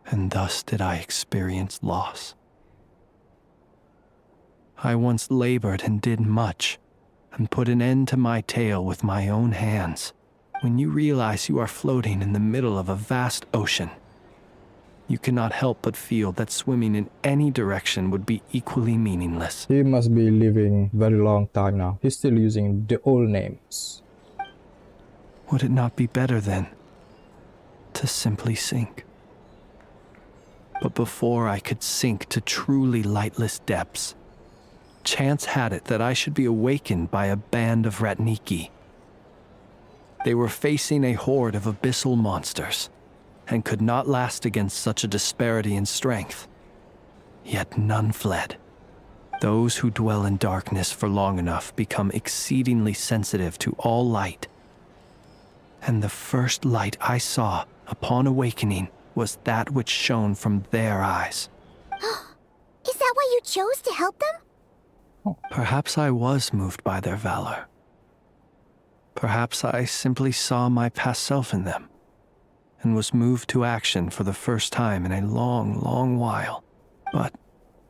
and thus did I experience loss. I once labored and did much, and put an end to my tale with my own hands. When you realize you are floating in the middle of a vast ocean, you cannot help but feel that swimming in any direction would be equally meaningless. He must be living very long time now. He's still using the old names. Would it not be better then to simply sink? But before I could sink to truly lightless depths, chance had it that I should be awakened by a band of Ratniki. They were facing a horde of abyssal monsters, and could not last against such a disparity in strength. Yet none fled. Those who dwell in darkness for long enough become exceedingly sensitive to all light. And the first light I saw upon awakening was that which shone from their eyes. Is that why you chose to help them? Perhaps I was moved by their valor. Perhaps I simply saw my past self in them, and was moved to action for the first time in a long, long while. But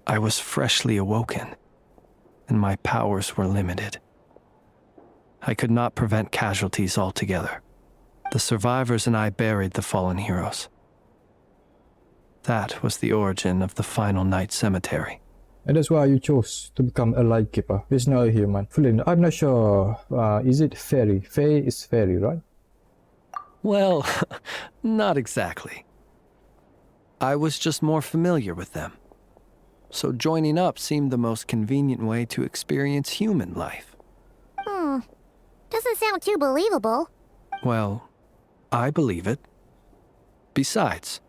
I was freshly awoken, and my powers were limited. I could not prevent casualties altogether. The survivors and I buried the fallen heroes. That was the origin of the Final Night Cemetery. And that's why you chose to become a lightkeeper. He's not a human. Flynn, I'm not sure. Is it fairy? Fae is fairy, right? Well, not exactly. I was just more familiar with them. so joining up seemed the most convenient way to experience human life. Doesn't sound too believable. Well, I believe it. Besides,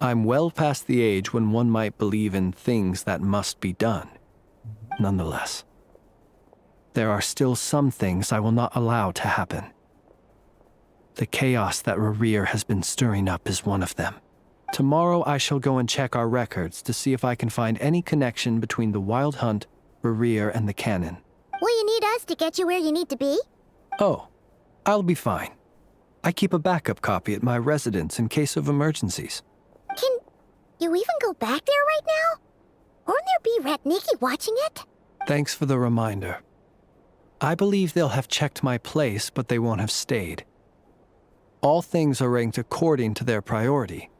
I'm well past the age when one might believe in things that must be done. Nonetheless, there are still some things I will not allow to happen. The chaos that Rerir has been stirring up is one of them. Tomorrow I shall go and check our records to see if I can find any connection between the Wild Hunt, Rerir, and the Cannon. Will you need us to get you where you need to be? Oh, I'll be fine. I keep a backup copy at my residence in case of emergencies. Can you even go back there right now? Won't there be Ratniki watching it? Thanks for the reminder. I believe they'll have checked my place, but they won't have stayed. All things are ranked according to their priority,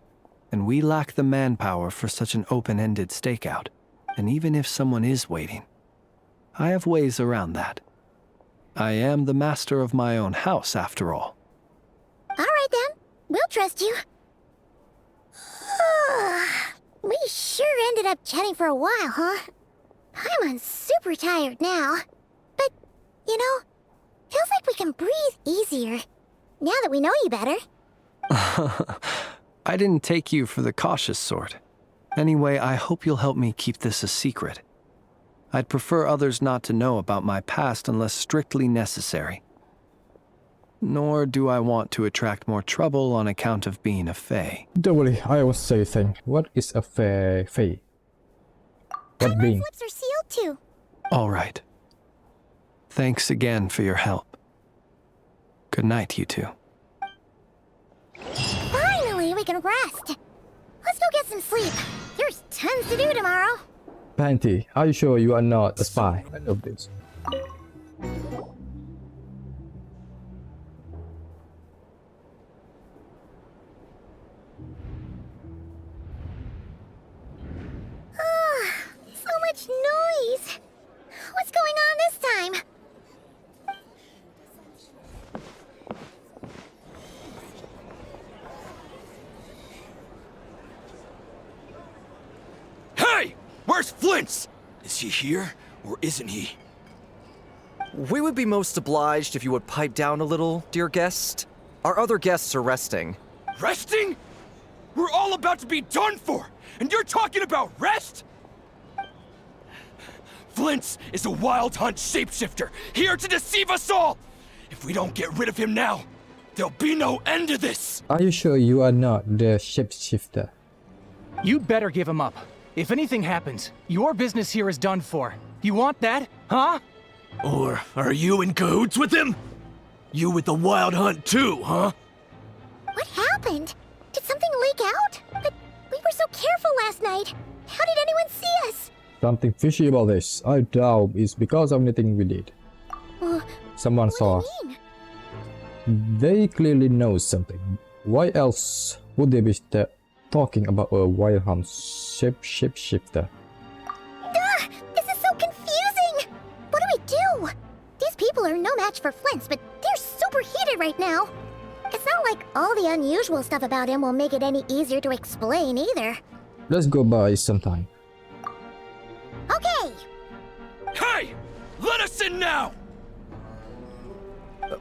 and we lack the manpower for such an open-ended stakeout. And even if someone is waiting, I have ways around that. I am the master of my own house, after all. All right then, we'll trust you. We sure ended up chatting for a while, huh? I'm super tired now. But, you know, feels like we can breathe easier, now that we know you better. I didn't take you for the cautious sort. Anyway, I hope you'll help me keep this a secret. I'd prefer others not to know about my past unless strictly necessary. Nor do I want to attract more trouble on account of being a fae. Don't worry, I will say thing. What is a fae? What being? Lips are sealed too. All right. Thanks again for your help. Good night, you two. Finally, we can rest. Let's go get some sleep. There's tons to do tomorrow. Panty, are you sure you are not a spy? I know this. So much noise. What's going on this time? Hey! Where's Flins? Is he here, or isn't he? We would be most obliged if you would pipe down a little, dear guest. Our other guests are resting. Resting? We're all about to be done for, and you're talking about rest? Flins is a Wild Hunt shapeshifter, here to deceive us all! If we don't get rid of him now, there'll be no end to this! Are you sure you are not the shapeshifter? You better give him up. If anything happens, your business here is done for. You want that, huh? Or are you in cahoots with him? You with the Wild Hunt too, huh? What happened? Did something leak out? But we were so careful last night. How did anyone see us? Something fishy about this. I doubt it's because of anything we did. Someone saw us. They clearly know something. Why else would they be talking about a Wild Hunt shapeshifter? This is so confusing! What do we do? These people are no match for Flint's, but they're super heated right now. It's not like all the unusual stuff about him will make it any easier to explain either. Let's go buy some time. Okay! Hey! Let us in now!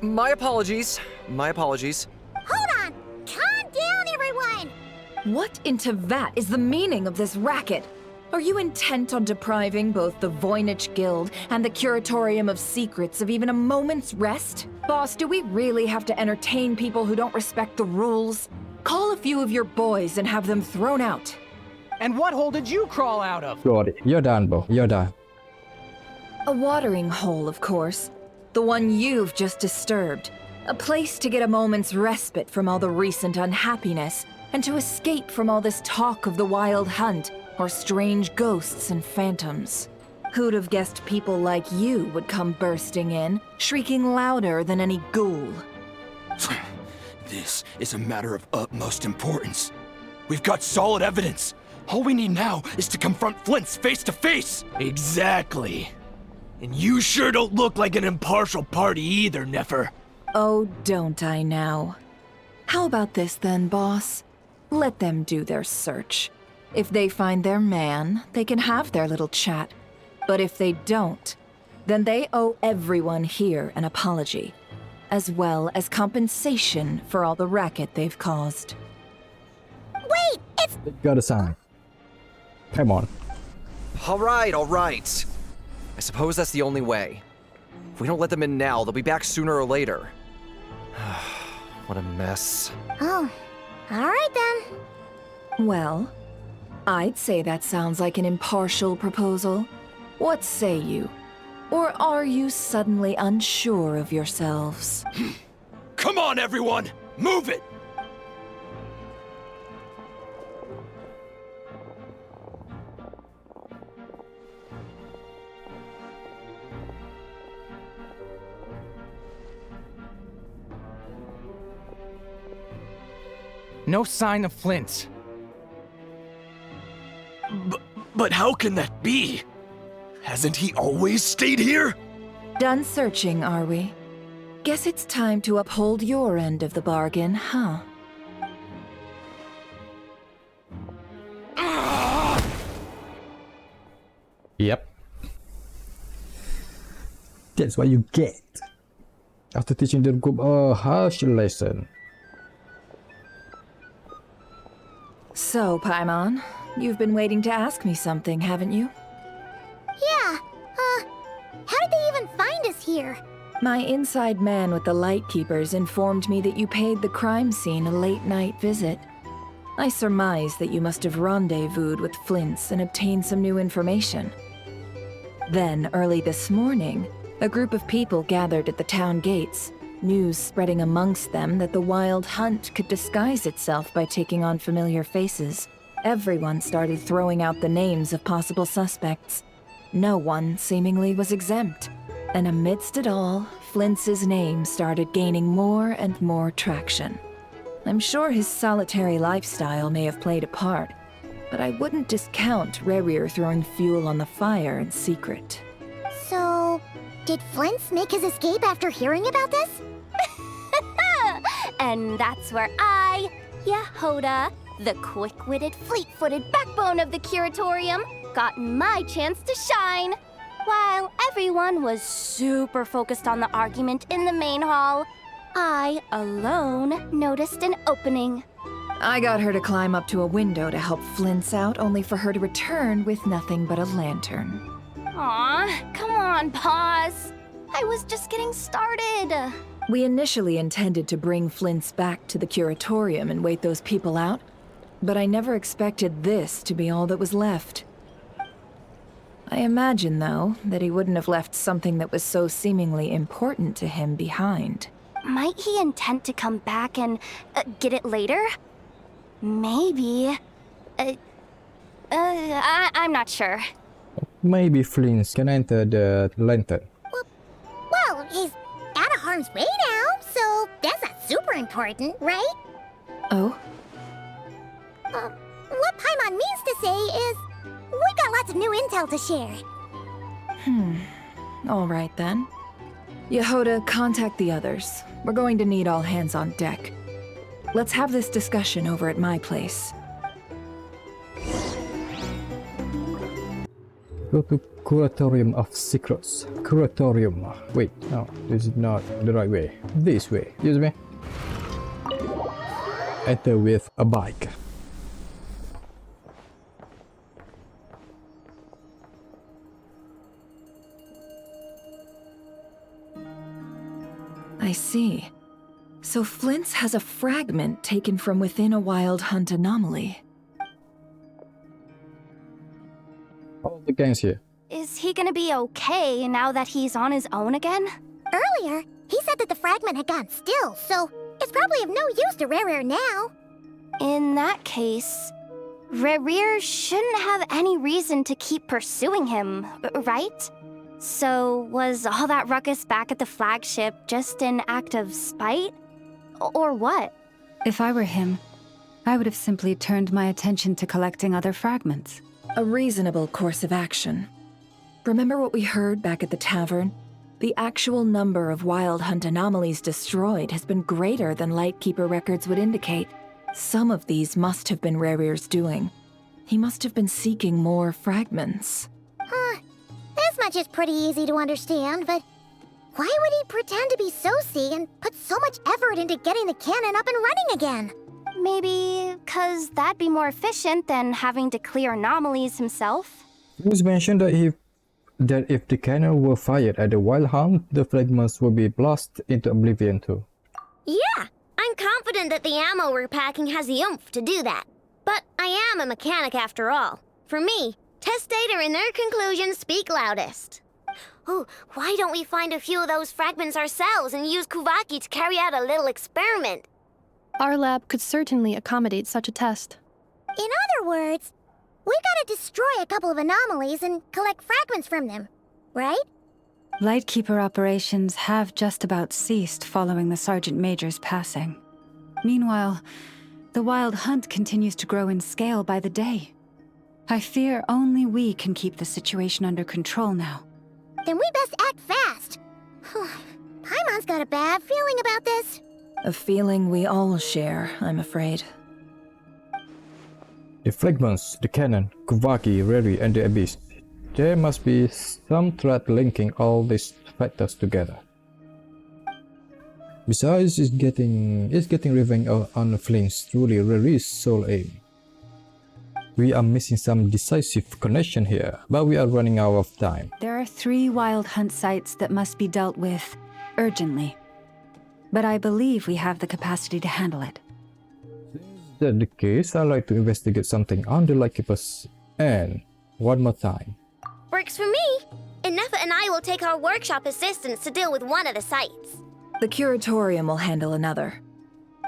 My apologies. My apologies. Hold on! Calm down, everyone! What in Tevat is the meaning of this racket? Are you intent on depriving both the Voynich Guild and the Curatorium of Secrets of even a moment's rest? Boss, do we really have to entertain people who don't respect the rules? Call a few of your boys and have them thrown out. And what hole did you crawl out of? Got it. You're done, bro. You're done. A watering hole, of course. The one you've just disturbed. A place to get a moment's respite from all the recent unhappiness, and to escape from all this talk of the Wild Hunt, or strange ghosts and phantoms. Who'd have guessed people like you would come bursting in, shrieking louder than any ghoul? This is a matter of utmost importance. We've got solid evidence. All we need now is to confront Flint's face to face. Exactly. And you sure don't look like an impartial party either, Nefer. Oh, don't I now? How about this then, boss? Let them do their search. If they find their man, they can have their little chat. But if they don't, then they owe everyone here an apology, as well as compensation for all the racket they've caused. Wait, it's... Got a sign. Come on. All right. I suppose that's the only way. If we don't let them in now, they'll be back sooner or later. What a mess. Oh, all right then. Well, I'd say that sounds like an impartial proposal. What say you? Or are you suddenly unsure of yourselves? Come on, everyone! Move it! No sign of Flint. But how can that be? Hasn't he always stayed here? Done searching, are we? Guess it's time to uphold your end of the bargain, huh? Yep. That's what you get after teaching the group a harsh lesson. So, Paimon, you've been waiting to ask me something, haven't you? Yeah, how did they even find us here? My inside man with the Lightkeepers informed me that you paid the crime scene a late-night visit. I surmise that you must have rendezvoused with Flins and obtained some new information. Then, early this morning, a group of people gathered at the town gates, news spreading amongst them that the Wild Hunt could disguise itself by taking on familiar faces. Everyone started throwing out the names of possible suspects. No one, seemingly, was exempt. And amidst it all, Flints's name started gaining more and more traction. I'm sure his solitary lifestyle may have played a part, but I wouldn't discount Rerir throwing fuel on the fire in secret. So, did Flint's make his escape after hearing about this? And that's where I, Yehoda, the quick-witted, fleet-footed backbone of the Curatorium, got my chance to shine. While everyone was super focused on the argument in the main hall, I alone noticed an opening. I got her to climb up to a window to help Flint's out, only for her to return with nothing but a lantern. Aw, come on, pause. I was just getting started. We initially intended to bring Flint's back to the Curatorium and wait those people out, but I never expected this to be all that was left. I imagine, though, that he wouldn't have left something that was so seemingly important to him behind. Might he intend to come back and get it later? Maybe. I'm not sure. Maybe Flint can enter the lantern. Well, he's out of harm's way now, so that's not super important, right? Oh? What Paimon means to say is, we got lots of new intel to share. All right then. Yehoda, contact the others. We're going to need all hands on deck. Let's have this discussion over at my place. Go to Curatorium of Secrets. Curatorium. Wait, no, this is not the right way. This way. Excuse me. Enter with a bike. I see. So Flint's has a fragment taken from within a Wild Hunt anomaly. All the gangs here. Is he gonna be okay now that he's on his own again? Earlier, he said that the fragment had gone still, so it's probably of no use to Rerir now. In that case, Rerir shouldn't have any reason to keep pursuing him, right? So was all that ruckus back at the flagship just an act of spite? Or what? If I were him, I would have simply turned my attention to collecting other fragments. A reasonable course of action. Remember what we heard back at the tavern? The actual number of Wild Hunt anomalies destroyed has been greater than Lightkeeper records would indicate. Some of these must have been Rerir's doing. He must have been seeking more fragments. This much is pretty easy to understand, but why would he pretend to be Soci and put so much effort into getting the cannon up and running again? Maybe because that'd be more efficient than having to clear anomalies himself. It was mentioned that if the cannon were fired at the Wild Hunt, the fragments would be blasted into oblivion too. Yeah, I'm confident that the ammo we're packing has the oomph to do that. But I am a mechanic after all. For me, test data and their conclusions speak loudest. Oh, why don't we find a few of those fragments ourselves and use Kuvaki to carry out a little experiment? Our lab could certainly accommodate such a test. In other words, we gotta destroy a couple of anomalies and collect fragments from them, right? Lightkeeper operations have just about ceased following the Sergeant Major's passing. Meanwhile, the Wild Hunt continues to grow in scale by the day. I fear only we can keep the situation under control now. Then we best act fast. Paimon's got a bad feeling about this. A feeling we all share, I'm afraid. The fragments, the cannon, Kuvaki, Rerir, and the Abyss. There must be some thread linking all these factors together. Besides, it's getting revenge on Flins, truly Rerir's sole aim. We are missing some decisive connection here, but we are running out of time. There are 3 Wild Hunt sites that must be dealt with urgently. But I believe we have the capacity to handle it. If that's the case, I'd like to investigate something on the Lightkeepers and one more time. Works for me. Inefa and I will take our workshop assistants to deal with one of the sites. The Curatorium will handle another.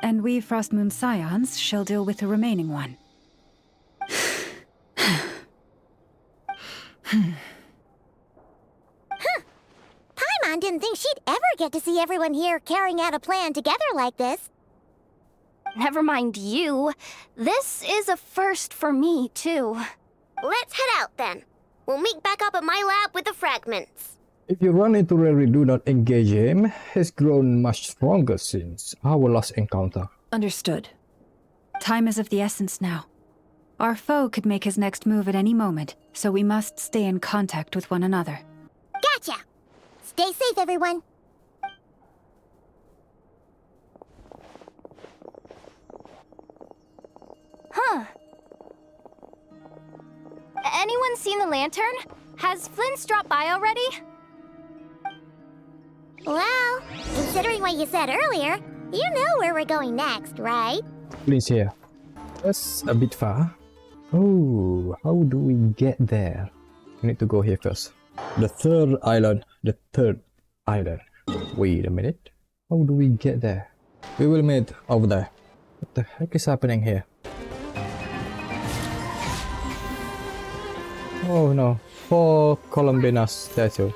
And we Frostmoon Scions shall deal with the remaining one. Paimon didn't think she'd ever get to see everyone here carrying out a plan together like this. Never mind you. This is a first for me, too. Let's head out then. We'll meet back up at my lab with the fragments. If you run into Rerir, do not engage him. He's grown much stronger since our last encounter. Understood. Time is of the essence now. Our foe could make his next move at any moment, so we must stay in contact with one another. Gotcha! Stay safe, everyone. Huh. Anyone seen the lantern? Has Flins dropped by already? Well, considering what you said earlier, you know where we're going next, right? Flins here. That's a bit far. Oh, how do we get there? We need to go here first. The third island. Wait a minute. How do we get there? We will meet over there. What the heck is happening here? Oh no. 4 Columbinas statue.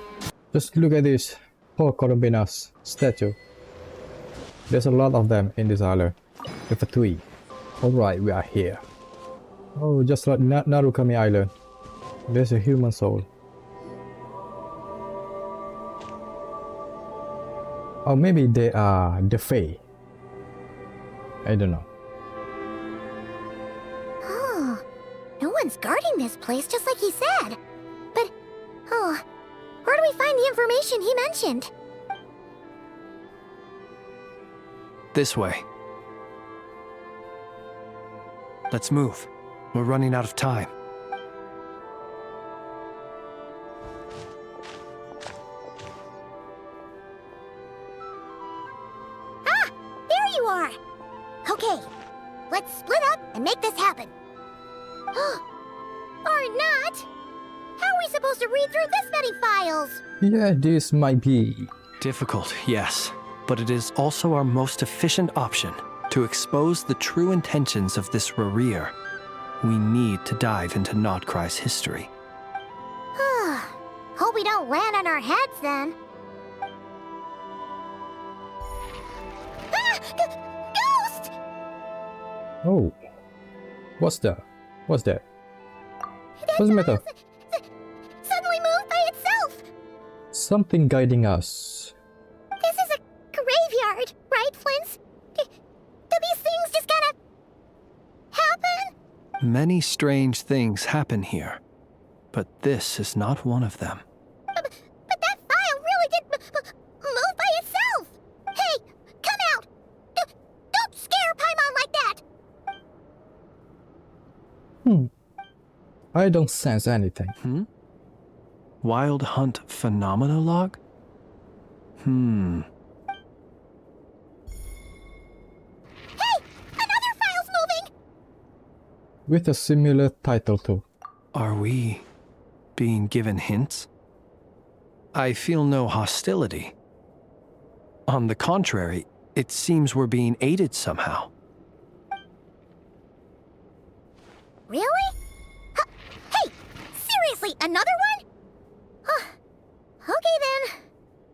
Just look at this. 4 Columbinas statue. There's a lot of them in this island. With a 3. Alright, we are here. Oh, just like Narukami Island. There's a human soul. Or maybe they are the Fae. I don't know. Oh, no one's guarding this place just like he said. But, where do we find the information he mentioned? This way. Let's move. We're running out of time. Ah! There you are! Okay, let's split up and make this happen. Or not! How are we supposed to read through this many files? Yeah, this might be difficult, yes. But it is also our most efficient option to expose the true intentions of this Rerir. We need to dive into Notcry's history. Hope we don't land on our heads then. Ah! Ghost! Oh. What's that? What's that? What's the matter? Suddenly moved by itself! Something guiding us. This is a graveyard, right, Flins? Do these things just kind of happen? Many strange things happen here, but this is not one of them. But that file really did move by itself! Hey, come out! Don't scare Paimon like that! I don't sense anything. Wild Hunt Phenomenologue? Hey! Another file's moving! With a similar title too. Are we being given hints? I feel no hostility. On the contrary, it seems we're being aided somehow. Really? Hey! Seriously, another one? Okay then.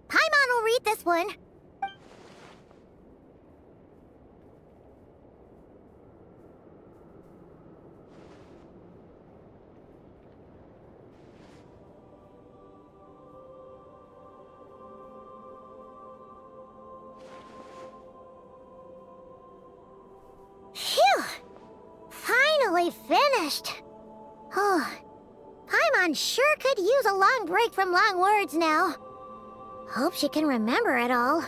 Paimon will read this one. Phew! Finally finished. Oh, Paimon sure could use a long break from long words now. Hope she can remember it all.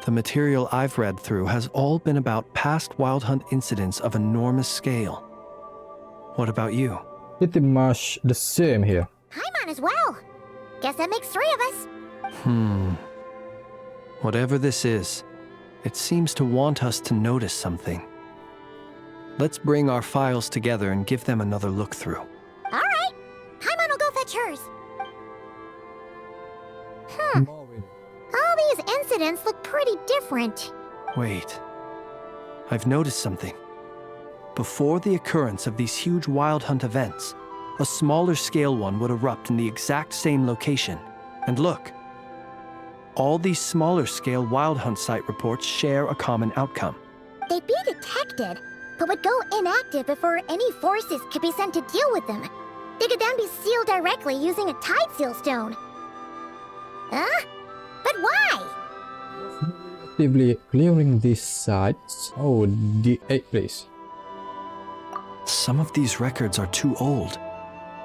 The material I've read through has all been about past Wild Hunt incidents of enormous scale. What about you? Pretty much the same here. Paimon as well. Guess that makes 3 of us. Whatever this is, it seems to want us to notice something. Let's bring our files together and give them another look through. All right. Paimon will go fetch hers. All these incidents look pretty different. Wait. I've noticed something. Before the occurrence of these huge Wild Hunt events, a smaller scale one would erupt in the exact same location. And look. All these smaller scale Wild Hunt site reports share a common outcome. They'd be detected, but would go inactive before any forces could be sent to deal with them. They could then be sealed directly using a tide seal stone. Huh? But why? Actively clearing these sites. Oh, the 8th place. Some of these records are too old.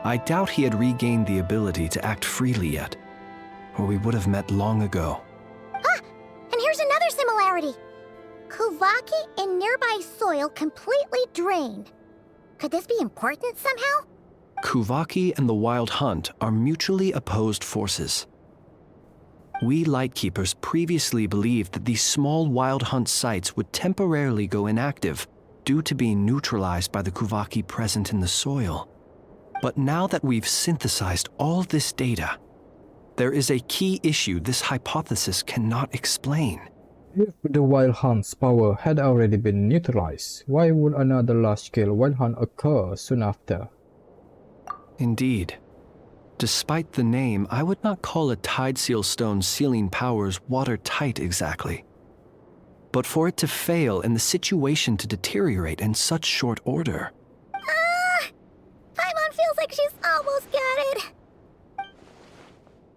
I doubt he had regained the ability to act freely yet, or we would have met long ago. Ah! And here's another similarity. Kuvaki in nearby soil completely drained. Could this be important somehow? Kuvaki and the Wild Hunt are mutually opposed forces. We Lightkeepers previously believed that these small Wild Hunt sites would temporarily go inactive due to being neutralized by the Kuvaki present in the soil. But now that we've synthesized all this data, there is a key issue this hypothesis cannot explain. If the Wild Hunt's power had already been neutralized, why would another large-scale Wild Hunt occur soon after? Indeed. Despite the name, I would not call a tide seal stone's sealing powers watertight exactly. But for it to fail and the situation to deteriorate in such short order... Paimon feels like she's almost got it.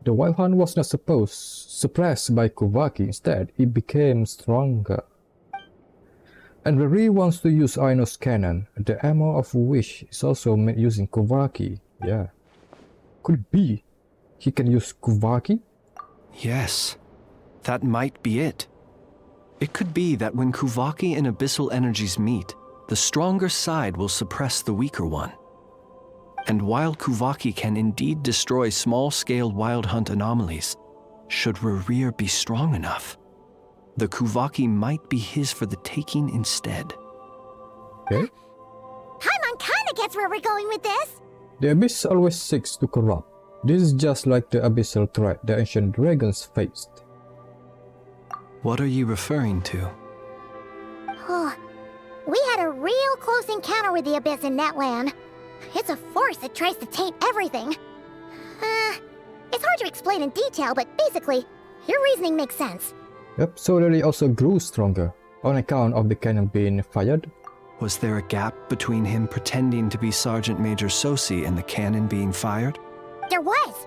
The Wild Hunt was not suppressed by Kuvaki. Instead, it became stronger. And Rerir wants to use Aino's cannon, the ammo of which is also made using Kuvaki. Yeah. Could it be he can use Kuvaki? Yes, that might be it. It could be that when Kuvaki and Abyssal energies meet, the stronger side will suppress the weaker one. And while Kuvaki can indeed destroy small-scale Wild Hunt anomalies, should Rerir be strong enough, the Kuvaki might be his for the taking instead. Okay. Paimon kinda gets where we're going with this. The Abyss always seeks to corrupt. This is just like the abyssal threat the ancient dragons faced. What are you referring to? We had a real close encounter with the Abyss in Netland. It's a force that tries to taint everything. It's hard to explain in detail, but basically, your reasoning makes sense. Yep, so Rerir also grew stronger, on account of the cannon being fired. Was there a gap between him pretending to be Sergeant Major Sosi and the cannon being fired? There was.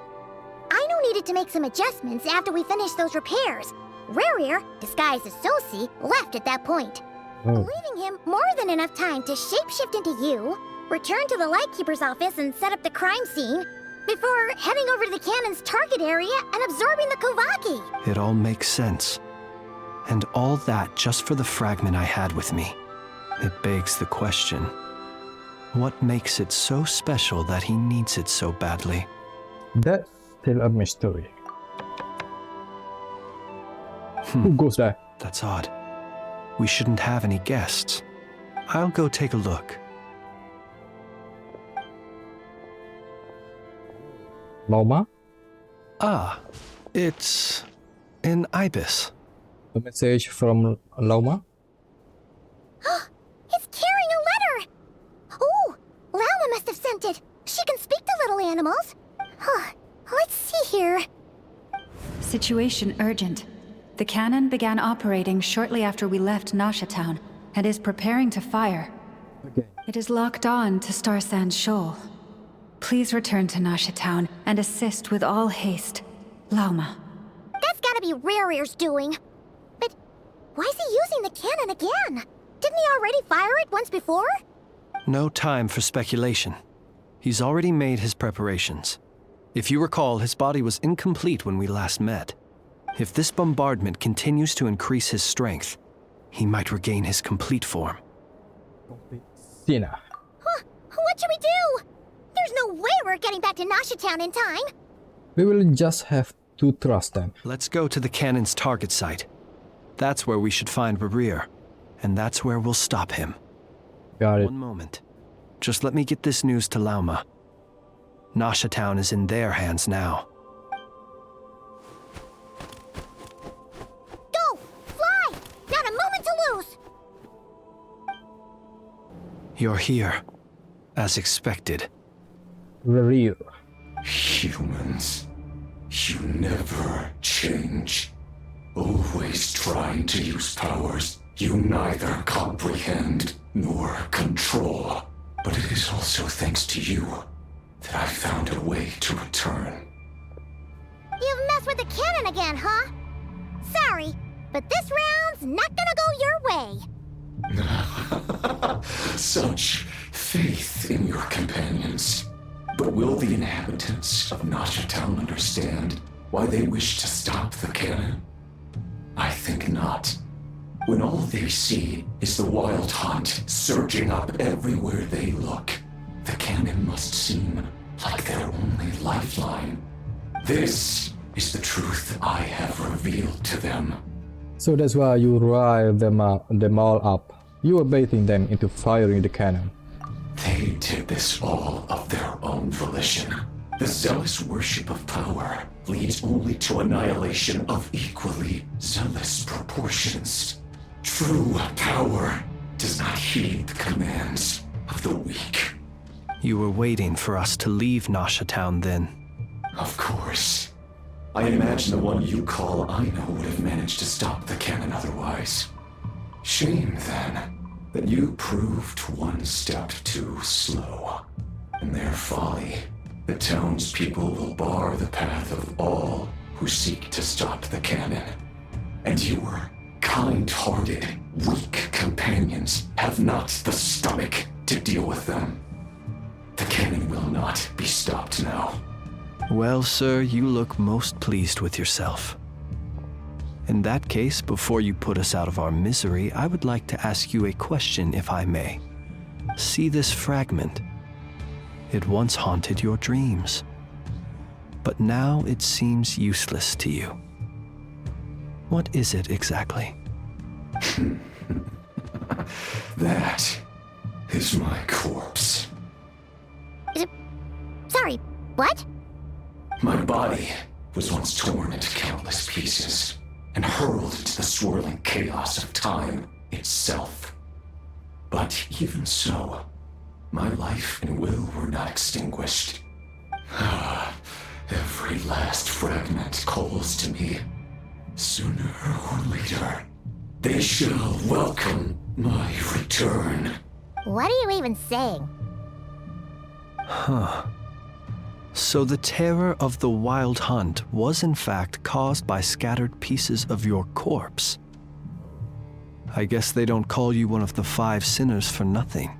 Aino needed to make some adjustments after we finished those repairs. Rerir, disguised as Sosi, left at that point. Leaving him more than enough time to shapeshift into you, return to the Lightkeeper's office and set up the crime scene, before heading over to the cannon's target area and absorbing the Kovaki. It all makes sense. And all that just for the fragment I had with me. It begs the question, what makes it so special that he needs it so badly? That's still a mystery. Who goes there? That's odd. We shouldn't have any guests. I'll go take a look. Lauma? Ah, it's an ibis. A message from Lauma? It's carrying a letter! Oh, Lauma must have sent it. She can speak to little animals. Let's see here. Situation urgent. The cannon began operating shortly after we left Nasha Town and is preparing to fire. Okay. It is locked on to Star Sand Shoal. Please return to Nasha Town and assist with all haste. Lauma. That's gotta be Rerir's doing. But why is he using the cannon again? Didn't he already fire it once before? No time for speculation. He's already made his preparations. If you recall, his body was incomplete when we last met. If this bombardment continues to increase his strength, he might regain his complete form. Sina. What should we do? There's no way we're getting back to Nasha Town in time. We will just have to trust them. Let's go to the cannon's target site. That's where we should find Rerir, and that's where we'll stop him. Got it. One moment. Just let me get this news to Lauma. Nasha Town is in their hands now. Go! Fly! Not a moment to lose! You're here, as expected. Rerir. Humans, you never change. Always trying to use powers you neither comprehend nor control. But it is also thanks to you that I found a way to return. You've messed with the cannon again, huh? Sorry, but this round's not gonna go your way. Such faith in your companions. But will the inhabitants of Nasha Town understand why they wish to stop the cannon? I think not. When all they see is the wild hunt surging up everywhere they look, the cannon must seem like their only lifeline. This is the truth I have revealed to them. So that's why you rile them all up. You are baiting them into firing the cannon. They did this all of their own volition. The zealous worship of power leads only to annihilation of equally zealous proportions. True power does not heed the commands of the weak. You were waiting for us to leave Nasha Town then. Of course. I imagine the one you call Aina would have managed to stop the cannon otherwise. Shame, then, that you proved one step too slow. In their folly, the townspeople will bar the path of all who seek to stop the cannon. And your kind-hearted, weak companions have not the stomach to deal with them. The cannon will not be stopped now. Well, sir, you look most pleased with yourself. In that case, before you put us out of our misery, I would like to ask you a question, if I may. See this fragment? It once haunted your dreams, but now it seems useless to you. What is it exactly? That is my corpse. Sorry, what? My body was once torn into countless pieces and hurled into the swirling chaos of time itself. But even so, my life and will were not extinguished. Every last fragment calls to me. Sooner or later, they shall welcome my return. What are you even saying? Huh. So the terror of the wild hunt was in fact caused by scattered pieces of your corpse. I guess they don't call you one of the 5 sinners for nothing.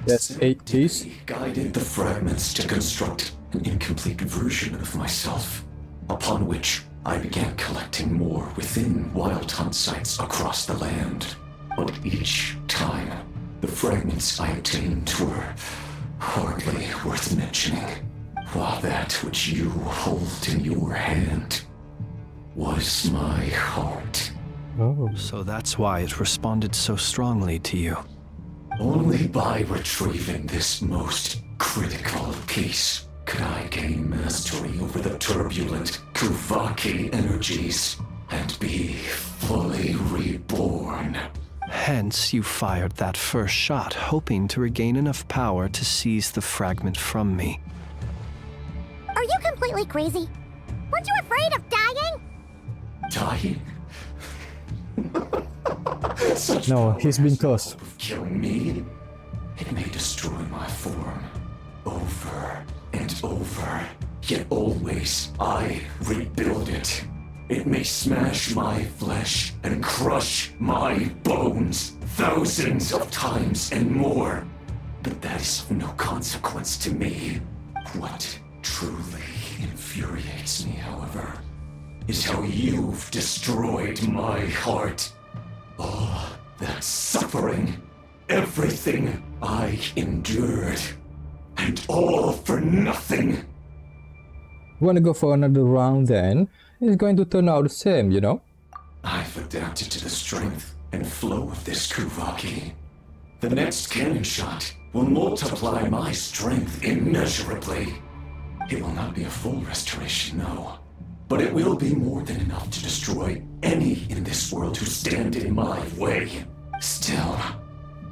That's 80s. Guided the fragments to construct an incomplete version of myself, upon which I began collecting more within wild hunt sites across the land. But each time, the fragments I obtained were hardly worth mentioning, while that which you hold in your hand was my heart. Oh. So that's why it responded so strongly to you. Only by retrieving this most critical piece could I gain mastery over the turbulent Kuvaki energies and be fully reborn. Hence, you fired that first shot, hoping to regain enough power to seize the fragment from me. Are you completely crazy? Weren't you afraid of dying? Dying? No, he's been cursed. Killing me? It may destroy my form over and over, yet always I rebuild it. It may smash my flesh and crush my bones thousands of times and more, but that is of no consequence to me. What truly infuriates me, however, is how you've destroyed my heart. All that suffering, everything I endured, and all for nothing. Wanna go for another round then? It's going to turn out the same, you know? I've adapted to the strength and flow of this Kuvaki. The next cannon shot will multiply my strength immeasurably. It will not be a full restoration, no. But it will be more than enough to destroy any in this world who stand in my way. Still,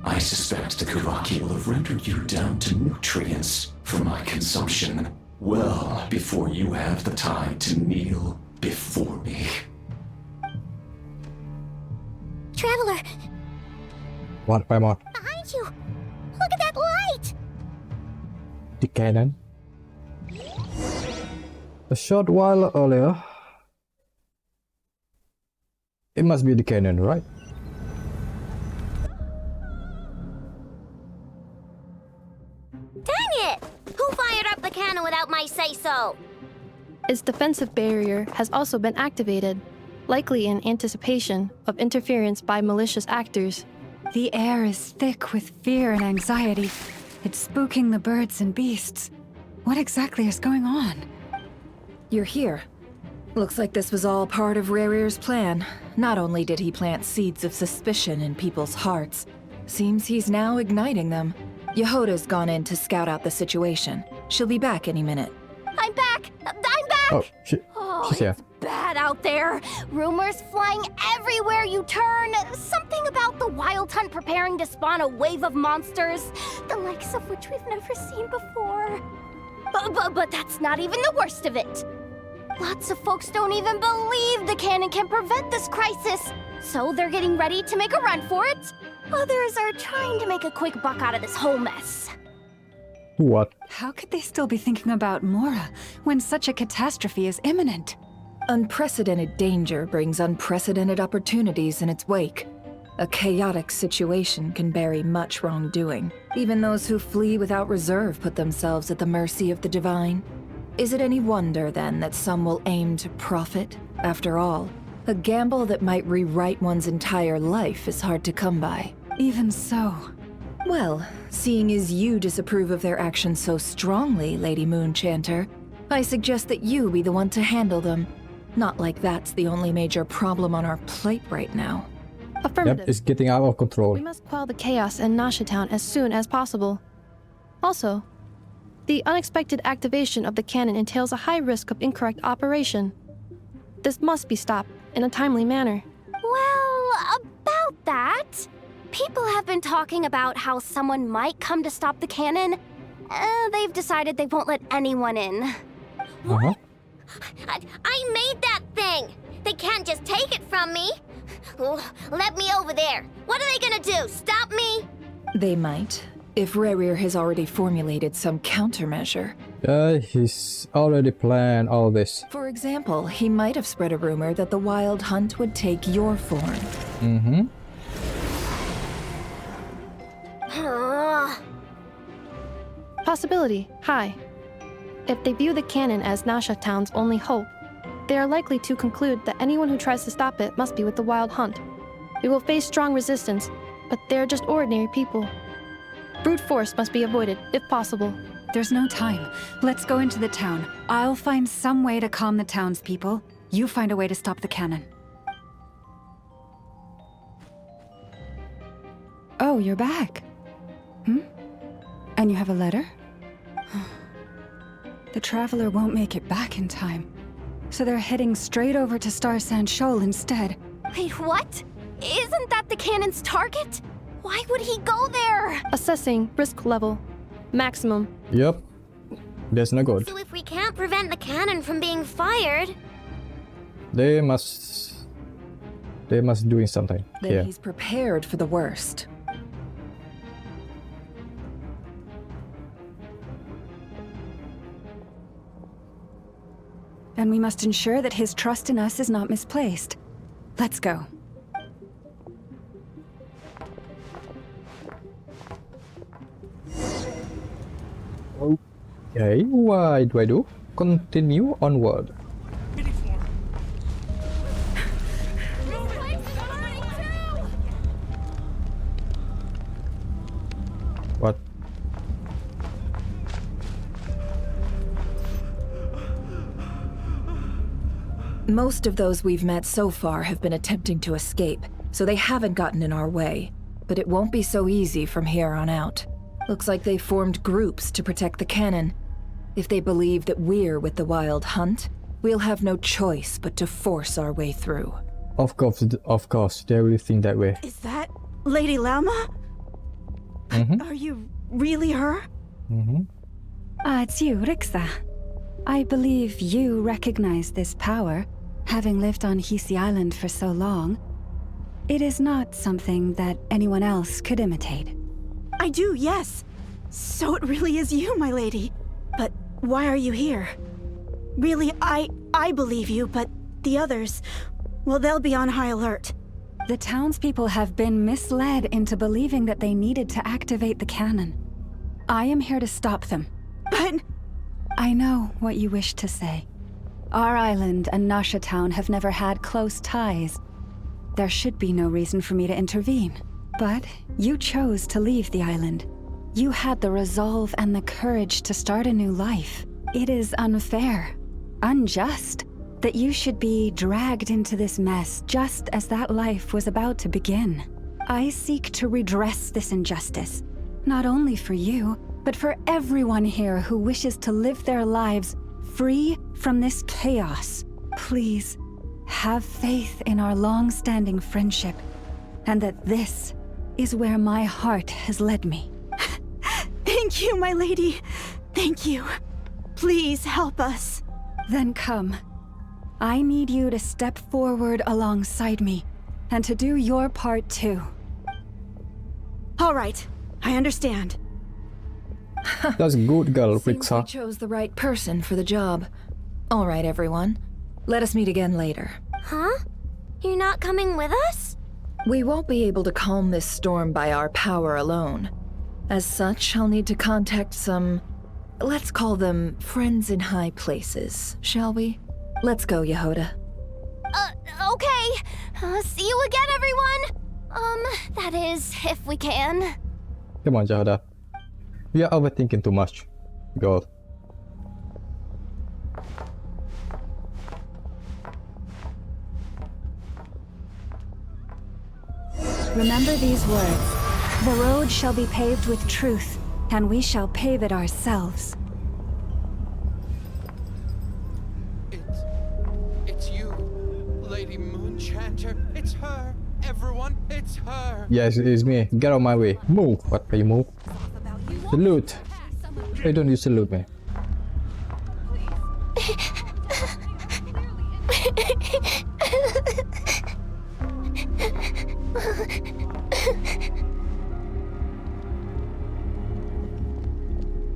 I suspect the Kuvaki will have rendered you down to nutrients for my consumption well before you have the time to kneel before me. Traveler, What, Paimon? behind you! Look at that light! The cannon. A short while earlier. It must be the cannon, right? Dang it! Who fired up the cannon without my say-so? Its defensive barrier has also been activated, likely in anticipation of interference by malicious actors. The air is thick with fear and anxiety. It's spooking the birds and beasts. What exactly is going on? You're here. Looks like this was all part of Rerir's plan. Not only did he plant seeds of suspicion in people's hearts, seems he's now igniting them. Yehoda's gone in to scout out the situation. She'll be back any minute. I'm back! I'm back! Oh, It's bad out there. Rumors flying everywhere you turn. Something about the wild hunt preparing to spawn a wave of monsters, the likes of which we've never seen before. But that's not even the worst of it. Lots of folks don't even believe the cannon can prevent this crisis, so they're getting ready to make a run for it. Others are trying to make a quick buck out of this whole mess. What? How could they still be thinking about Mora when such a catastrophe is imminent? Unprecedented danger brings unprecedented opportunities in its wake. A chaotic situation can bury much wrongdoing. Even those who flee without reserve put themselves at the mercy of the divine. Is it any wonder, then, that some will aim to profit? After all, a gamble that might rewrite one's entire life is hard to come by. Even so. Well, seeing as you disapprove of their actions so strongly, Lady Moonchanter, I suggest that you be the one to handle them. Not like that's the only major problem on our plate right now. Affirmative. Yep, it's getting out of control. We must quell the chaos in Nasha Town as soon as possible. Also, the unexpected activation of the cannon entails a high risk of incorrect operation. This must be stopped in a timely manner. Well, about that, people have been talking about how someone might come to stop the cannon. They've decided they won't let anyone in. Uh-huh. I made that thing! They can't just take it from me! Let me over there! What are they gonna do? Stop me? They might, if Rerir has already formulated some countermeasure. He's already planned all this. For example, he might have spread a rumor that the Wild Hunt would take your form. Mm-hmm. Possibility, high. If they view the cannon as Nasha Town's only hope, they are likely to conclude that anyone who tries to stop it must be with the Wild Hunt. We will face strong resistance, but they're just ordinary people. Brute force must be avoided, if possible. There's no time. Let's go into the town. I'll find some way to calm the townspeople. You find a way to stop the cannon. Oh, you're back. And you have a letter? The Traveler won't make it back in time. So they're heading straight over to Star Sand Shoal instead. Wait, what? Isn't that the cannon's target? Why would he go there? Assessing risk level. Maximum. Yep. That's not good. So if we can't prevent the cannon from being fired... They must doing something. Then he's prepared for the worst. And we must ensure that his trust in us is not misplaced. Let's go. Okay, what do I do? Continue onward. What? Most of those we've met so far have been attempting to escape, so they haven't gotten in our way. But it won't be so easy from here on out. Looks like they formed groups to protect the cannon. If they believe that we're with the Wild Hunt, we'll have no choice but to force our way through. Of course, they will think that way. Is that Lady Lama? Are you really her? It's you, Rixa. I believe you recognize this power, having lived on Hisi Island for so long. It is not something that anyone else could imitate. I do, yes. So it really is you, my lady. But why are you here? Really, I believe you, but the others, well, they'll be on high alert. The townspeople have been misled into believing that they needed to activate the cannon. I am here to stop them. But... I know what you wish to say. Our island and Nasha Town have never had close ties. There should be no reason for me to intervene. But you chose to leave the island. You had the resolve and the courage to start a new life. It is unfair, unjust, that you should be dragged into this mess just as that life was about to begin. I seek to redress this injustice, not only for you, but for everyone here who wishes to live their lives free from this chaos. Please, have faith in our long-standing friendship, and that this is where my heart has led me. Thank you, my lady. Thank you. Please help us. Then come. I need you to step forward alongside me, and to do your part too. All right, I understand. That's good, girl, Seems we Rixa. chose the right person for the job. All right, everyone. Let us meet again later. Huh? You're not coming with us? We won't be able to calm this storm by our power alone. As such, I'll need to contact some... let's call them friends in high places, shall we? Let's go, Yehoda. Okay. See you again, everyone. That is, if we can. Come on, Yehoda. We are overthinking too much. Girl. Remember these words. The road shall be paved with truth, and we shall pave it ourselves. It's you, Lady Moonchanter. It's her. Everyone, it's her. Yes, it's me. Get out of my way. Move. What? Are you move? Salute. Why don't you salute me?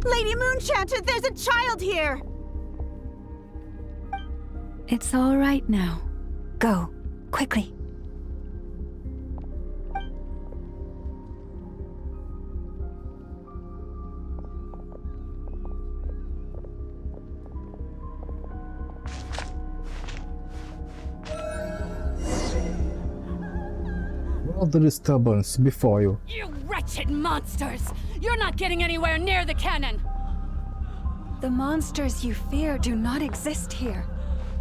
Lady Moonchanter, there's a child here. It's all right now. Go, quickly. all the disturbance before you. You wretched monsters! You're not getting anywhere near the cannon! The monsters you fear do not exist here.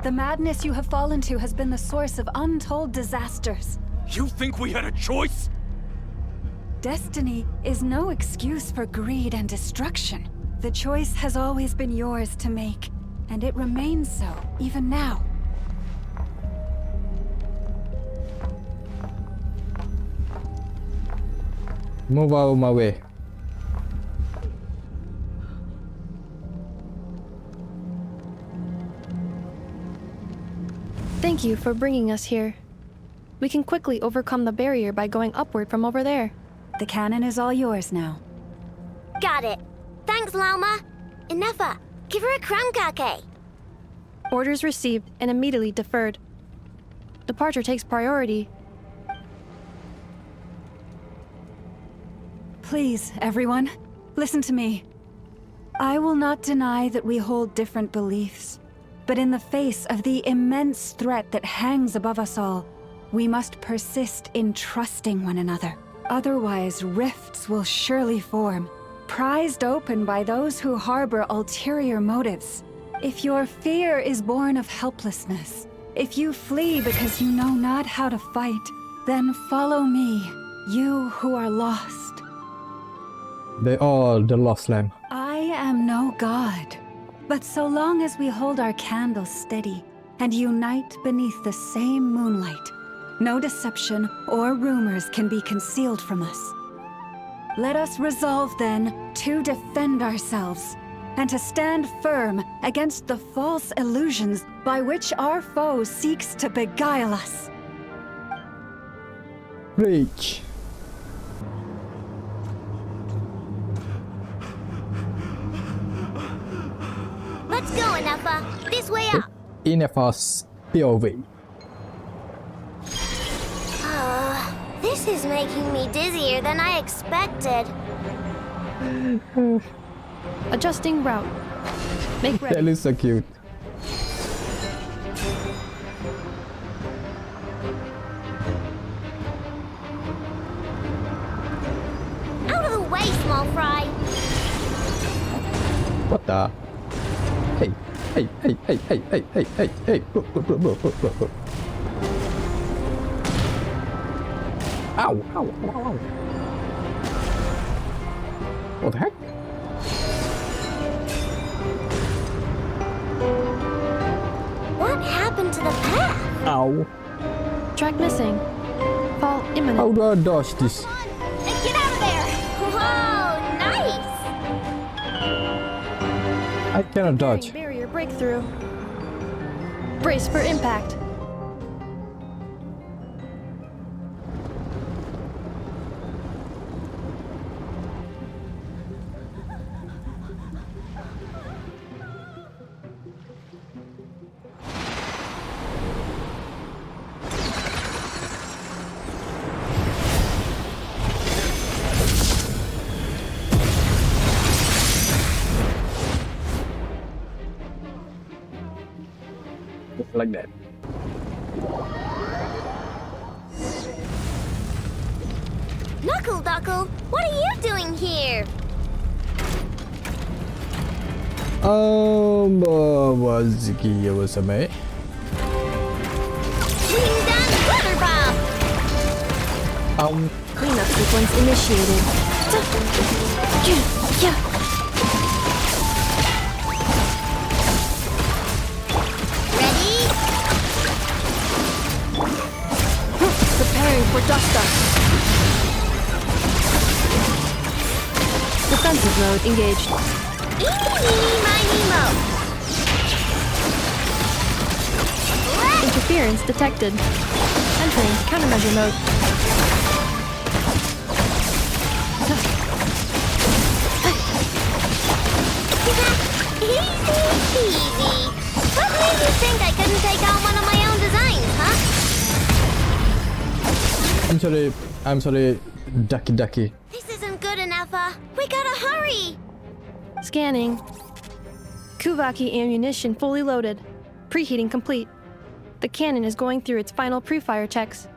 The madness you have fallen to has been the source of untold disasters. You think we had a choice? Destiny is no excuse for greed and destruction. The choice has always been yours to make, and it remains so, even now. Move out of my way. Thank you for bringing us here. We can quickly overcome the barrier by going upward from over there. The cannon is all yours now. Got it. Thanks, Lauma. Enougha, give her a crumb cake. Orders received and immediately deferred. Departure takes priority. Please, everyone, listen to me. I will not deny that we hold different beliefs, but in the face of the immense threat that hangs above us all, we must persist in trusting one another. Otherwise, rifts will surely form, prized open by those who harbor ulterior motives. If your fear is born of helplessness, if you flee because you know not how to fight, then follow me, you who are lost. They are the lost lamb. I am no god, but so long as we hold our candles steady and unite beneath the same moonlight, no deception or rumors can be concealed from us. Let us resolve then to defend ourselves and to stand firm against the false illusions by which our foe seeks to beguile us. Reach. Let's go, Enougha. This way up. Enough's POV. This is making me dizzier than I expected. Adjusting route. Make ready. That looks so cute. Out of the way, small fry. What the? Hey. Ow. What the heck? What happened to the path? Ow. Track missing. Fall imminent. How do I dodge this? Get out of there! Whoa, nice! I cannot dodge. Barrier breakthrough. Brace for impact. Like that. Knuckle Duckle, what are you doing here? Was me. Swing down Glitter Bomb! Cleanup sequence initiated. Preparing for dust up. Defensive mode engaged. Eeny, miny, mo. Interference detected. Entering countermeasure mode. Easy peasy. What made you think I couldn't take out one of my own designs, huh? I'm sorry, Ducky. This isn't good enough, we gotta hurry! Scanning. Kuvaki ammunition fully loaded. Preheating complete. The cannon is going through its final pre-fire checks.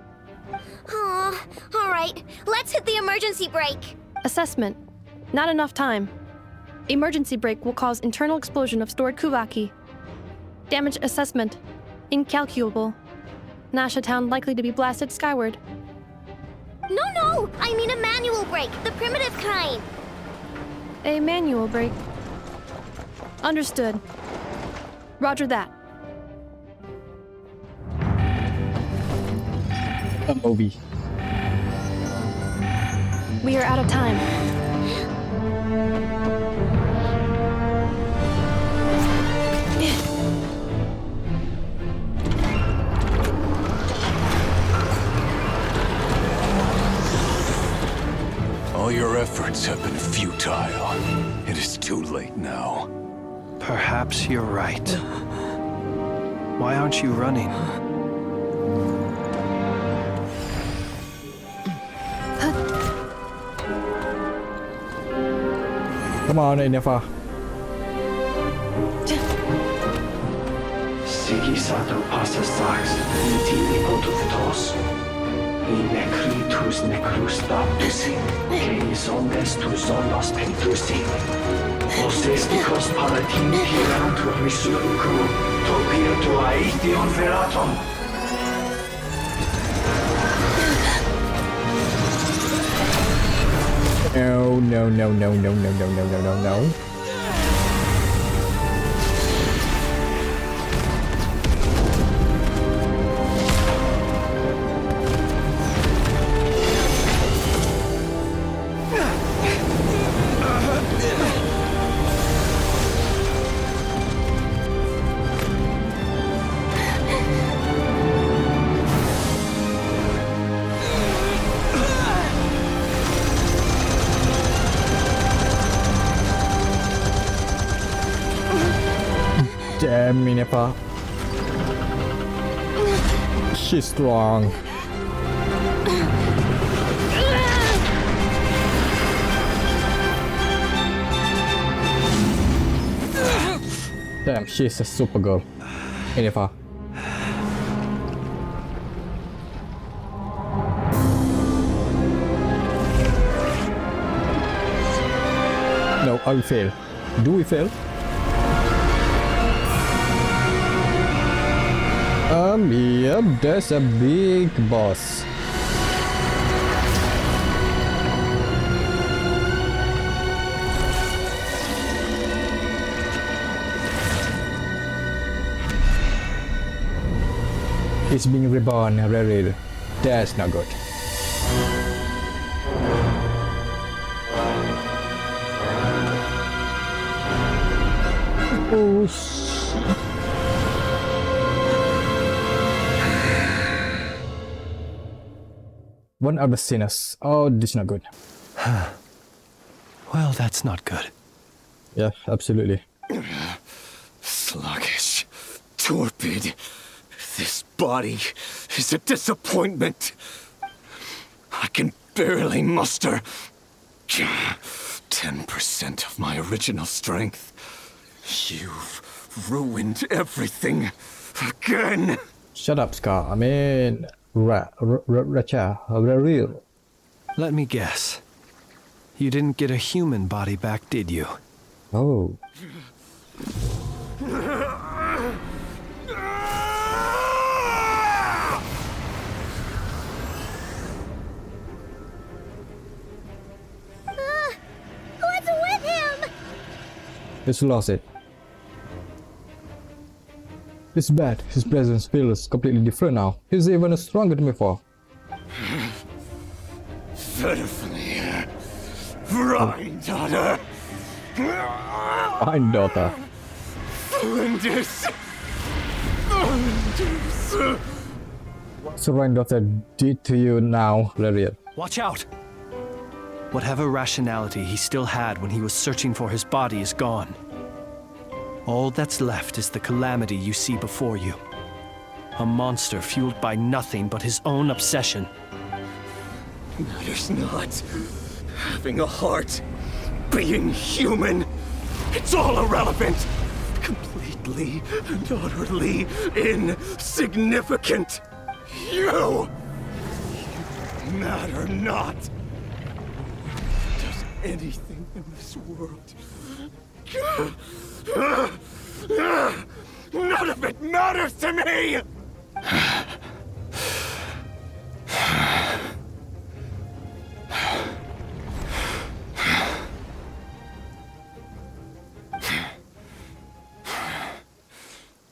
Aw, alright. Let's hit the emergency brake. Assessment. Not enough time. Emergency brake will cause internal explosion of stored Kubaki. Damage assessment. Incalculable. Nasha Town likely to be blasted skyward. No! I mean a manual brake, the primitive kind. A manual brake. Understood. Roger that. A movie. We are out of time. All your efforts have been futile. It is too late now. Perhaps you're right. Why aren't you running? Come on, Yennefer. Sigi sato passa sax, nitili potutos. Necritus necrus baptisi, que omnes tu zonos pentusi. Osesticos palatin pirantur misuricu, topir tua ition veratum. No. Damn, Yennefer. She's strong. Damn, she's a super girl. Yennefer. No, I will fail. Do we fail? Yep, that's a big boss. He's being reborn, Rerir. That's not good. Oh, one of the sinners. Oh, this is not good. Well, that's not good. Yeah, absolutely. Sluggish, torpid. This body is a disappointment. I can barely muster 10% of my original strength. You've ruined everything again. Shut up, Scar. I mean, Rerir. Let me guess. You didn't get a human body back, did you? Oh. What's with him? Just lost it. It's bad. His presence feels completely different now. He's even stronger than before. Verfnir. Rhine-daughter. Rhine-daughter. Flinders. What's Rhine-daughter did to you now, Rerir? Watch out! Whatever rationality he still had when he was searching for his body is gone. All that's left is the calamity you see before you. A monster fueled by nothing but his own obsession. Matters not. Having a heart. Being human. It's all irrelevant. Completely and utterly insignificant. You mad or not, does anything in this world, none of it matters to me!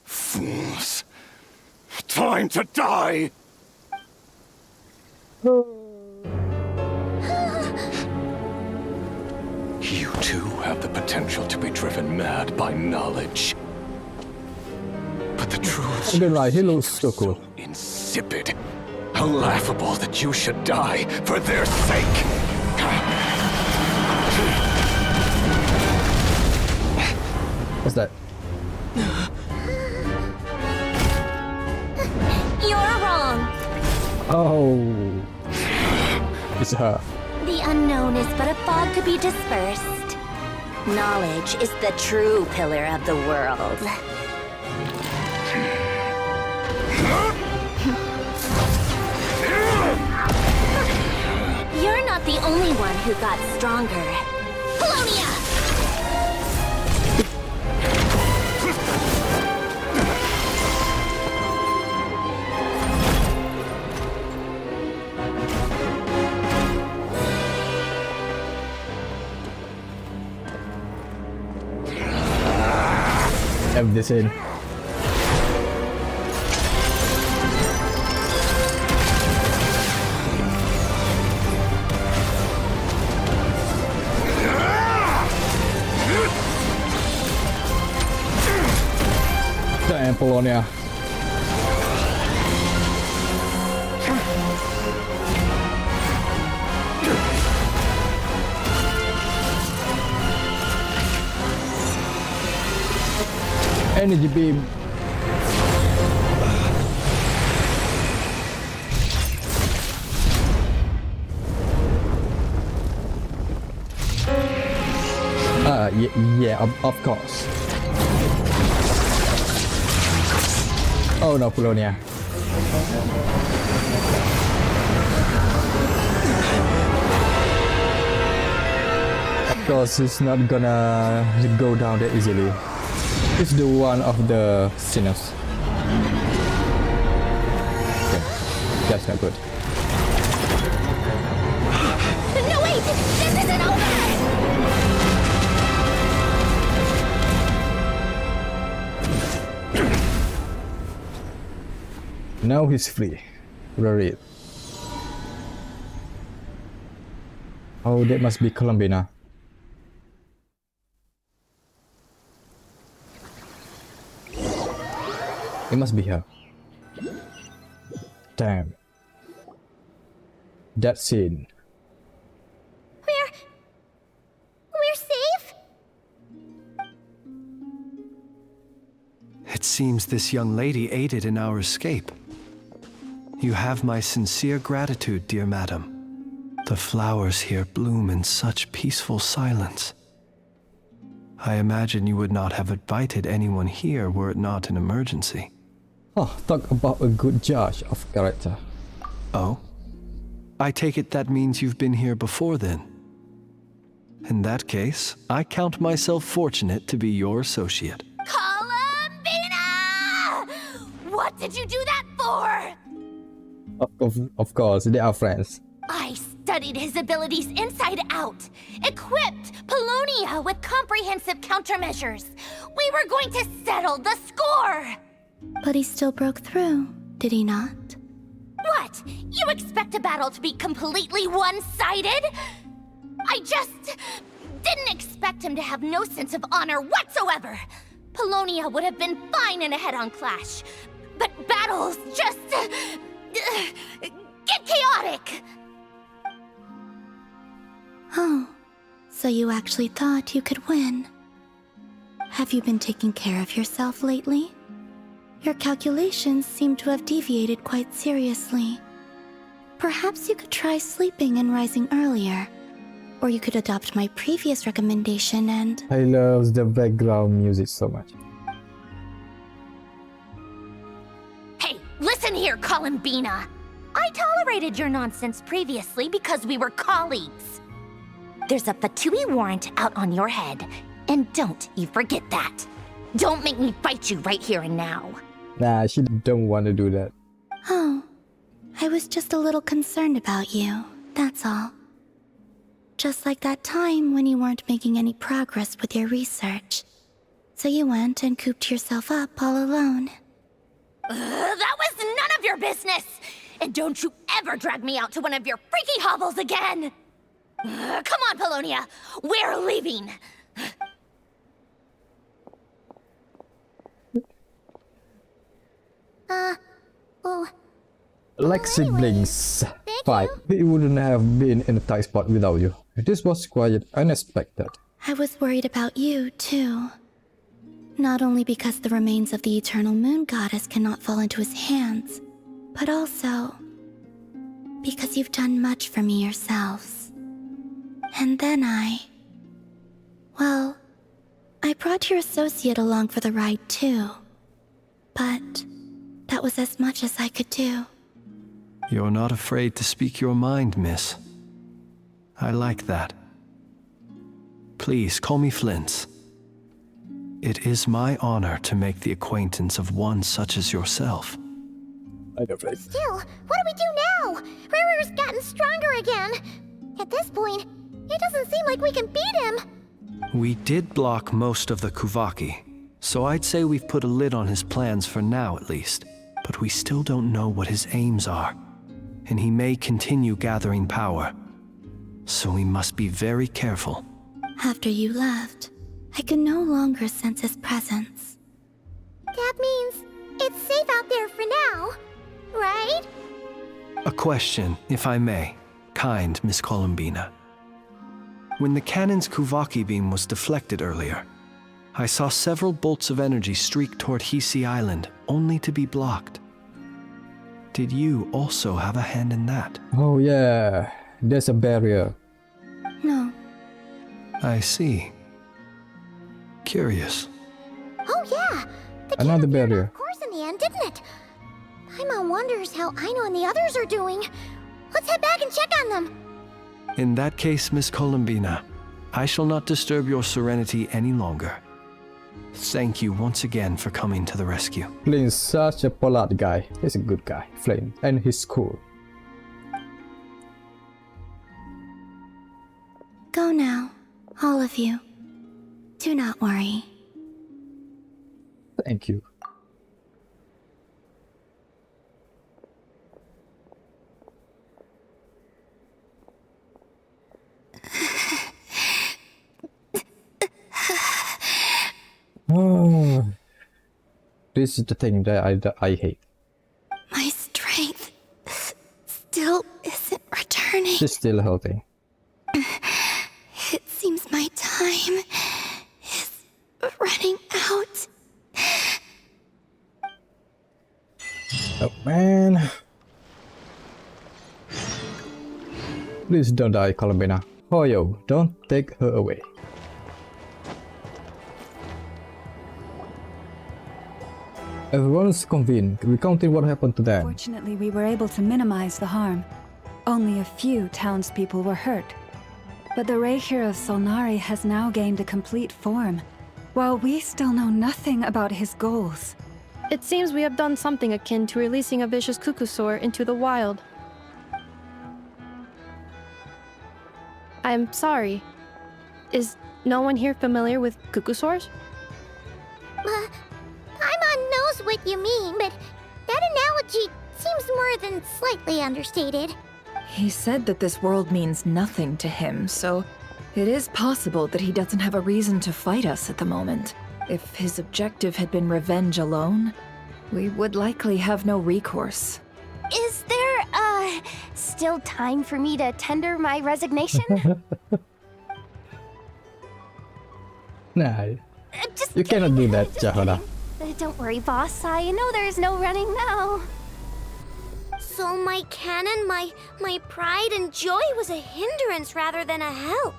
Fools. Time to die! You too have the potential to be driven mad by knowledge. But the truth he looks so cool. insipid. How laughable that you should die for their sake. What's that? You're wrong. Oh, it's her. The unknown is but a fog to be dispersed. Knowledge is the true pillar of the world. You're not the only one who got stronger. Polonia! Have this in. Damn, Polonia. Energy beam. Yeah, of course. Oh no, Polonia. Of course, it's not gonna go down that easily. It's the one of the sinners. Okay, that's not good. No, wait! This isn't over! Now he's free. Rerir. Oh, that must be Columbina. It must be her. Damn. That scene. We're safe? It seems this young lady aided in our escape. You have my sincere gratitude, dear madam. The flowers here bloom in such peaceful silence. I imagine you would not have invited anyone here were it not an emergency. Oh, talk about a good judge of character. Oh? I take it that means you've been here before then. In that case, I count myself fortunate to be your associate. Columbina! What did you do that for? Of course, they are friends. I studied his abilities inside out, equipped Polonia with comprehensive countermeasures. We were going to settle the score! But he still broke through, did he not? What? You expect a battle to be completely one-sided? I just didn't expect him to have no sense of honor whatsoever. Polonia would have been fine in a head-on clash, but battles just get chaotic. Oh, so you actually thought you could win. Have you been taking care of yourself lately? Your calculations seem to have deviated quite seriously. Perhaps you could try sleeping and rising earlier. Or you could adopt my previous recommendation and... I love the background music so much. Hey, listen here, Columbina. I tolerated your nonsense previously because we were colleagues. There's a Pt.2 warrant out on your head, and don't you forget that. Don't make me fight you right here and now. Nah, she don't want to do that. Oh, I was just a little concerned about you, that's all. Just like that time when you weren't making any progress with your research. So you went and cooped yourself up all alone. That was none of your business! And don't you ever drag me out to one of your freaky hovels again! Come on, Polonia! We're leaving! Oh. Like siblings fight, we wouldn't have been in a tight spot without you. This was quite unexpected. I was worried about you, too. Not only because the remains of the Eternal Moon Goddess cannot fall into his hands, but also because you've done much for me yourselves. And then well, I brought your associate along for the ride, too. But that was as much as I could do. You're not afraid to speak your mind, miss. I like that. Please call me Flins. It is my honor to make the acquaintance of one such as yourself. I know, right? Still, what do we do now? Rerir's gotten stronger again. At this point, it doesn't seem like we can beat him. We did block most of the Kuvaki, so I'd say we've put a lid on his plans for now at least. But we still don't know what his aims are, and he may continue gathering power. So we must be very careful. After you left, I could no longer sense his presence. That means it's safe out there for now, right? A question, if I may, kind Miss Columbina. When the cannon's Kuvaki beam was deflected earlier, I saw several bolts of energy streak toward Hisi Island, only to be blocked. Did you also have a hand in that? Oh yeah, there's a barrier. No. I see. Curious. Oh yeah! Another barrier. Of course in the end, didn't it? Paimon wonders how Aino and the others are doing. Let's head back and check on them. In that case, Miss Columbina, I shall not disturb your serenity any longer. Thank you once again for coming to the rescue. Flynn's such a polite guy. He's a good guy, Flynn, and he's cool. Go now, all of you. Do not worry. Thank you. Oh, this is the thing that I hate. My strength still isn't returning. She's still hurting. It seems my time is running out. Oh man. Please don't die, Columbina. Hoyo, don't take her away. Everyone's convened, recounting what happened to them. Fortunately, we were able to minimize the harm. Only a few townspeople were hurt. But the Rerir Sandrone has now gained a complete form, while we still know nothing about his goals. It seems we have done something akin to releasing a vicious cuckoosaur into the wild. I'm sorry. Is no one here familiar with cuckoosaurs? Paimon knows what you mean, but that analogy seems more than slightly understated. He said that this world means nothing to him, so it is possible that he doesn't have a reason to fight us at the moment. If his objective had been revenge alone, we would likely have no recourse. Is there, still time for me to tender my resignation? Nah, you cannot do that, Jahoda. Don't worry, boss. I know there's no running now. So my cannon, my pride and joy was a hindrance rather than a help.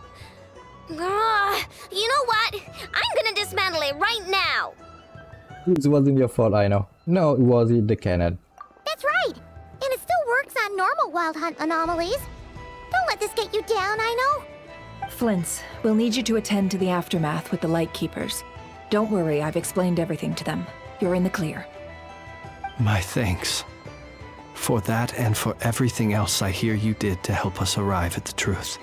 You know what? I'm gonna dismantle it right now. This wasn't your fault, I know. No, it wasn't the cannon. That's right. And it still works on Wild Hunt anomalies. Don't let this get you down, I know. Flins, we'll need you to attend to the aftermath with the Lightkeepers. Don't worry, I've explained everything to them. You're in the clear. My thanks. For that and for everything else I hear you did to help us arrive at the truth.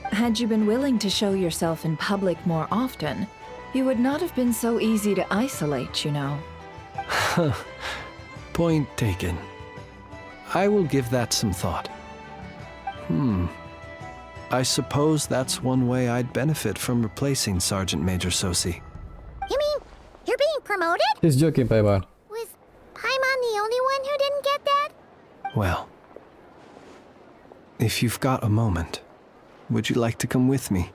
Had you been willing to show yourself in public more often, you would not have been so easy to isolate, you know. Point taken. I will give that some thought. I suppose that's one way I'd benefit from replacing Sergeant Major Sosi. You mean, you're being promoted? He's joking, Paimon. Was Paimon the only one who didn't get that? Well, if you've got a moment, would you like to come with me?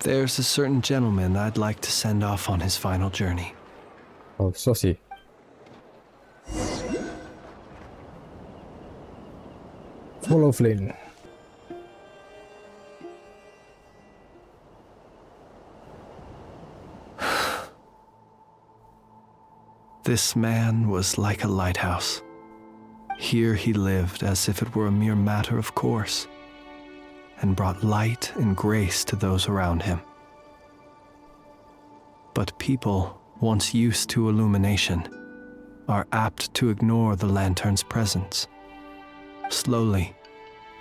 There's a certain gentleman I'd like to send off on his final journey. Oh, Sosi. Follow Flynn. This man was like a lighthouse. Here he lived as if it were a mere matter of course, and brought light and grace to those around him. But people, once used to illumination, are apt to ignore the lantern's presence. Slowly,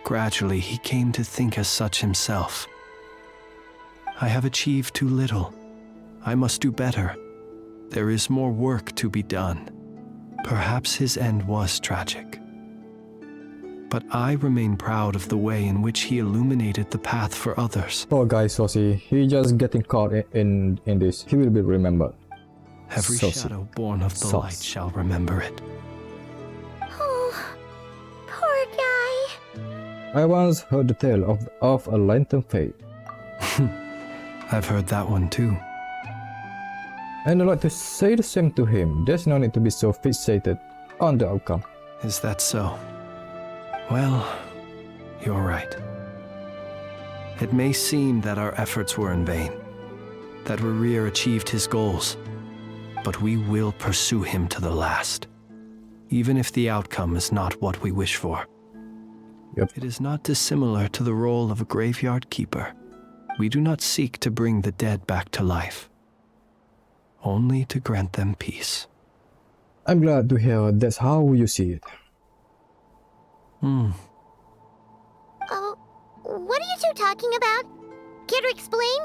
gradually, he came to think as such himself. I have achieved too little. I must do better. There is more work to be done. Perhaps his end was tragic. But I remain proud of the way in which he illuminated the path for others. Poor guy Sosi, he just getting caught in this. He will be remembered. Every shadow born of the light shall remember it. Oh, poor guy. I once heard the tale of a lantern fate. I've heard that one too. And I'd like to say the same to him. There's no need to be so fixated on the outcome. Is that so? Well, you're right. It may seem that our efforts were in vain, that Rerir achieved his goals, but we will pursue him to the last, even if the outcome is not what we wish for. Yep. It is not dissimilar to the role of a graveyard keeper. We do not seek to bring the dead back to life, only to grant them peace. I'm glad to hear that's how you see it. Oh, what are you two talking about? Care to explain?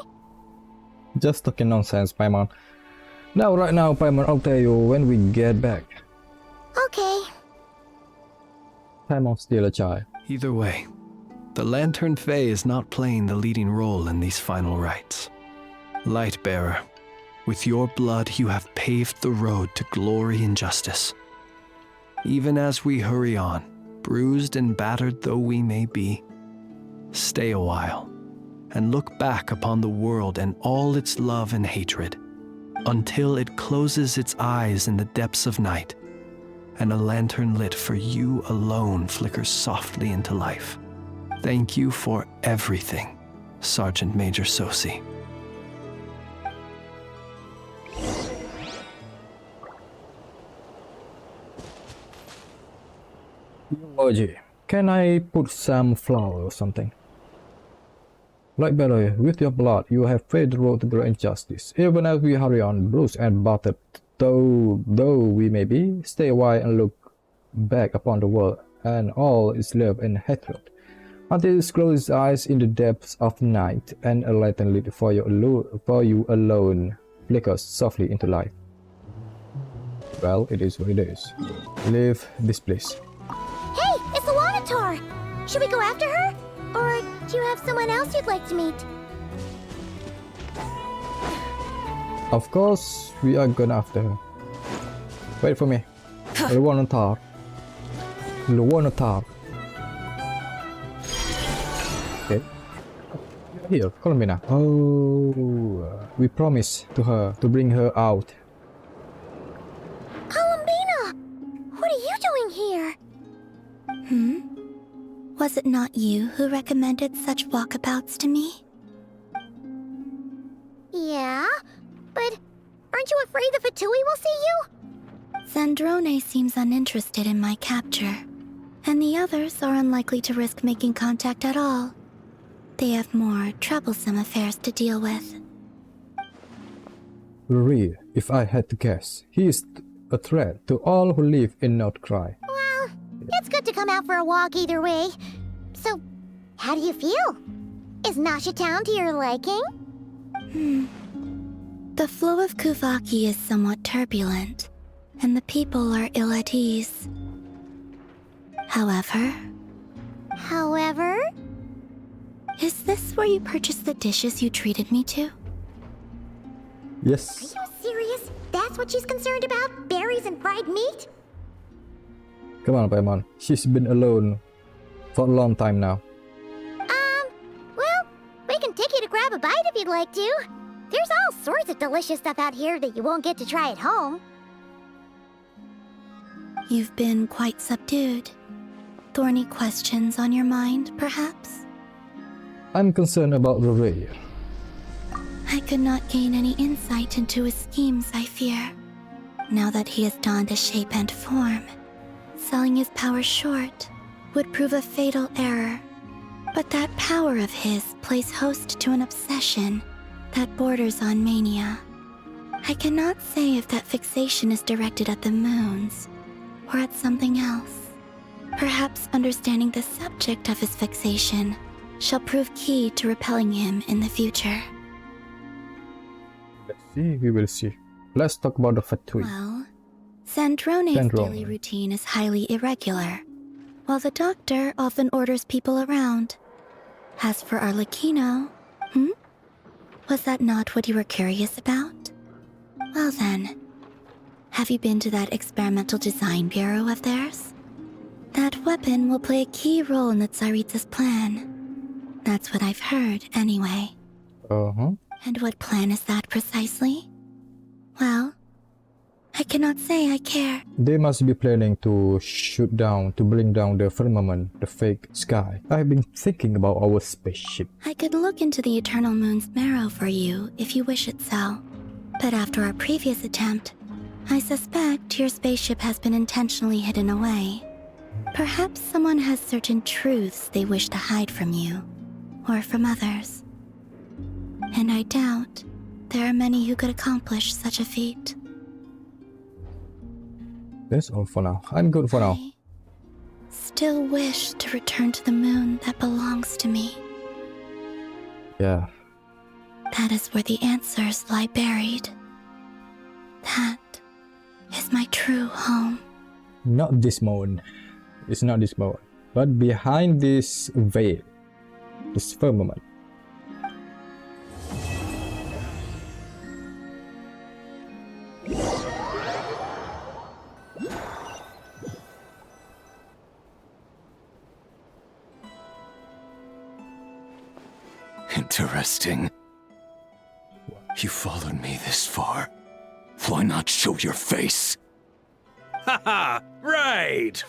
Just talking nonsense, Paimon. Right now, Paimon, I'll tell you when we get back. Okay. Paimon's still a child. Either way, the Lantern Fae is not playing the leading role in these final rites. Lightbearer, with your blood you have paved the road to glory and justice. Even as we hurry on, bruised and battered though we may be, stay a while and look back upon the world and all its love and hatred, until it closes its eyes in the depths of night, and a lantern lit for you alone flickers softly into life. Thank you for everything, Sergeant Major Sosi. Elegy, can I put some flour or something? Lightbearer, with your blood, you have paved the road to great justice. Even as we hurry on, bruised and battered, though we may be, stay a while and look back upon the world and all its love and hatred, until it closes its eyes in the depths of night, and a lantern lit for you alone flickers softly into life. Well, it is what it is. Leave this place. Hey, it's Alanatar! Should we go after her? Or do you have someone else you'd like to meet? Of course, we are going after her. Wait for me. Alanatar. Okay. Here, follow me now. Oh, we promised to her to bring her out. Columbina! What are you doing here? Was it not you who recommended such walkabouts to me? Yeah, but aren't you afraid the Fatui will see you? Sandrone seems uninterested in my capture, and the others are unlikely to risk making contact at all. They have more troublesome affairs to deal with. Rerir, if I had to guess, he is a threat to all who live in Northcry. Well, it's good to come out for a walk either way. So, how do you feel? Is Nasha Town to your liking? The flow of Kuvaki is somewhat turbulent, and the people are ill at ease. However... Is this where you purchased the dishes you treated me to? Yes. Are you serious? That's what she's concerned about? Berries and fried meat? Come on, Paimon. She's been alone for a long time now. Well, we can take you to grab a bite if you'd like to. There's all sorts of delicious stuff out here that you won't get to try at home. You've been quite subdued. Thorny questions on your mind, perhaps? I'm concerned about Rerir. I could not gain any insight into his schemes, I fear. Now that he has donned a shape and form, selling his power short would prove a fatal error. But that power of his plays host to an obsession that borders on mania. I cannot say if that fixation is directed at the moons or at something else. Perhaps understanding the subject of his fixation shall prove key to repelling him in the future. Let's see, we will see. Let's talk about the Fatui. Well, Sandrone's daily routine is highly irregular, while the doctor often orders people around. As for Arlecchino, was that not what you were curious about? Well then, have you been to that experimental design bureau of theirs? That weapon will play a key role in the Tsaritsa's plan. That's what I've heard, anyway. And what plan is that precisely? Well, I cannot say I care. They must be planning to bring down the firmament, the fake sky. I've been thinking about our spaceship. I could look into the Eternal Moon's marrow for you if you wish it so. But after our previous attempt, I suspect your spaceship has been intentionally hidden away. Perhaps someone has certain truths they wish to hide from you, or from others. And I doubt there are many who could accomplish such a feat. That's all for now. I'm good for now. Still wish to return to the moon that belongs to me. Yeah. That is where the answers lie buried. That is my true home. Not this moon. It's not this moon. But behind this veil, this firmament. Interesting. You followed me this far. Why not show your face? Haha! Right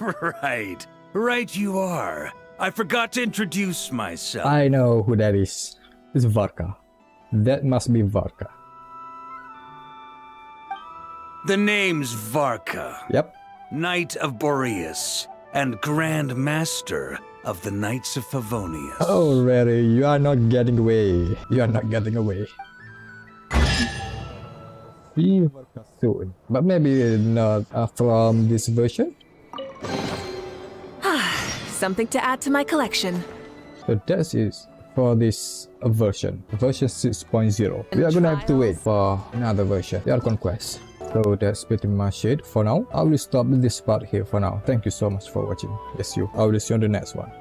you are. I forgot to introduce myself. I know who that is. It's Varka. That must be Varka. The name's Varka. Yep. Knight of Boreas and Grand Master of the Knights of Favonius. Oh, Rerir, you are not getting away. You are not getting away. See Varka soon, but maybe not from this version. Something to add to my collection. So that is for this version 6.0. We are gonna have to wait for another version, the Conquest. So that's pretty much it for now. I will stop this part here for now. Thank you so much for watching. Yes, I will see you on the next one.